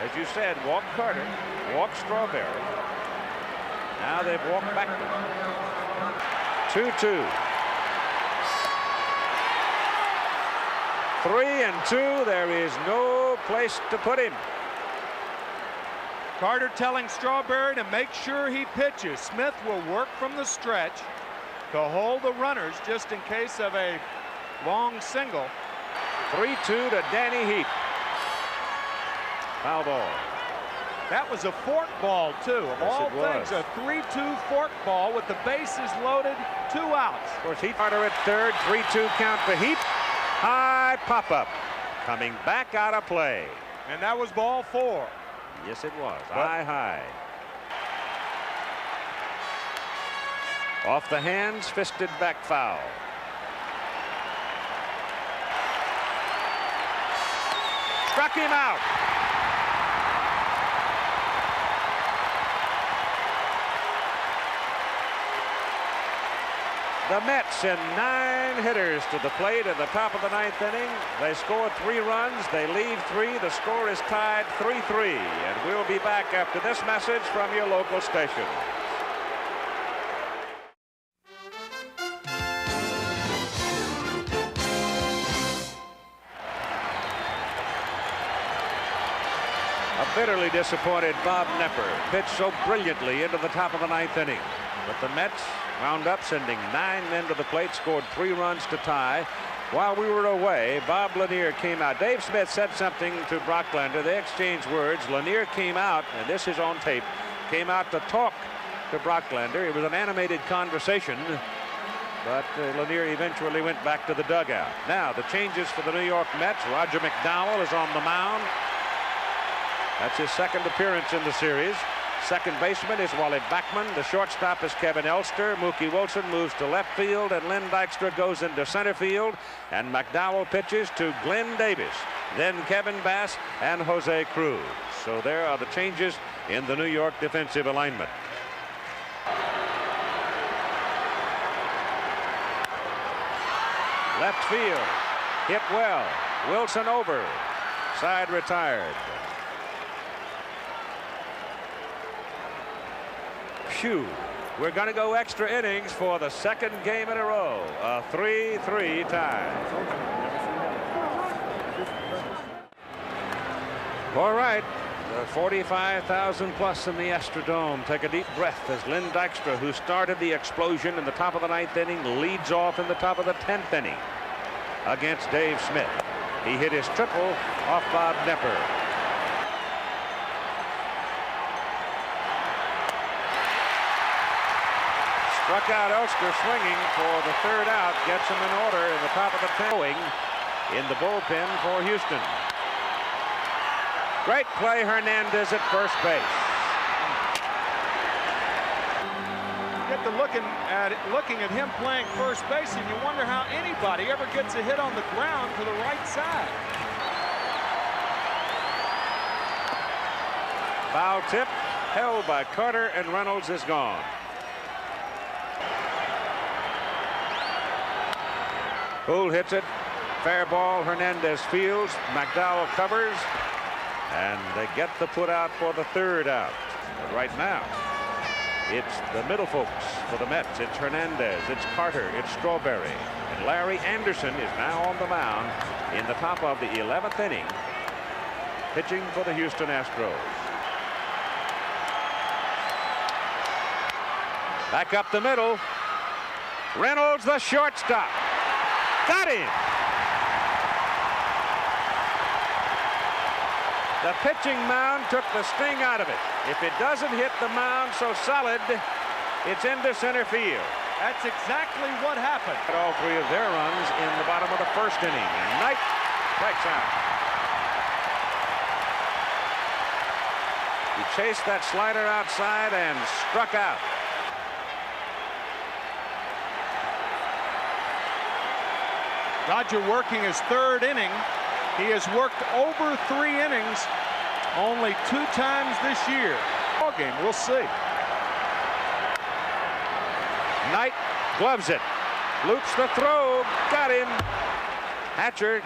As you said, walk Carter, walk Strawberry. Now they've walked Backman. 2-2. 3-2. There is no place to put him. Carter telling Strawberry to make sure he pitches. Smith will work from the stretch to hold the runners just in case of a long single. 3-2 to Danny Heap. Foul ball. That was a fork ball, too. Of all things, a 3-2 fork ball with the bases loaded, 2 outs. Of course, Heap Carter at third, 3-2 count for Heap. High pop-up. Coming back out of play. And that was ball 4. Yes, it was. High. Off the hands, fisted back foul. Struck him out. The Mets send 9 hitters to the plate at the top of the 9th inning. They scored 3 runs. They leave 3. The score is tied 3-3. And we'll be back after this message from your local station. A bitterly disappointed Bob Nepper pitched so brilliantly into the top of the 9th inning. But the Mets wound up sending 9 men to the plate, scored 3 runs to tie. While we were away, Bob Lanier came out. Dave Smith said something to Brocklander. They exchanged words. Lanier came out, and this is on tape, came out to talk to Brocklander. It was an animated conversation, but Lanier eventually went back to the dugout. Now, the changes for the New York Mets. Roger McDowell is on the mound. That's his 2nd appearance in the series. Second baseman is Wally Backman. The shortstop is Kevin Elster. Mookie Wilson moves to left field, and Lynn Dykstra goes into center field. And McDowell pitches to Glenn Davis, then Kevin Bass and Jose Cruz. So there are the changes in the New York defensive alignment. Left field. Hit well. Wilson over. Side retired. Phew. We're going to go extra innings for the second game in a row. A 3-3 tie. All right. The 45,000 plus in the Astrodome take a deep breath as Lynn Dykstra, who started the explosion in the top of the 9th inning, leads off in the top of the 10th inning against Dave Smith. He hit his triple off Bob Nepper. Struck out Elster swinging for the 3rd out, gets him in order in the top of the 10th in the bullpen for Houston. Great play, Hernandez at first base. Get to looking at him playing first base, and you wonder how anybody ever gets a hit on the ground to the right side. Foul tip held by Carter, and Reynolds is gone. Poole hits it. Fair ball. Hernandez fields. McDowell covers. And they get the put out for the 3rd out. But right now, it's the middle folks for the Mets. It's Hernandez. It's Carter. It's Strawberry. And Larry Anderson is now on the mound in the top of the 11th inning, pitching for the Houston Astros. Back up the middle. Reynolds, the shortstop. Got him. The pitching mound took the sting out of it. If it doesn't hit the mound so solid, it's into center field. That's exactly what happened. All 3 of their runs in the bottom of the 1st inning. And Knight strikes out. He chased that slider outside and struck out. Dodger working his 3rd inning. He has worked over 3 innings only 2 times this year. Ball game, we'll see. Knight gloves it. Loops the throw. Got him. Hatcher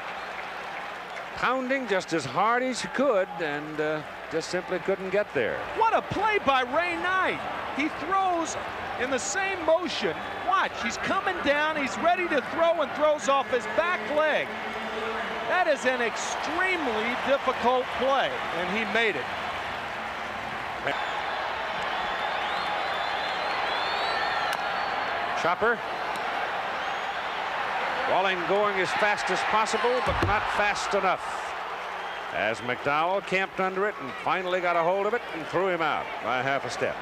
pounding just as hard as he could and just simply couldn't get there. What a play by Ray Knight. He throws in the same motion. Watch, he's coming down. He's ready to throw and throws off his back leg. That is an extremely difficult play, and he made it. Chopper. Walling going as fast as possible, but not fast enough. As McDowell camped under it and finally got a hold of it and threw him out by half a step.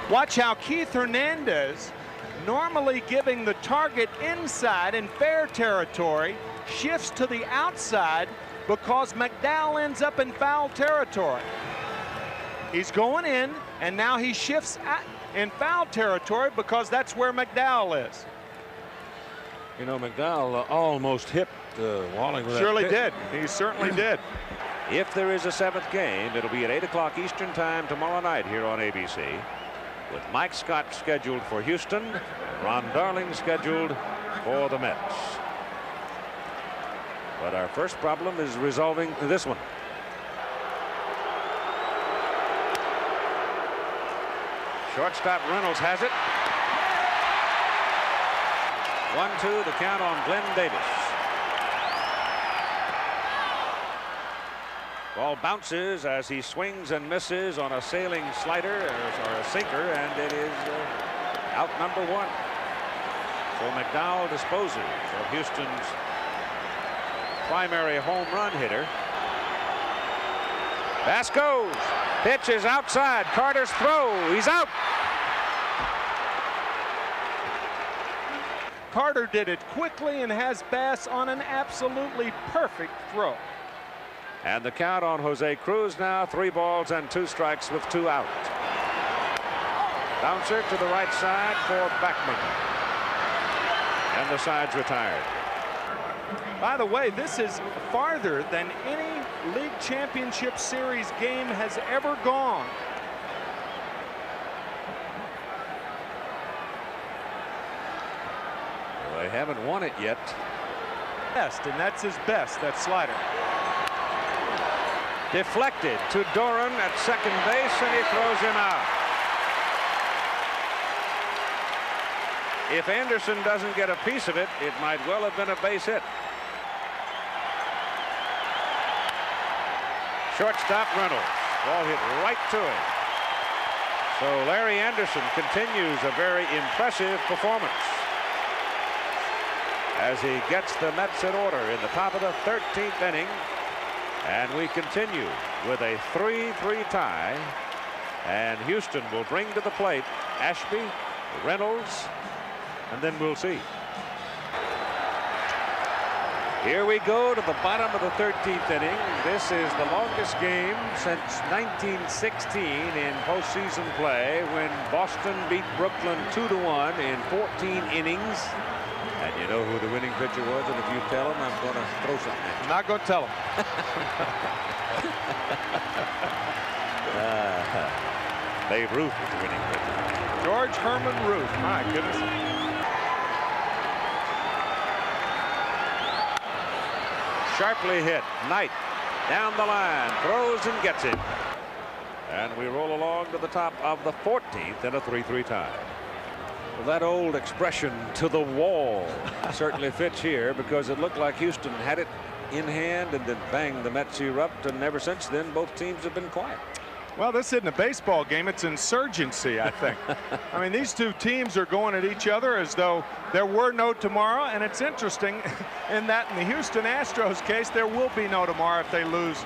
Watch how Keith Hernandez, normally giving the target inside in fair territory, shifts to the outside because McDowell ends up in foul territory. He's going in, and now he shifts in foul territory because that's where McDowell is. You know, McDowell almost hit Walling with Surely that did. He certainly did. If there is a 7th game, it'll be at 8 o'clock Eastern time tomorrow night here on ABC, with Mike Scott scheduled for Houston, Ron Darling scheduled for the Mets. But our first problem is resolving this one. Shortstop Reynolds has it. 1-2, the count on Glenn Davis. Ball bounces as he swings and misses on a sailing slider or a sinker, and it is out number 1. So McDowell disposes of Houston's primary home run hitter. Bass goes. Pitch is outside. Carter's throw. He's out. Carter did it quickly and has Bass on an absolutely perfect throw. And the count on Jose Cruz now, 3 balls and 2 strikes with 2 out. Bouncer to the right side for Backman. And the side's retired. By the way, this is farther than any League Championship Series game has ever gone. They haven't won it yet. Best, and that's his best, that slider. Deflected to Doran at second base, and he throws him out. If Anderson doesn't get a piece of it, it might well have been a base hit. Shortstop Reynolds. Ball hit right to him. So Larry Anderson continues a very impressive performance as he gets the Mets in order in the top of the 13th inning. And we continue with a 3-3 tie. And Houston will bring to the plate Ashby, Reynolds, and then we'll see. Here we go to the bottom of the 13th inning. This is the longest game since 1916 in postseason play, when Boston beat Brooklyn 2-1 in 14 innings. And you know who the winning pitcher was, and if you tell him, I'm going to throw something at you. I'm not going to tell him. Babe Ruth was the winning pitcher. George Herman Ruth. My goodness. Sharply hit. Knight down the line, throws and gets it. And we roll along to the top of the 14th in a 3-3 tie. Well, that old expression, to the wall, certainly fits here, because it looked like Houston had it in hand, and then bang, the Mets erupt, and ever since then both teams have been quiet. Well, this isn't a baseball game, it's insurgency, I think. I mean, these two teams are going at each other as though there were no tomorrow, and it's interesting in that in the Houston Astros case, there will be no tomorrow if they lose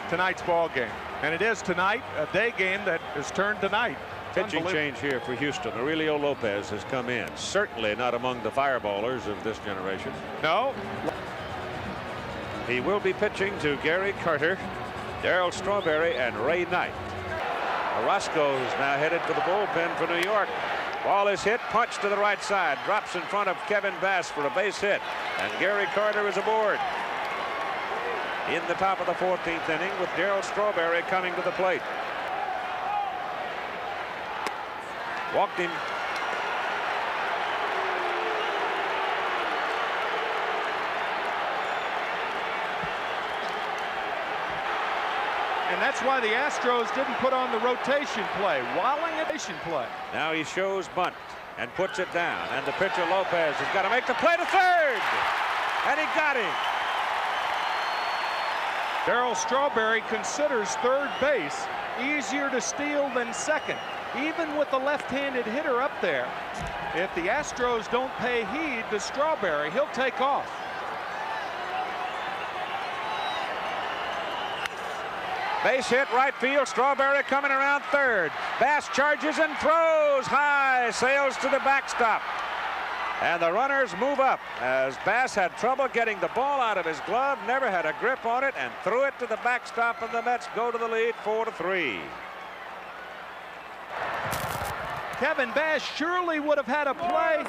tonight's ball game. And it is tonight, a day game that is turned tonight. Pitching change here for Houston. Aurelio Lopez has come in. Certainly not among the fireballers of this generation. No. He will be pitching to Gary Carter, Darryl Strawberry, and Ray Knight. Orozco is now headed for the bullpen for New York. Ball is hit, punched to the right side, drops in front of Kevin Bass for a base hit, and Gary Carter is aboard. In the top of the 14th inning with Darryl Strawberry coming to the plate. Walked him. And that's why the Astros didn't put on the rotation play. Walling rotation play. Now he shows bunt and puts it down. And the pitcher Lopez has got to make the play to third. And he got him. Darryl Strawberry considers third base easier to steal than second. Even with the left-handed hitter up there, if the Astros don't pay heed to Strawberry, he'll take off. Base hit right field. Strawberry coming around third. Bass charges and throws high, sails to the backstop. And the runners move up as Bass had trouble getting the ball out of his glove, never had a grip on it, and threw it to the backstop, and the Mets go to the lead 4-3. Kevin Bass surely would have had a play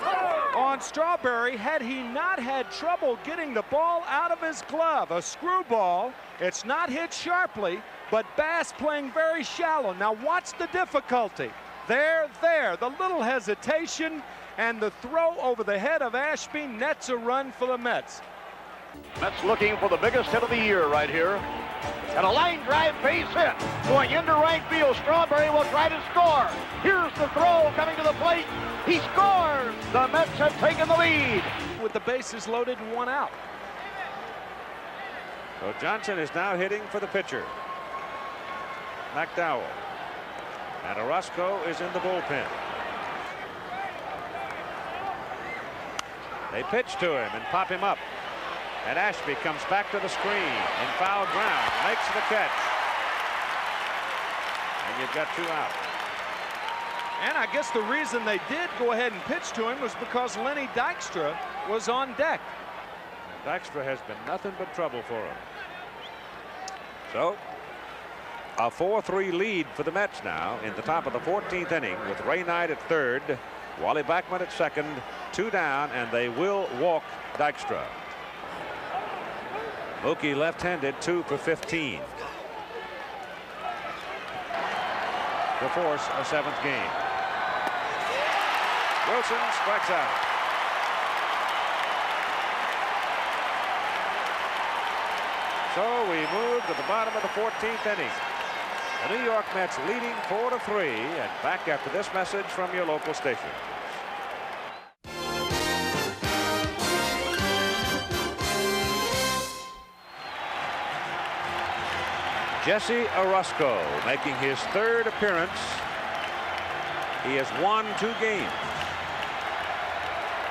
on Strawberry had he not had trouble getting the ball out of his glove. A screwball. It's not hit sharply, but Bass playing very shallow. Now watch the difficulty. There, the little hesitation, and the throw over the head of Ashby nets a run for the Mets. Mets looking for the biggest hit of the year right here. And a line drive base hit. Going into right field. Strawberry will try to score. Here's the throw coming to the plate. He scores. The Mets have taken the lead. With the bases loaded and one out. So Johnson is now hitting for the pitcher, McDowell. And Orozco is in the bullpen. They pitch to him and pop him up. And Ashby comes back to the screen in foul ground, makes the catch. And you've got two out. And I guess the reason they did go ahead and pitch to him was because Lenny Dykstra was on deck. And Dykstra has been nothing but trouble for him. So a 4-3 lead for the Mets now in the top of the 14th inning with Ray Knight at third, Wally Backman at second, two down, and they will walk Dykstra. Mookie left-handed, 2 for 15 to force a 7th game. Wilson strikes out. So we move to the bottom of the 14th inning. The New York Mets leading 4-3, and back after this message from your local station. Jesse Orosco making his third appearance. He has won 2 games.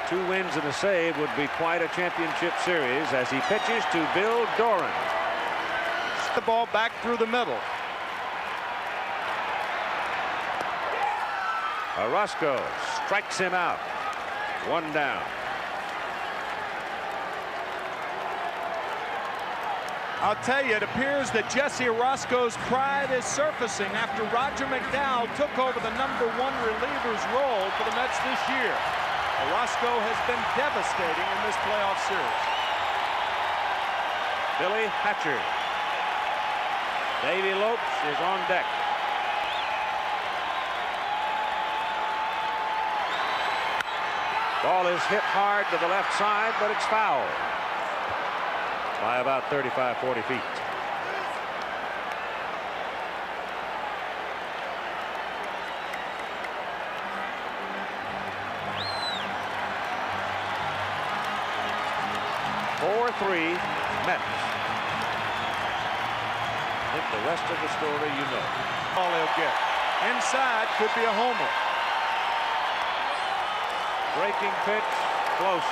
2 wins and a save would be quite a championship series as he pitches to Bill Doran. The ball back through the middle. Orosco strikes him out. 1 down. I'll tell you, it appears that Jesse Orosco's pride is surfacing after Roger McDowell took over the #1 reliever's role for the Mets this year. Orosco has been devastating in this playoff series. Billy Hatcher. Davey Lopes is on deck. Ball is hit hard to the left side, but it's foul by about 35-40 feet. Mets. I think the rest of the story you know. All he'll get. Inside could be a homer. Breaking pitch, close.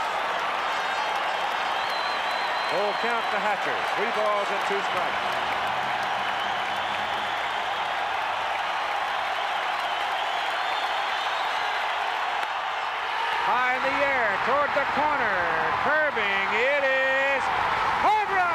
Full count to Hatcher. 3 balls and 2 strikes. High in the air toward the corner. Curving. It is home run.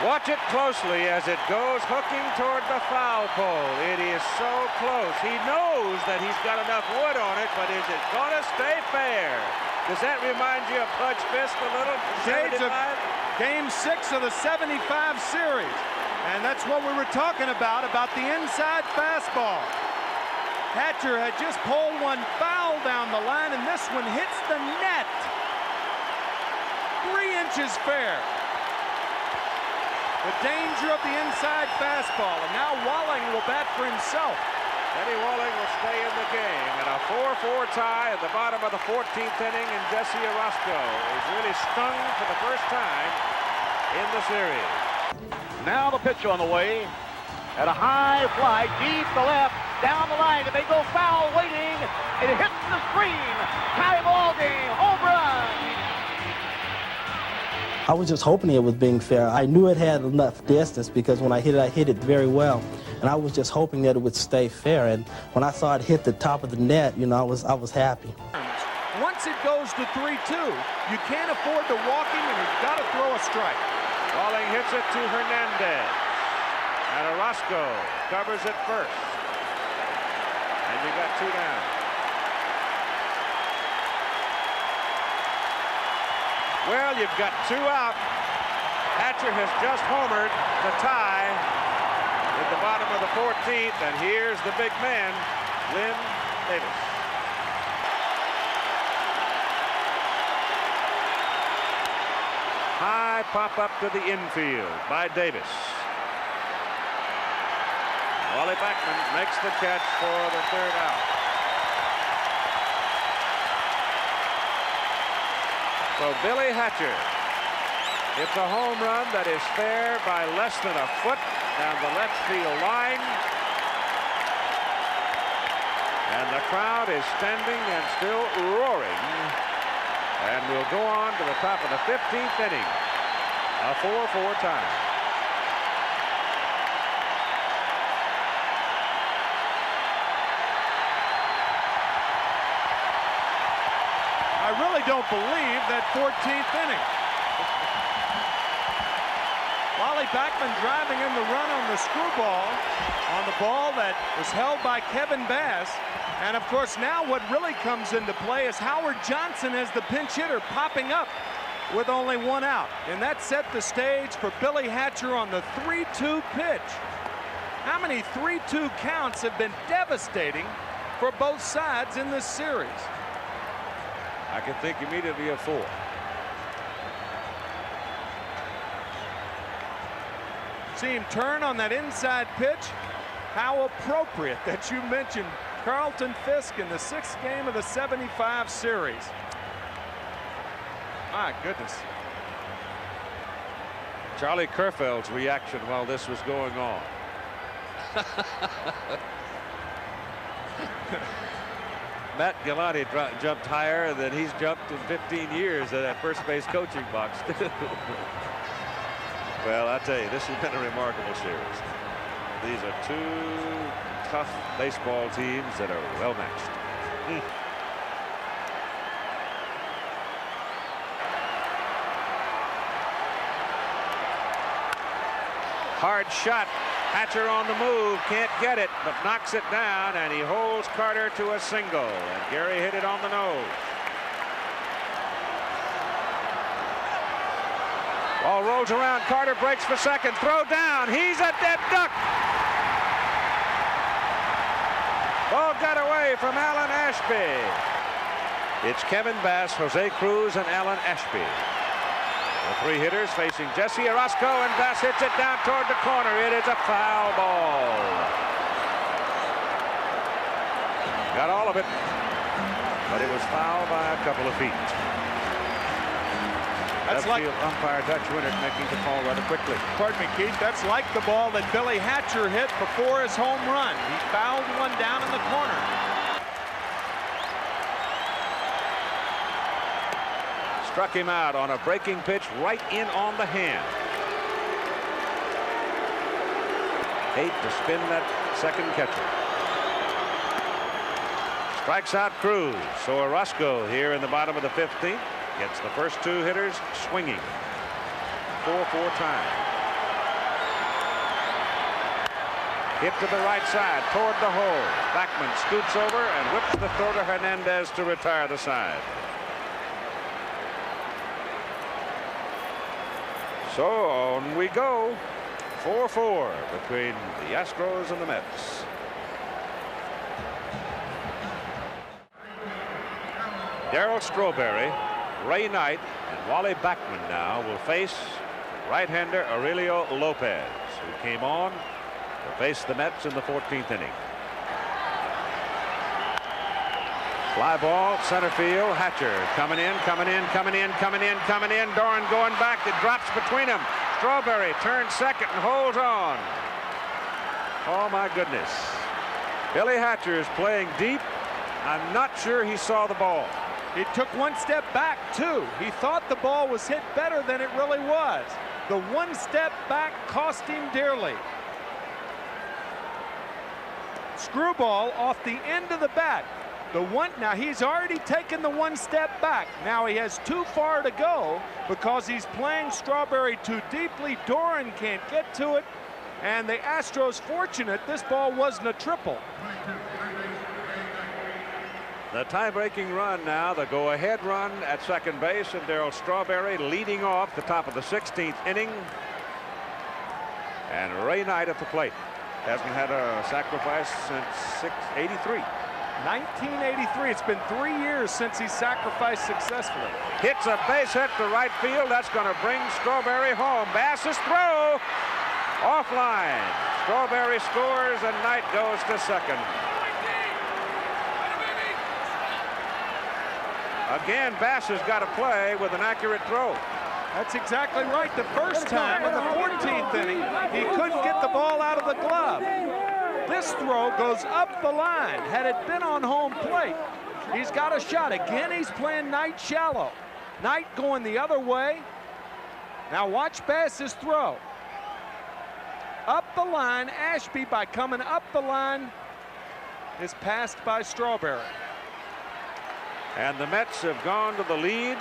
Watch it closely as it goes hooking toward the foul pole. It is so close. He knows that he's got enough wood on it, but is it going to stay fair? Does that remind you of Pudge Fisk a little? Shades of Game 6 of the 75 series. And that's what we were talking about the inside fastball. Hatcher had just pulled one foul down the line, and this one hits the net. 3 inches fair. The danger of the inside fastball, and now Walling will bat for himself. Eddie Walling will stay in the game, and a 4-4 tie at the bottom of the 14th inning, and Jesse Orosco is really stung for the first time in the series. Now the pitch on the way, at a high fly, deep to left, down the line, and they go foul, waiting, it hits the screen, tie ball game, home run. I was just hoping it was being fair. I knew it had enough distance because when I hit it very well. And I was just hoping that it would stay fair. And when I saw it hit the top of the net, you know, I was happy. Once it goes to 3-2, you can't afford to walk him, and you've got to throw a strike. Walling hits it to Hernandez. And Orosco covers it first. And you got 2 down. Well, you've got 2 out. Hatcher has just homered the tie at the bottom of the 14th, and here's the big man, Lynn Davis. High pop up to the infield by Davis. Wally Backman makes the catch for the 3rd out. So Billy Hatcher It's a home run that is fair by less than a foot down the left field line. And the crowd is standing and still roaring. And we'll go on to the top of the 15th inning. A 4-4 tie. I really don't believe that 14th inning. Wally Backman driving in the run on the screwball on the ball that was held by Kevin Bass. And of course now what really comes into play is Howard Johnson as the pinch hitter popping up with only one out. And that set the stage for Billy Hatcher on the 3-2 pitch. How many 3-2 counts have been devastating for both sides in this series? I can think immediately of 4. See him turn on that inside pitch. How appropriate that you mentioned Carlton Fisk in the 6th game of the 75 series. My goodness. Charlie Kerfeld's reaction while this was going on. Matt Galante jumped higher than he's jumped in 15 years at that first base coaching box. Well, I tell you, this has been a remarkable series. These are 2 tough baseball teams that are well matched. Hard shot. Hatcher on the move, can't get it, but knocks it down, and he holds Carter to a single. And Gary hit it on the nose. Ball rolls around. Carter breaks for second. Throw down. He's a dead duck. Ball got away from Alan Ashby. It's Kevin Bass, Jose Cruz, and Alan Ashby. The 3 hitters facing Jesse Orozco, and Bass hits it down toward the corner. It is a foul ball. Got all of it, but it was foul by a couple of feet. That's like umpire Dutch Winnert making the call rather quickly. Pardon me, Keith. That's like the ball that Billy Hatcher hit before his home run. He fouled one down in the corner. Struck him out on a breaking pitch right in on the hand. Hate to spin that second catcher. Strikes out Cruz. So Orozco here in the bottom of the 15th gets the first 2 hitters swinging. 4-4 tie. Hit to the right side toward the hole. Backman scoots over and whips the throw to Hernandez to retire the side. So on we go. 4-4 between the Astros and the Mets. Darryl Strawberry, Ray Knight, and Wally Backman now will face right-hander Aurelio Lopez, who came on to face the Mets in the 14th inning. Fly ball, center field. Hatcher coming in, coming in, coming in, coming in, coming in. Doran going back. It drops between them. Strawberry turns second and holds on. Oh, my goodness. Billy Hatcher is playing deep. I'm not sure he saw the ball. He took one step back, too. He thought the ball was hit better than it really was. The one step back cost him dearly. Screwball off the end of the bat. Now he's already taken the one step back. Now he has too far to go because he's playing Strawberry too deeply. Doran can't get to it. And the Astros fortunate this ball wasn't a triple. The tie-breaking run now, the go-ahead run at second base, and Darryl Strawberry leading off the top of the 16th inning. And Ray Knight at the plate. Hasn't had a sacrifice since 83. 1983. It's been 3 years since he sacrificed successfully. Hits a base hit to right field. That's going to bring Strawberry home. Bass's throw offline. Strawberry scores and Knight goes to second. Again, Bass has got to play with an accurate throw. That's exactly right. The first time in the 14th inning, he couldn't get the ball out of the glove. This throw goes up the line. Had it been on home plate, he's got a shot. Again, he's playing Knight shallow. Knight going the other way. Now watch Bass's throw. Up the line, Ashby by coming up the line is passed by Strawberry. And the Mets have gone to the lead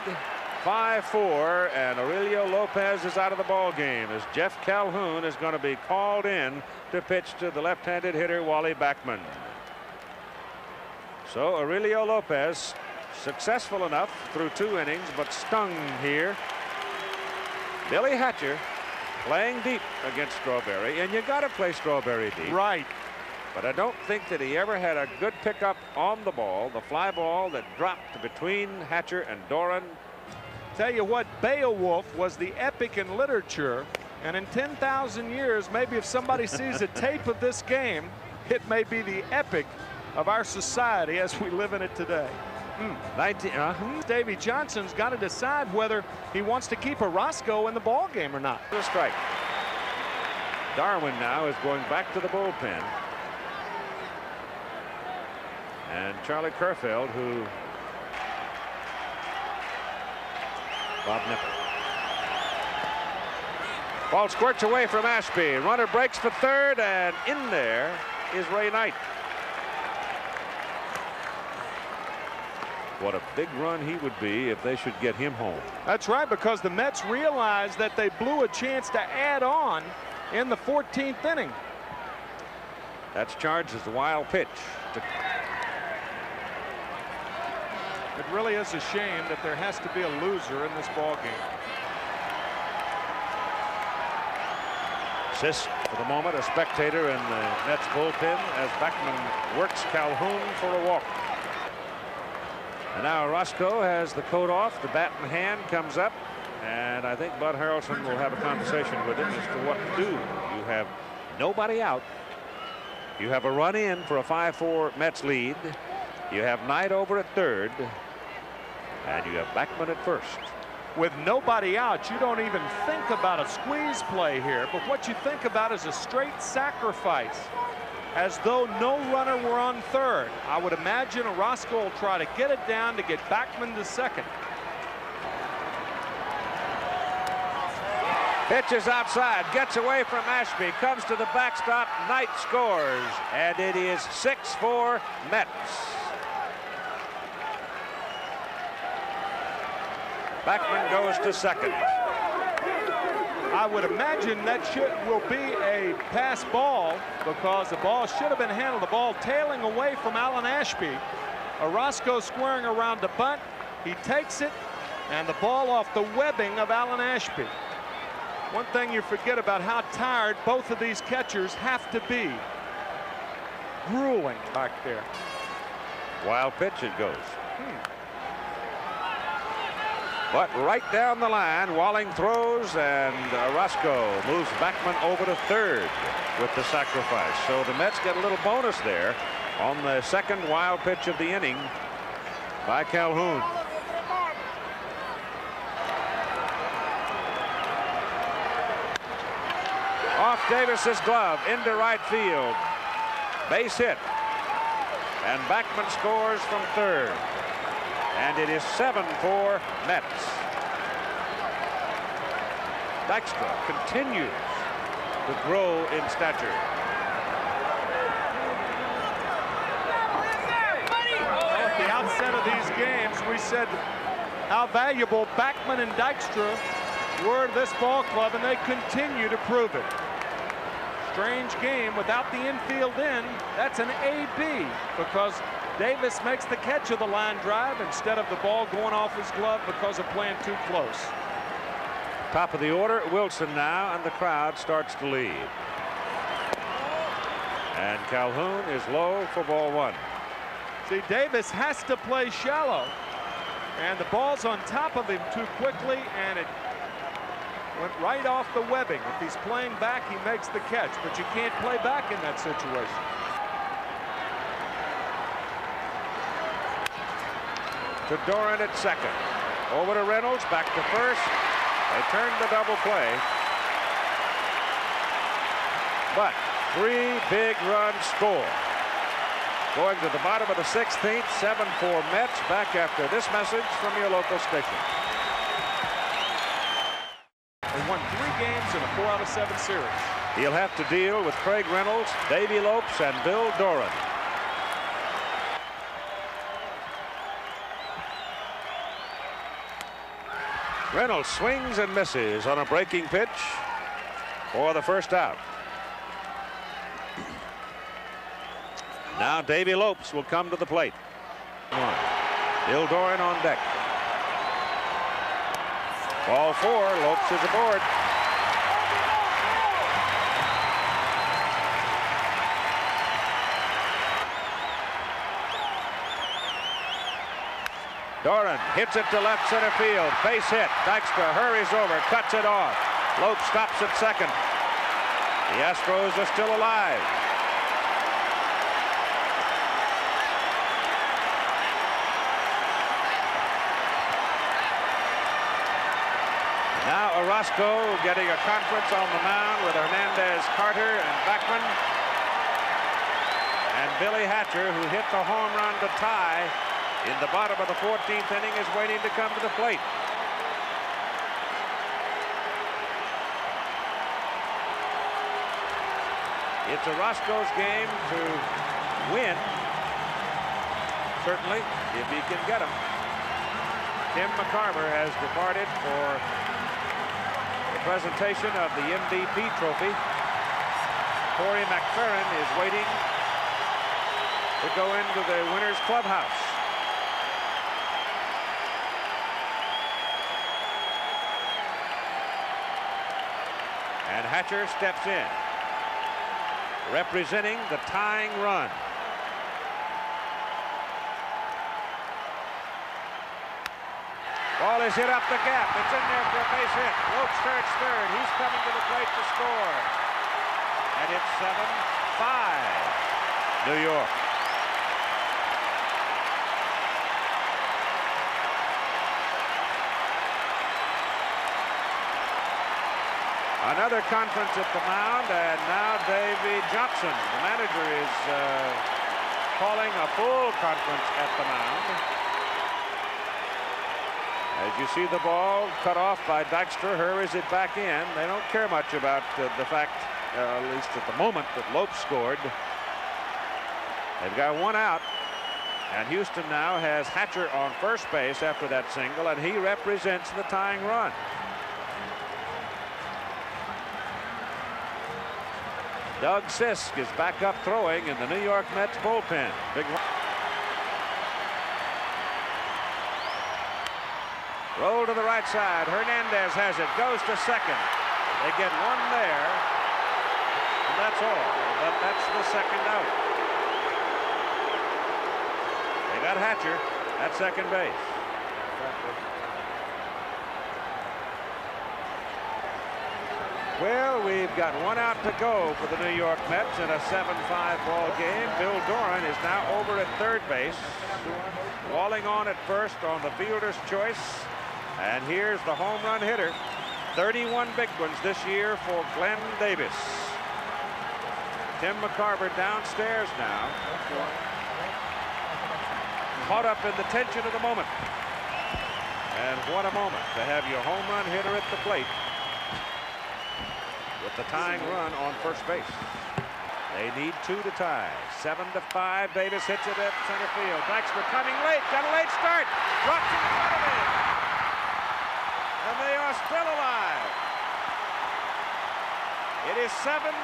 5-4, and Aurelio Lopez is out of the ball game as Jeff Calhoun is going to be called in to pitch to the left-handed hitter Wally Backman. So Aurelio Lopez successful enough through 2 innings, but stung here. Billy Hatcher playing deep against Strawberry, and you got to play Strawberry deep. Right. But I don't think that he ever had a good pickup on the ball. The fly ball that dropped between Hatcher and Doran. Tell you what, Beowulf was the epic in literature, and in 10,000 years, maybe if somebody sees a tape of this game, it may be the epic of our society as we live in it today. Davey Johnson's got to decide whether he wants to keep Orozco in the ball game or not. The strike. Darwin now is going back to the bullpen. And Charlie Kerfeld, who Bob Nipper. Ball squirts away from Ashby. Runner breaks for third, and in there is Ray Knight. What a big run he would be if they should get him home. That's right, because the Mets realized that they blew a chance to add on in the 14th inning. That's charged as a wild pitch. It really is a shame that there has to be a loser in this ball game. Sis, for the moment, a spectator in the Mets bullpen as Backman works Calhoun for a walk. And now Orozco has the coat off. The bat in hand comes up. And I think Bud Harrelson will have a conversation with him as to what to do. You have nobody out. You have a run in for a 5-4 Mets lead. You have Knight over at third. And you have Backman at first. With nobody out, you don't even think about a squeeze play here. But what you think about is a straight sacrifice, as though no runner were on third. I would imagine Orozco will try to get it down to get Backman to second. Pitch is outside, gets away from Ashby, comes to the backstop. Knight scores, and it is 6-4 Mets. Backman goes to second. I would imagine that will be a pass ball, because the ball should have been handled. The ball tailing away from Alan Ashby. Orozco squaring around the bunt. He takes it, and the ball off the webbing of Alan Ashby. One thing you forget about how tired both of these catchers have to be. Grueling back there. Wild pitch it goes. But right down the line, Walling throws, and Orozco moves Backman over to third with the sacrifice. So the Mets get a little bonus there on the second wild pitch of the inning by Calhoun. Off Davis's glove into right field. Base hit. And Backman scores from third. And it is 7-4 Mets. Dykstra continues to grow in stature. At the outset of these games, we said how valuable Backman and Dykstra were to this ball club, and they continue to prove it. Strange game without the infield in. That's an AB, because Davis makes the catch of the line drive instead of the ball going off his glove because of playing too close. Top of the order, Wilson now, and the crowd starts to leave. And Calhoun is low for ball one. See, Davis has to play shallow, and the ball's on top of him too quickly, and it went right off the webbing. If he's playing back, he makes the catch, but you can't play back in that situation. To Doran at second. Over to Reynolds, back to first. They turned the double play. But 3 big runs score. Going to the bottom of the 16th, 7-4 Mets. Back after this message from your local station. They won 3 games in a 4 out of 7 series. He'll have to deal with Craig Reynolds, Davey Lopes, and Bill Doran. Reynolds swings and misses on a breaking pitch for the first out. Now Davey Lopes will come to the plate. Bill Doran on deck. Ball 4. Lopes is aboard. Doran hits it to left center field. Base hit. Dykstra hurries over, cuts it off. Lopes stops at second. The Astros are still alive. Now Orozco getting a conference on the mound with Hernandez, Carter, and Beckman. And Billy Hatcher, who hit the home run to tie in the bottom of the 14th inning, is waiting to come to the plate. It's Orozco's game to win, certainly, if he can get him. Tim McCarver has departed for the presentation of the MVP trophy. Corey McFerrin is waiting to go into the winner's clubhouse. And Hatcher steps in, representing the tying run. Ball is hit up the gap. It's in there for a base hit. Lopes starts third. He's coming to the plate to score. And it's 7-5 New York. Another conference at the mound, and now Davey Johnson, the manager, is calling a full conference at the mound. As you see the ball cut off by Dykstra, hurries it back in. They don't care much about the fact, at least at the moment, that Lopes scored. They've got 1 out, and Houston now has Hatcher on first base after that single, and he represents the tying run. Doug Sisk is back up throwing in the New York Mets bullpen. Big roll to the right side. Hernandez has it. Goes to second. They get 1 there. And that's all. But that's the second out. They got Hatcher at second base. Well, we've got 1 out to go for the New York Mets in a 7-5 ball game. Bill Doran is now over at third base. Walling on at first on the fielder's choice. And here's the home run hitter. 31 big ones this year for Glenn Davis. Tim McCarver downstairs now. Caught up in the tension of the moment. And what a moment to have your home run hitter at the plate with the tying run on first base. They need 2 to tie. 7-5. Davis hits it at center field. Dykstra coming late. Got a late start. Drops in front of him. And they are still alive. It is 7-6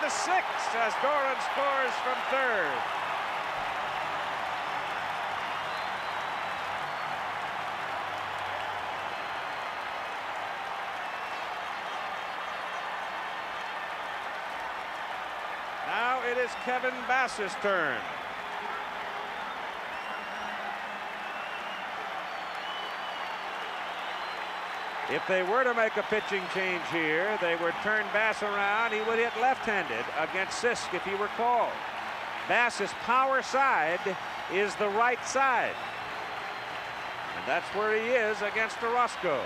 as Doran scores from third. Now it is Kevin Bass's turn. If they were to make a pitching change here, they would turn Bass around. He would hit left-handed against Sisk if he were called. Bass's power side is the right side. And that's where he is against Orozco.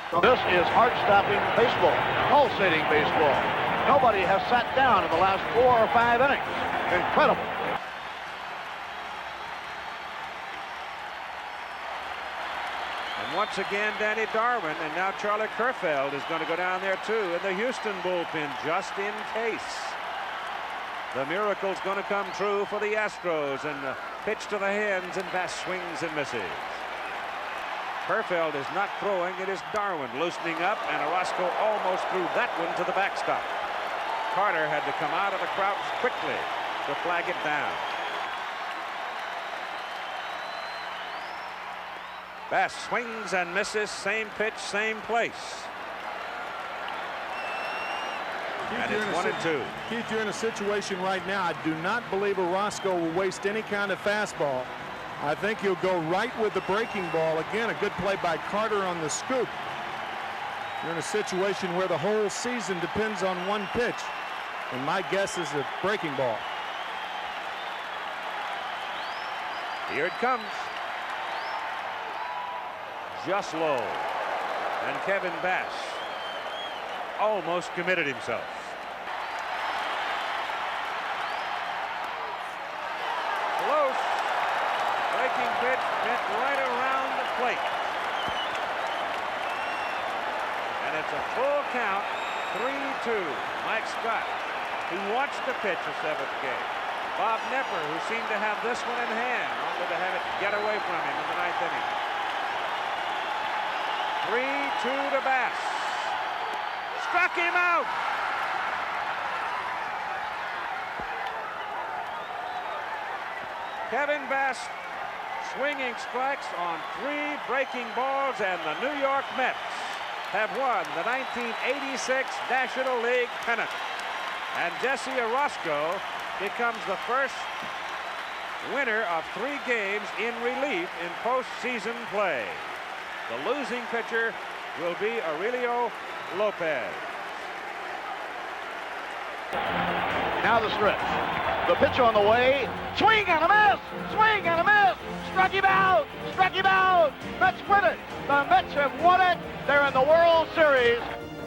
This is heart-stopping baseball, pulsating baseball. Nobody has sat down in the last 4 or 5 innings. Incredible. And once again, Danny Darwin, and now Charlie Kerfeld is going to go down there too in the Houston bullpen, just in case. The miracle's going to come true for the Astros, and pitch to the hands, and Bass swings and misses. Kerfeld is not throwing. It is Darwin loosening up, and Orozco almost threw that one to the backstop. Carter had to come out of the crouch quickly to flag it down. Bass swings and misses. Same pitch, same place. And it's 1-2. Keith, you're in a situation right now. I do not believe Orozco will waste any kind of fastball. I think he'll go right with the breaking ball. Again, a good play by Carter on the scoop. You're in a situation where the whole season depends on one pitch. And my guess is a breaking ball. Here it comes. Just low. And Kevin Bass almost committed himself. Close. Breaking pitch hit right around the plate. And it's a full count, 3-2. Mike Scott, who watched the pitch a 7th game. Bob Nepper, who seemed to have this one in hand, only to have it get away from him in the 9th inning. 3-2 to Bass. Struck him out. Kevin Bass swinging strikes on 3 breaking balls, and the New York Mets have won the 1986 National League pennant. And Jesse Orozco becomes the first winner of 3 games in relief in postseason play. The losing pitcher will be Aurelio Lopez. Now the stretch. The pitch on the way. Swing and a miss! Swing and a miss! Struck him out! Struck him out! Mets win it! The Mets have won it! They're in the World Series.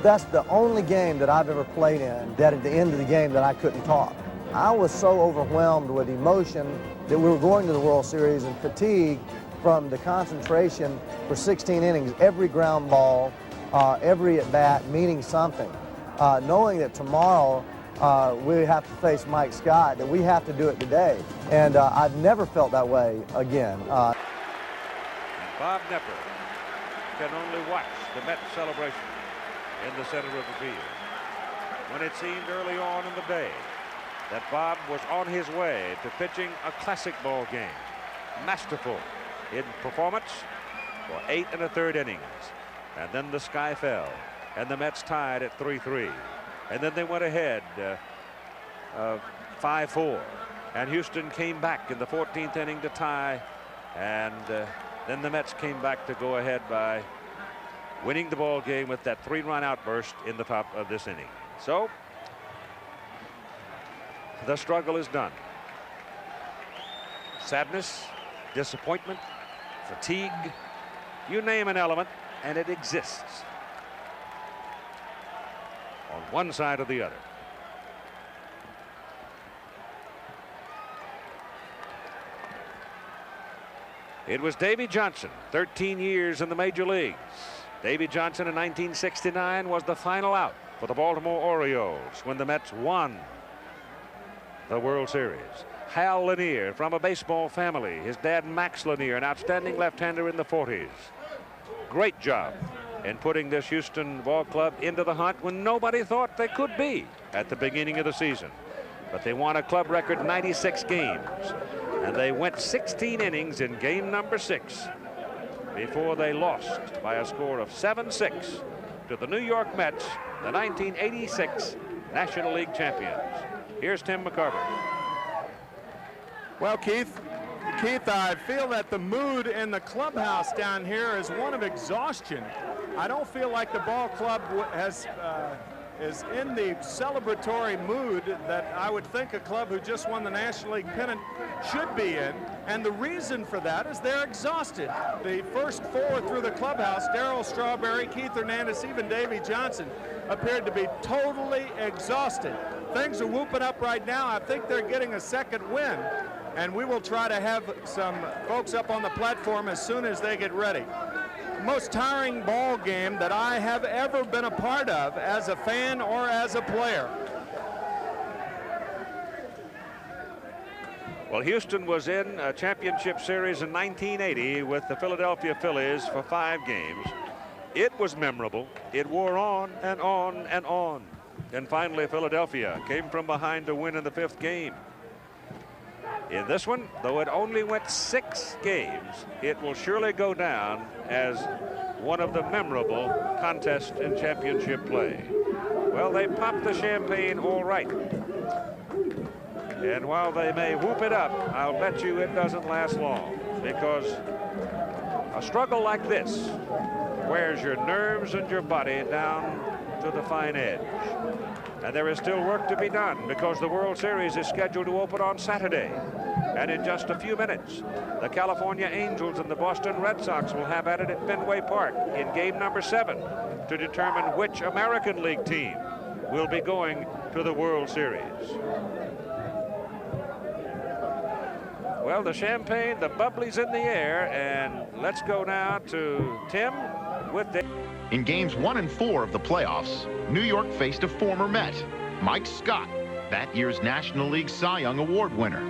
That's the only game that I've ever played in that at the end of the game that I couldn't talk. I was so overwhelmed with emotion that we were going to the World Series and fatigue from the concentration for 16 innings, every ground ball, every at-bat meaning something. Knowing that tomorrow we have to face Mike Scott, that we have to do it today. And I've never felt that way again. Bob Nepper can only watch the Mets celebration in the center of the field. When it seemed early on in the day that Bob was on his way to pitching a classic ball game, masterful in performance for 8 1/3 innings. And then the sky fell, and the Mets tied at 3-3. And then they went ahead 5-4. And Houston came back in the 14th inning to tie. And then the Mets came back to go ahead by winning the ball game with that 3-run outburst in the top of this inning. So the struggle is done. Sadness, disappointment, fatigue, you name an element, and it exists on one side or the other. It was Davy Johnson, 13 years in the major leagues. Davy Johnson in 1969 was the final out for the Baltimore Orioles when the Mets won the World Series. Hal Lanier, from a baseball family. His dad, Max Lanier, an outstanding left-hander in the 40s. Great job in putting this Houston ball club into the hunt when nobody thought they could be at the beginning of the season. But they won a club record 96 games. And they went 16 innings in game number 6 before they lost by a score of 7-6 to the New York Mets, the 1986 National League champions. Here's Tim McCarver. Well, Keith, I feel that the mood in the clubhouse down here is one of exhaustion. I don't feel like the ball club is in the celebratory mood that I would think a club who just won the National League pennant should be in. And the reason for that is they're exhausted. The first four through the clubhouse, Darryl Strawberry, Keith Hernandez, even Davey Johnson, appeared to be totally exhausted. Things are whooping up right now. I think they're getting a second win. And we will try to have some folks up on the platform as soon as they get ready. Most tiring ball game that I have ever been a part of as a fan or as a player. Well, Houston was in a championship series in 1980 with the Philadelphia Phillies for 5 games. It was memorable. It wore on and on and on. And finally, Philadelphia came from behind to win in the 5th game. In this one, though it only went 6 games, it will surely go down as one of the memorable contests in championship play. Well, they popped the champagne all right. And while they may whoop it up, I'll bet you it doesn't last long, because a struggle like this wears your nerves and your body down to the fine edge. And there is still work to be done, because the World Series is scheduled to open on Saturday. And in just a few minutes, the California Angels and the Boston Red Sox will have at it at Fenway Park in game number 7 to determine which American League team will be going to the World Series. Well, the champagne, the bubbly's in the air, and let's go now to Tim with the... In games 1 and 4 of the playoffs, New York faced a former Met, Mike Scott, that year's National League Cy Young Award winner.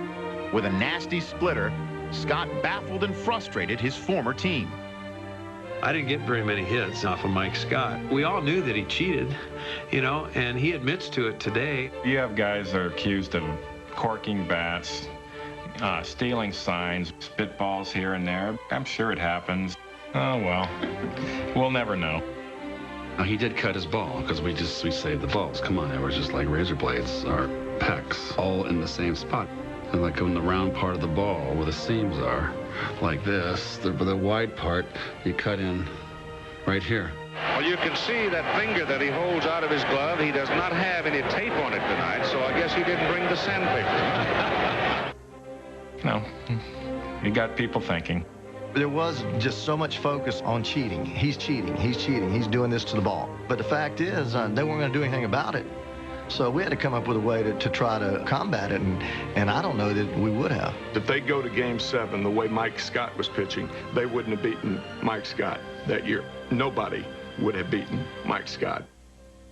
With a nasty splitter, Scott baffled and frustrated his former team. I didn't get very many hits off of Mike Scott. We all knew that he cheated, you know, and he admits to it today. You have guys that are accused of corking bats, stealing signs, spitballs here and there. I'm sure it happens. Oh, well, we'll never know. Now, he did cut his ball because we saved the balls. Come on, they were just like razor blades, our pecs, all in the same spot. And like in the round part of the ball where the seams are, like this, the wide part, you cut in right here. Well, you can see that finger that he holds out of his glove. He does not have any tape on it tonight, so I guess he didn't bring the sandpaper. No, you got people thinking. There was just so much focus on cheating. He's cheating, he's cheating, he's doing this to the ball. But the fact is, they weren't going to do anything about it. So we had to come up with a way to try to combat it, and I don't know that we would have. If they go to Game 7 the way Mike Scott was pitching, they wouldn't have beaten Mike Scott that year. Nobody would have beaten Mike Scott.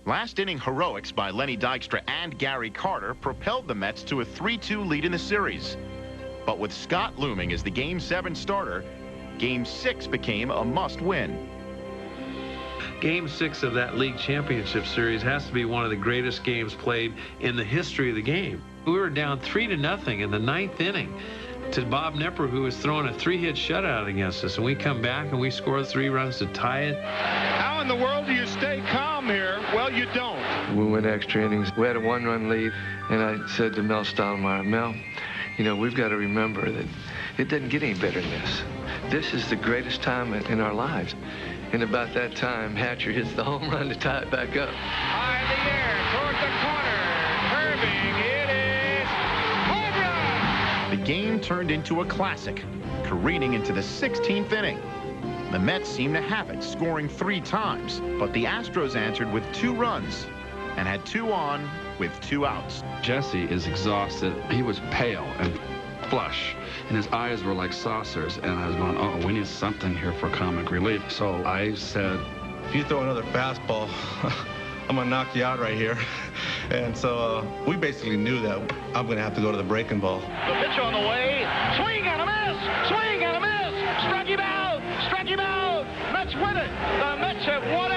Last inning heroics by Lenny Dykstra and Gary Carter propelled the Mets to a 3-2 lead in the series. But with Scott looming as the Game 7 starter, Game 6 became a must-win. Game 6 of that league championship series has to be one of the greatest games played in the history of the game. We were down 3-0 in the 9th inning to Bob Knepper, who was throwing a 3-hit shutout against us, and we come back and we score 3 runs to tie it. How in the world do you stay calm here? Well, you don't. We went extra innings. We had a 1-run lead, and I said to Mel Stottlemyre, Mel, you know, we've got to remember that it doesn't get any better than this. This is the greatest time in our lives. And about that time, Hatcher hits the home run to tie it back up. High in the air, toward the corner, curving, it is home run! The game turned into a classic, careening into the 16th inning. The Mets seemed to have it, scoring 3 times, but the Astros answered with 2 runs and had 2 on with 2 outs. Jesse is exhausted. He was pale and flush, and his eyes were like saucers, and I was going, oh, we need something here for comic relief. So I said, if you throw another fastball, I'm going to knock you out right here. And so we basically knew that I'm going to have to go to the breaking ball. The pitch on the way, swing and a miss, swing and a miss, struck him out, Mets win it. The Mets have won